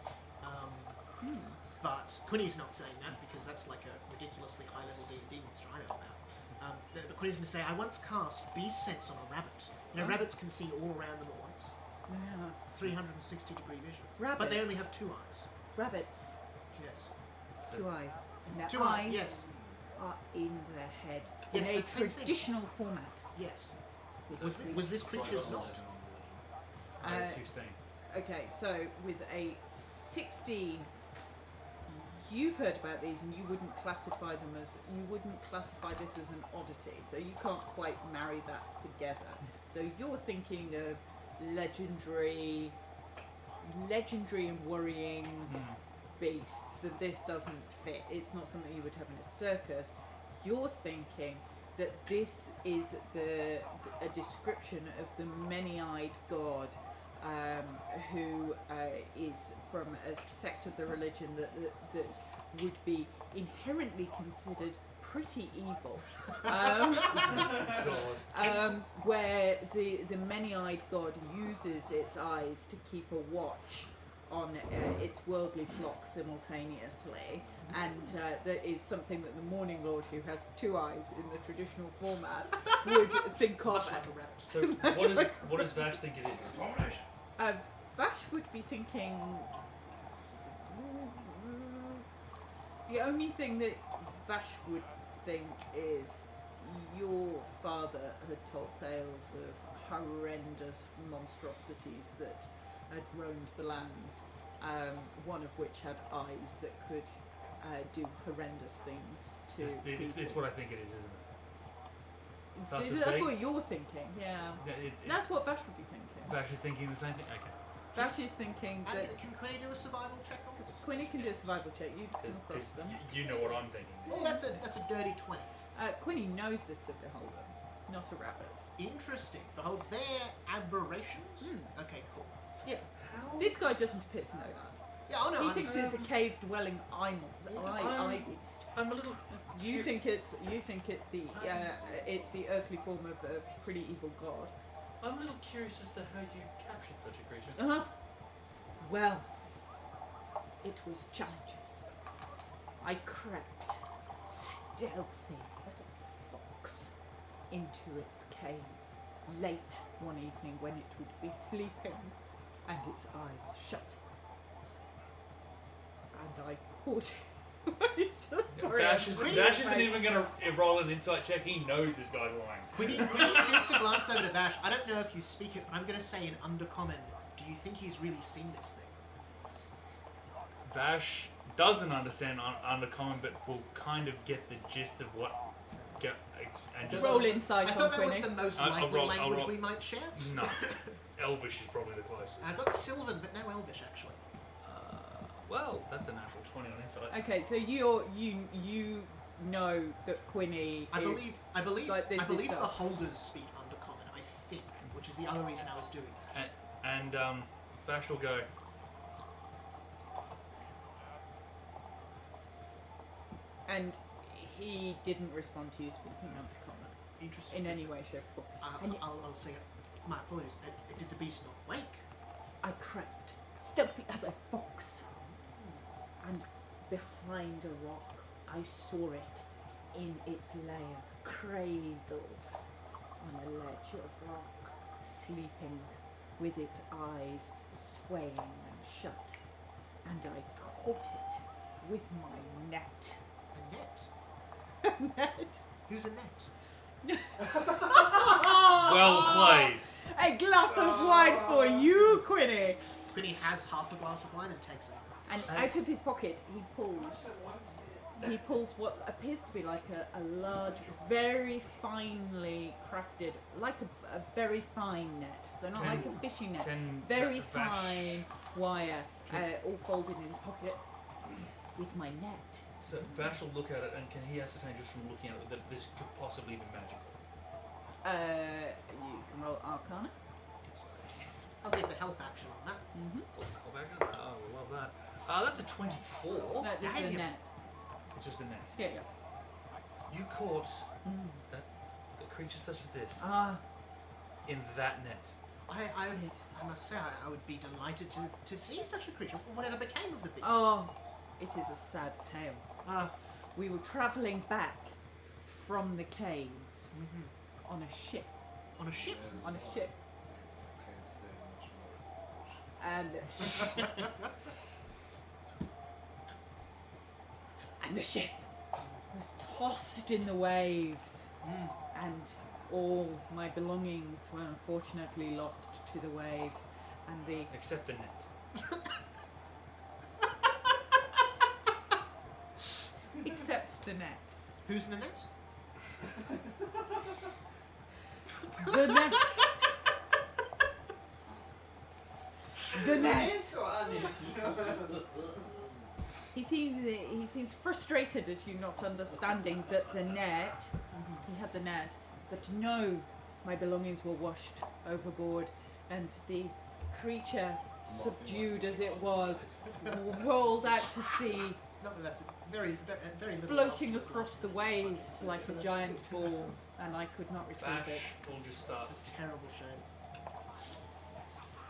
But Quinny's not saying that because that's like a ridiculously high level D&D monster I know about. But Quinny's going to say, I once cast beast sense on a rabbit. Rabbits can see all around them at once. Yeah. 360 degree vision. Rabbits. But they only have two eyes. Rabbits, Yes. 2 eyes. And their Two eyes, yes. are in their head Yes, in a but same thing. traditional format. Yes. This Was this creature's not? I had Uh, 16. Okay, so with a 16, you've heard about these, and you wouldn't classify this as an oddity. So you can't quite marry that together. So you're thinking of legendary and worrying beasts, and this doesn't fit. It's not something you would have in a circus. You're thinking that this is a description of the many-eyed god who is from a sect of the religion that would be inherently considered pretty evil, where the many-eyed god uses its eyes to keep a watch on its worldly flock simultaneously, and that is something that the Morning Lord, who has 2 eyes in the traditional format, would think of. Much like a rabbit. So what does Vash think it is? Abomination. Vash would be thinking. The only thing that Vash would think is your father had told tales of horrendous monstrosities that had roamed the lands, one of which had eyes that could do horrendous things to people. It's what I think it is, isn't it? That's what you're thinking, yeah. That's what Vash would be thinking. Vash is thinking the same thing. Okay. Vash is thinking that And can Quinny do a survival check on this? Quinny can do a survival check. You've come across Because them. you know what I'm thinking. Oh, that's a dirty 20. Quinny knows this of Beholder, not a rabbit. Interesting. Behold, they're aberrations? Okay, cool. Yeah. This guy doesn't appear to know that. Yeah, oh no, He I'm, thinks it's a cave-dwelling eye beast. I'm a little. You think it's the earthly form of a pretty evil god. I'm a little curious as to how you captured such a creature. Well, it was challenging. I crept stealthy as a fox into its cave late one evening when it would be sleeping and its eyes shut. And I caught it. Vash isn't even going to roll an insight check. He knows this guy's lying. Quinny shoots a glance over to Vash. I don't know if you speak it, but I'm going to say in undercommon, do you think he's really seen this thing? Vash doesn't understand undercommon, but will kind of get the gist of what. And just Roll insight I on thought that was Quinny. the most I'll likely roll- language we might share. No, Elvish is probably the closest. I've got Sylvan, but no Elvish, actually. Well, that's a natural 20 on insight. Okay, so you know that Quinny I believe like this the is sus. holders speak undercommon. I which is the other reason I was doing that. And Bash will go. And he didn't respond to you speaking undercommon Interesting. in any way, shape, or form. I'll say, my apologies. Did the beast not wake? I crept, stealthy as a fox, and behind a rock I saw it in its lair, cradled on a ledge of rock, sleeping with its eyes swaying and shut, and I caught it with my net. A net? Net. Who's a net? Well played. A glass of wine for you, Quinny. Quinny has half a glass of wine and takes it. And out of his pocket, he pulls what appears to be like a large, very finely crafted, like a very fine net. So not like a fishing net, very fine wire, all folded in his pocket with my net. So Vash will look at it, and can he ascertain just from looking at it that this could possibly be magical? You can roll Arcana. I'll give the help action on that. Oh, we love that. That's a 24. No, this is a Dang. net. It's just a net. Yeah. You caught that the creature such as this Ah, in that net. I must say, I would be delighted to see such a creature, whatever became of the beast. oh, it is a sad tale. Ah, We were travelling back from the caves on a ship. on a ship? On a ship. Can't stay much more. And and the ship was tossed in the waves, and all my belongings were unfortunately lost to the waves, and the Except the net. except the net. Who's in the net? The net. The net. Yes or unnet? He seems frustrated at you not understanding that the net, he had the net, but no, my belongings were washed overboard, and the creature, subdued as it was, rolled out to sea, Not that that's a very little. floating afterwards, across the like- waves like So a that's giant ball, and I could not retrieve it. Bash will just start A terrible shame.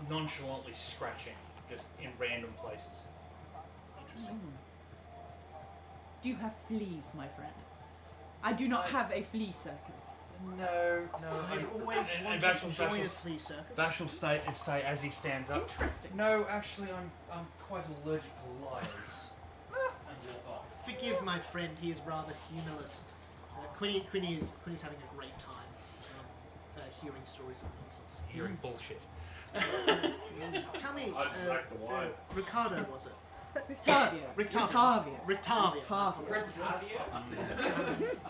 nonchalantly scratching, just in random places. Interesting. Do you have fleas, my friend? I do not have a flea circus. No. I've always and wanted Bash to will- join Bash a will- flea circus. Bash will say as he stands up. Interesting. No, actually, I'm quite allergic to liars. And walk off. Forgive my friend, he is rather humorless. Quinny is having a great time hearing stories of nonsense. Hearing bullshit. Tell me, I just like the wine. Ricardo, was it? Rictavia. Rictavia. Rictavia.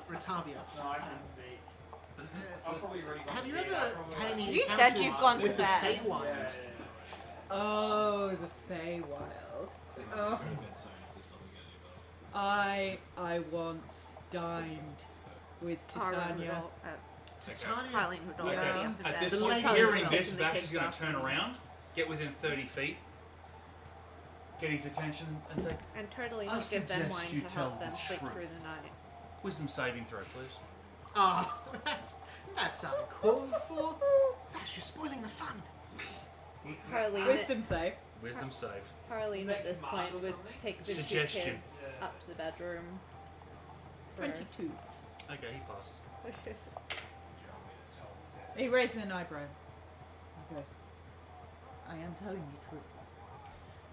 Rictavia. No, I can't speak. I'll probably already gone Have to you bed. ever I'll probably- had any You said encounters you've gone to with the bed. Feywild? Yeah. Oh, the Feywild. I think Oh. I'm going to bed soon if this doesn't get any better. I once dined with Titania. Titania. Harleen would already Yeah. up to At bed. this The point, lady hearing is this, taking the Bash is kids going off. to turn around, get within 30 feet, get his attention, and say, And totally I not give them suggest wine you to tell help them the sleep truth. through the night. "Wisdom saving throw, please." Oh, that's uncalled for. Bash, you're spoiling the fun. Wisdom save. Wisdom save. Harleen at this point would take the two Suggestion. kids Yeah. up to the bedroom. for- 22. Okay, he passes. He raises an eyebrow. He goes, I am telling you the truth.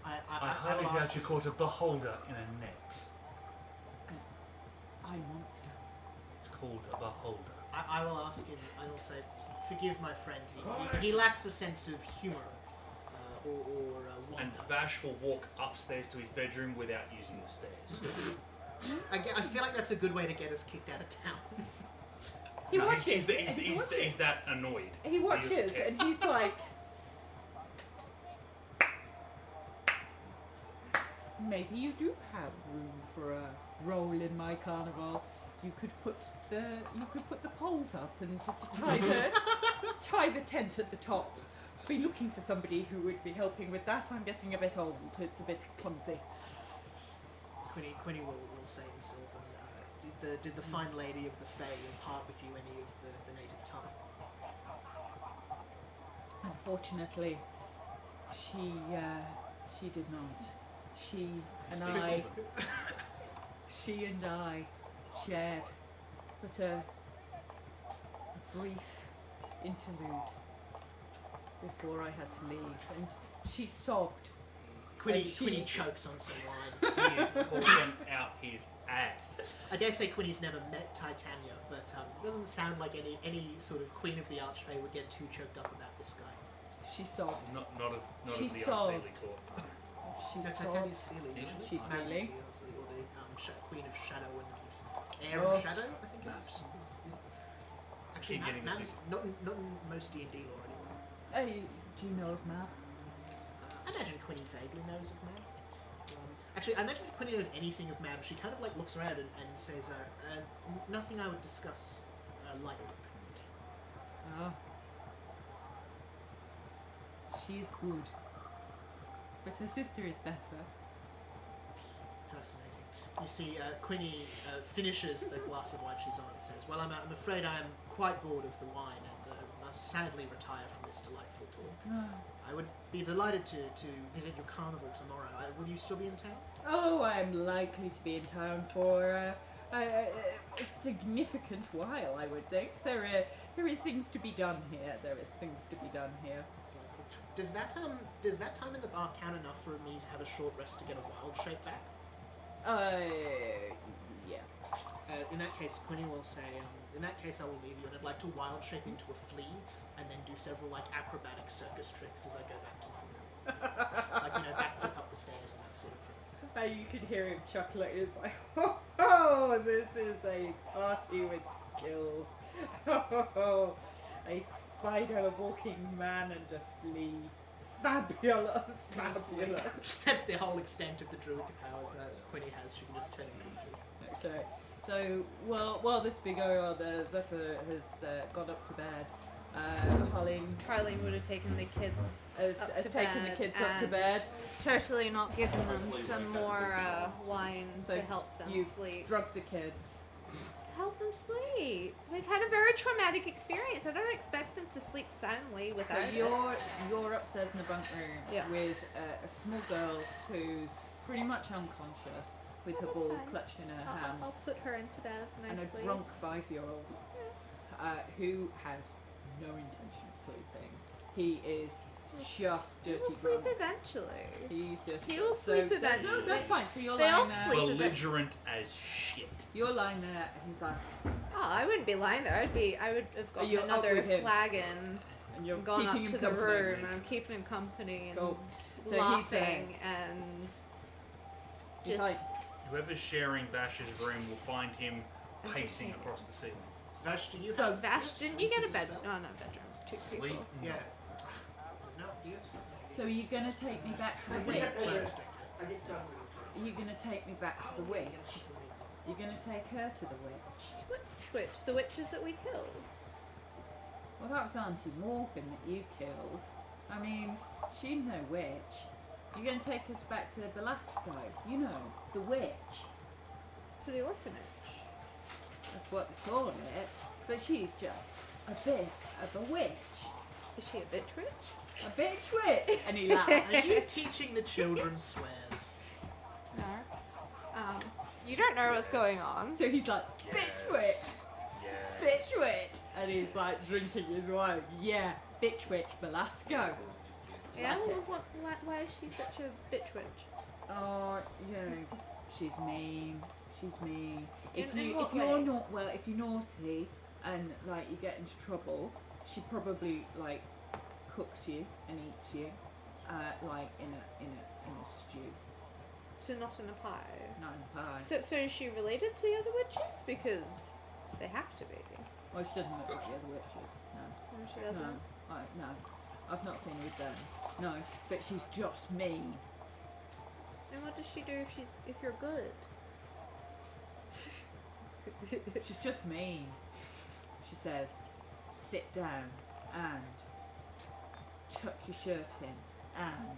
I I highly will doubt ask you caught a beholder in a net. I monster. It's called a beholder. I will ask him. I will say, forgive my friend. He lacks a sense of humor or And wonder. Vash will walk upstairs to his bedroom without using the stairs. I feel like that's a good way to get us kicked out of town. He No, watches. he's and he watches. that annoyed. He watches doesn't care. and he's like, maybe you do have room for a role in my carnival. you could put the poles up and tie the tent at the top. Be looking for somebody who would be helping with that. I'm getting a bit old. It's a bit clumsy. Quinny will say in Sylvan, did the fine lady of the Fae impart with you any of the native tongue? Unfortunately, she did not. She and I shared but a brief interlude before I had to leave, and she sobbed. Quinny chokes on some wine. He is talking out his ass. I dare say Quinny's never met Titania, but it doesn't sound like any sort of Queen of the Archfey would get too choked up about this guy. She sobbed. Not of She the sobbed. unseelie talk. She No, sobbed. Titania's Seelie. usually. She's Magic's Seelie. the Or the Queen of Shadow and Air Oh. and Shadow, I think it is. Actually, Keep getting the Mab's two. not in most D&D lore anymore. Do you know of Mab? I imagine Quinny vaguely knows of Mab. Actually, I imagine if Quinny knows anything of Mab, she kind of like looks around and says, nothing I would discuss lightly. Ah. She is good. But her sister is better. Fascinating. You see, Quinny finishes the glass of wine she's on and says, well, I'm afraid I am quite bored of the wine and must sadly retire from this delightful talk. I would be delighted to visit your carnival tomorrow. Will you still be in town? Oh, I'm likely to be in town for a significant while, I would think. There are things to be done here. There is things to be done here. Does that time in the bar count enough for me to have a short rest to get a wild shape back? Yeah. In that case, Quinny will say, in that case I will leave you and I'd like to wild shape into a flea and then do several like acrobatic circus tricks as I go back to my room. Like, backflip up the stairs and that sort of thing. You could hear him chuckling. It's like, oh, this is a party with skills. A spider walking man and a flea. Fabulous, fabulous. That's the whole extent of the druid powers that Quinny has. She can just turn into a flea. Okay. So, while this big old Zephyr has gone up to bed, Harleen would have taken the kids has taken the kids up to and bed. Totally not given them some more wine So to help them you sleep. drug the kids. To help them sleep. They've had a very traumatic experience. I don't expect them to sleep soundly without So you're upstairs in the bunk room Yeah. with a small girl who's pretty much unconscious with her that's ball fine. clutched in her I'll hand, put her into bed and nicely. a drunk 5-year-old who has no intention of sleeping. He is just dirty He'll sleep drunk. eventually. He's dirty. He will drunk. So sleep that- eventually. No, that's fine. So you're They all lying there. sleep. Belligerent as shit. You're lying there, and he's like, Oh, I wouldn't be lying there. I would have gotten you're up another with him. flagon and you're and gone up keeping to him the company. room, and I'm keeping him company and Cool. So laughing and he's just like, Whoever's sharing Bash's room will find him pacing across the ceiling. Vash, do you so have Vash, didn't you get a bed? spell? No, no, bedrooms. Two Sleep. people. Yeah. Does not do it? so are you gonna take me back to the witch? Are you gonna take me back to the witch? You're gonna take her to the witch? Which witch? The witches that we killed. Well, that was Auntie Morgan that you killed. I mean, she's no witch. You're going to take us back to Velasco, you know, the witch. To the orphanage. That's what they call it. But she's just a bit of a witch. Is she a bitch witch? A bitch witch! And he laughs. Are you teaching the children swears? No. You don't know what's going on. So he's like, bitch witch! Yes. Bitch witch! And he's like drinking his wine. Yeah, bitch witch Velasco. Yeah, Like it. well, why is she such a bitch witch? Oh, you know, she's mean. She's mean. If In you what if you're way? not well, if you're naughty and like you get into trouble, she probably like cooks you and eats you, like in a stew, So not in a pie. not in a pie. So is she related to the other witches? Because they have to be. Well, she doesn't look like the other witches. No, No, she doesn't. no, no. I've not seen her with them. No, but she's just mean. And what does she do if you're good? She's just mean. She says, sit down and tuck your shirt in and...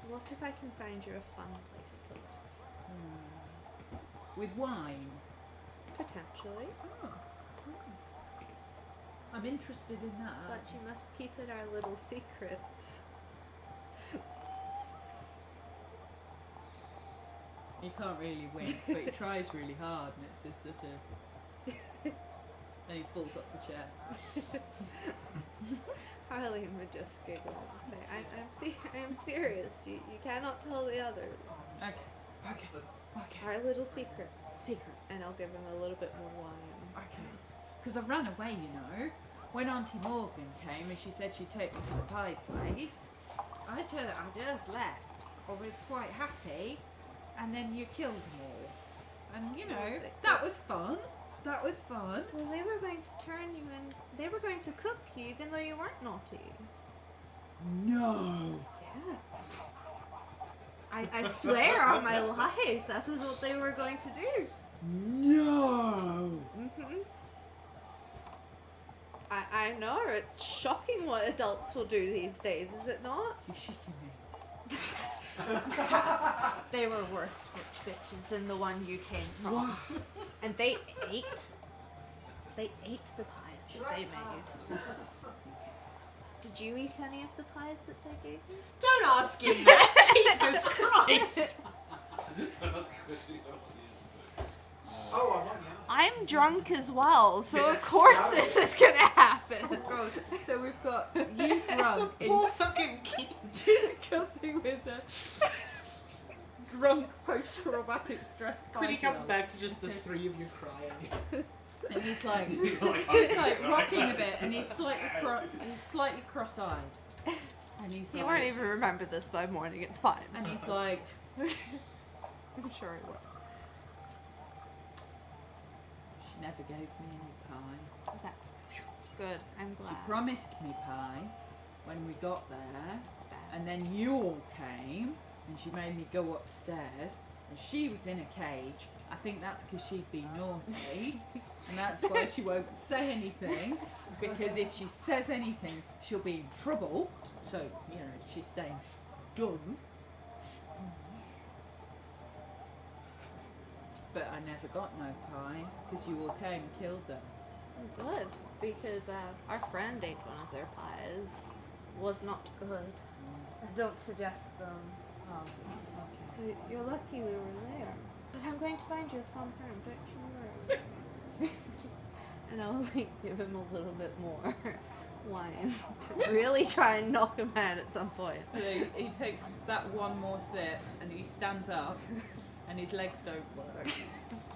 What if I can find you a fun place to live? with wine. Potentially. Oh. I'm interested in that. But you must keep it our little secret. He can't really wink, but he tries really hard, and it's this sort of... and he falls off the chair. Harleen would just giggle and say, I am serious. You cannot tell the others. Okay. Our little secret. And I'll give him a little bit more wine. Okay. Because I ran away, you know. When Auntie Morgan came and she said she'd take me to the pie place, I just left. I was quite happy, and then you killed them all. And, you know, that was fun. That was fun. Well, they were going to turn you in. They were going to cook you even though you weren't naughty. No. Yeah. I swear on my life, that is what they were going to do. No. Mm-hmm. I know, it's shocking what adults will do these days, is it not? You're shitting me. They were worse witch bitches than the one you came from. And they ate the pies that they made. Did you eat any of the pies that they gave you? Don't ask him that! Jesus Christ! Oh, I'm on now. I'm drunk as well, so of course this is gonna happen. So we've got you drunk Poor fucking kid. discussing with a drunk post-traumatic stress When he comes 5-year-old. back to just the three of you crying. And he's like rocking a bit, and he's slightly cross-eyed, and he's You like, won't even remember this by morning, it's fine. and he's like, I'm sure he will. she never gave me any pie. That's good, I'm She glad. promised me pie when we got there, It's bad. and then you all came, and she made me go upstairs, and she was in a cage. I think that's because she'd been naughty, and that's why she won't say anything, because if she says anything, she'll be in trouble. So, you know, she's staying dumb. But I never got no pie, because you all came and killed them. Good, because our friend ate one of their pies. Was not good. I don't suggest them. Oh, okay. So you're lucky we were there. But I'm going to find you a fun home, don't you worry. And I'll give him a little bit more wine to really try and knock him out at some point. So he takes that one more sip, and he stands up, and his legs don't work,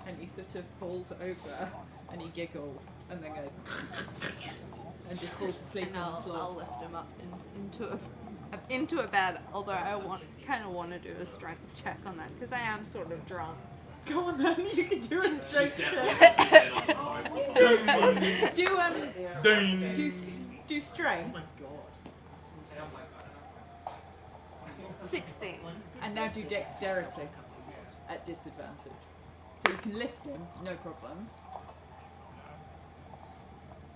and he sort of falls over, and he giggles, and then goes, and just falls asleep And on the floor. I'll lift him up into a bed, although I kind of want to do a strength check on that, because I am sort of drunk. Go on then, you can do a strength check. Do Oh strength, my god. That's insane. 16. and now do dexterity at disadvantage. So you can lift him, no problems.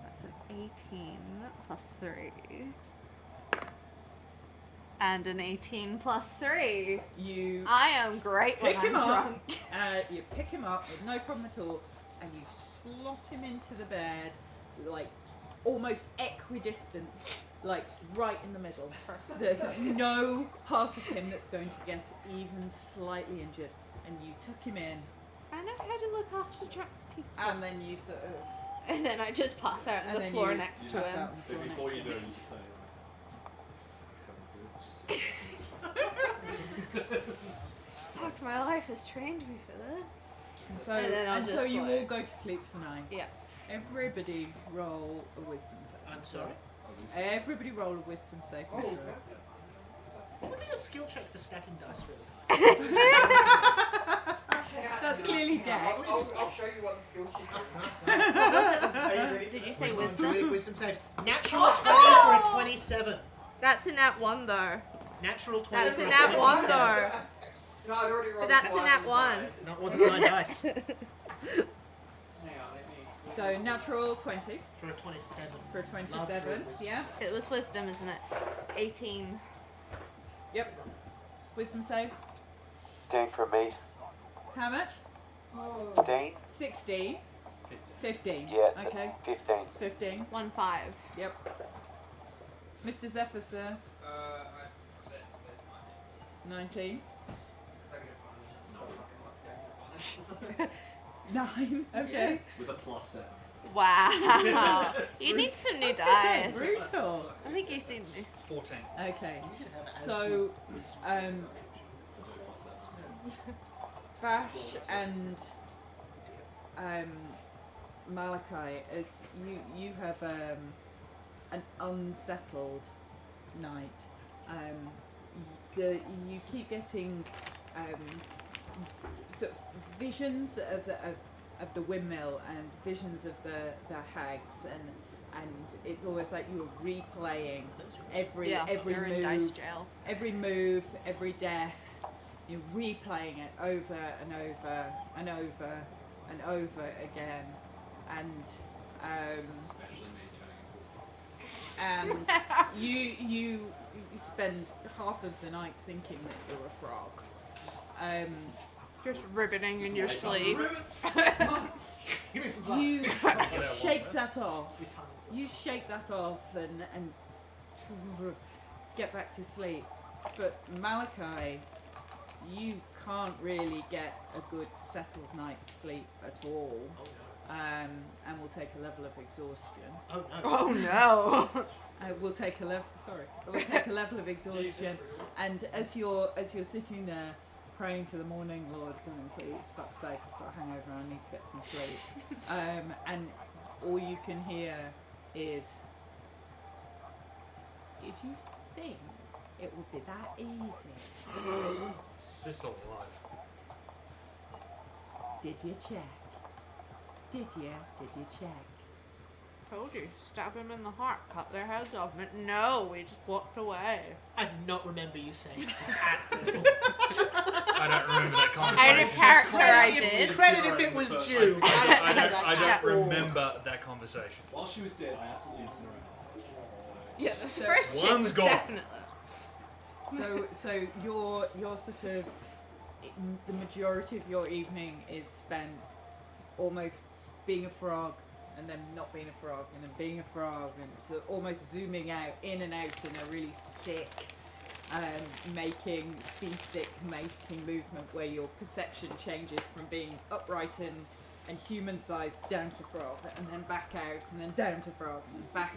That's an 18 plus 3. And an 18 plus 3. You I am great when pick him I'm up. drunk. You pick him up with no problem at all, and you slot him into the bed, like almost equidistant, like right in the middle. There's no part of him that's going to get even slightly injured, and you tuck him in, I know how to look after drunk people. and then you sort of And then I just pass out on and the then floor you next to pass him. out on the floor Before next you to do, him. you just say, Fuck, my life has trained me for this. And so, And then I'll and so just you like- all go to sleep for the night. Yeah. Everybody roll a wisdom save. I'm sorry? Everybody roll a wisdom save. Oh, What would be a skill check for stacking dice, really? That's clearly dex. I'll show you what the skill sheet is. What was it? Are you ready? Did you say Wisdom wisdom? wisdom save. Natural 20 for a 27. That's a nat 1 though. Natural 20 That's for a a nat 1 27. though. No, I'd already rolled But that's a five nat and a 1. five. No, it wasn't my dice. Hang on. So natural 20 For a 27. for a Love for a 27. wisdom Yeah. save. It was wisdom, isn't it? 18. Yep. Wisdom save. 15 from me. How much? 15? 16. 15. Yeah. Okay. 15. 15. 1-5. Yep. Mr. Zephyr, sir. That's 19. Because I get a bunch. 9. Okay. With a +7. Wow. You need some new dice. Brutal. I think you seen me. 14. Okay. You should have it as So, wisdom Bash and Malachi, as you have an unsettled night. You keep getting sort of visions of the windmill and visions of the hags, and it's always like you're replaying every you're in dice move, jail. every move, every death. You're replaying it over and over and over and over again, and Especially me turning into a frog. and you spend half of the night thinking that you're a frog. Just ribbiting in your sleep. Give me some flask. You Get out shake one, that off. Your tongue's You shake that off and get back to sleep. But Malachi, you can't really get a good settled night's sleep at all. Oh And we'll take a level of exhaustion. no. Oh no. Oh no. We'll take a level of exhaustion. And as you're sitting there praying to the morning Lord, going, please, fuck's sake, I've got a hangover, I need to get some sleep. And all you can hear is, did you think it would be that easy? They're still alive. Did you check? Did you check? Told you, stab him in the heart, cut their heads off. No, we just walked away. I do not remember you saying that at all. I don't remember that Out conversation. of character, I did. Credit if it was due. I don't at all. remember that conversation. While she was dead, I absolutely incinerated her. So Yeah, the So first chick one's was gone. definitely. So your sort of the majority of your evening is spent almost being a frog and then not being a frog and then being a frog and so almost zooming out in and out in a really sick seasick making movement where your perception changes from being upright and human sized down to frog and then back out and then down to frog and then back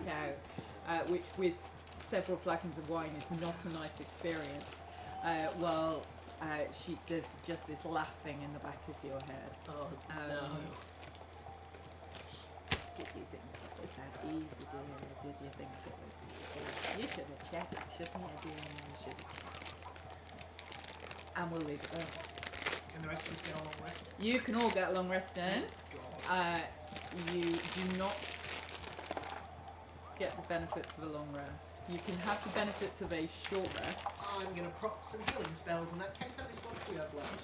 out, which with several flagons of wine is not a nice experience. While there's just this laughing in the back of your head. Oh Um, no. Did you think it was that easy, dear? Did you think it was easy? You should have checked, shouldn't you, dear? You should have checked. And we'll leave it there. Can the rest of us get a long rest? You can all get a long rest in. God. You do not get the benefits of a long rest. You can have the benefits of a short rest. I'm gonna prop some healing spells in that case. How many slots do we have left?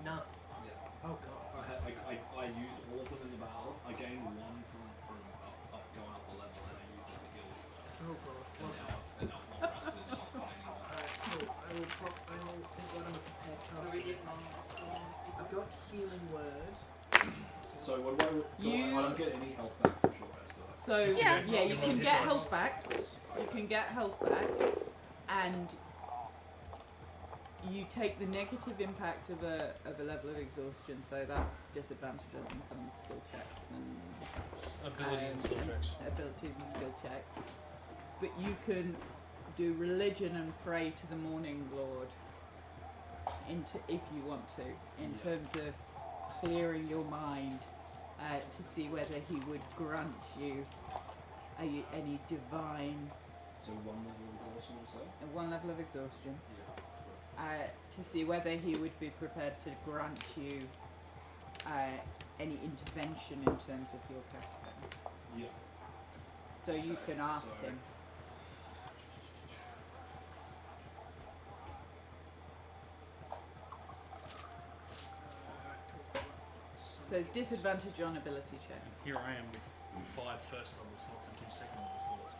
None. Yeah. Oh god. I used all of them in the battle. I gained one from up going up the level, and I used it to heal you guys. Oh god. And now I've long rested. I've got anyone. Alright, cool. I will think what I'm prepared to I've got healing word. So what do I don't get any health back from short rest, do I? So Yeah. you can get health back. You can get health back, and you take the negative impact of a level of exhaustion. So that's disadvantage on incoming skill checks and Abilities and skill checks. abilities and skill checks. But you can do religion and pray to the morning lord if you want to, in terms of clearing your mind to see whether he would grant you any divine So one level of exhaustion or so? one level of exhaustion, Yeah. to see whether he would be prepared to grant you any intervention in terms of your casting. Yeah. So you can ask So- him. So it's disadvantage on ability checks. Here I am with 5 first level slots and 2 second level slots.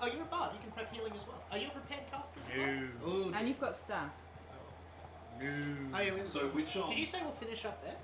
Oh, you're a bard. You can prep healing as well. Are you a prepared caster as well? No. Ooh, And you've got staff. No. Oh, yeah, So which did you say we'll finish up there?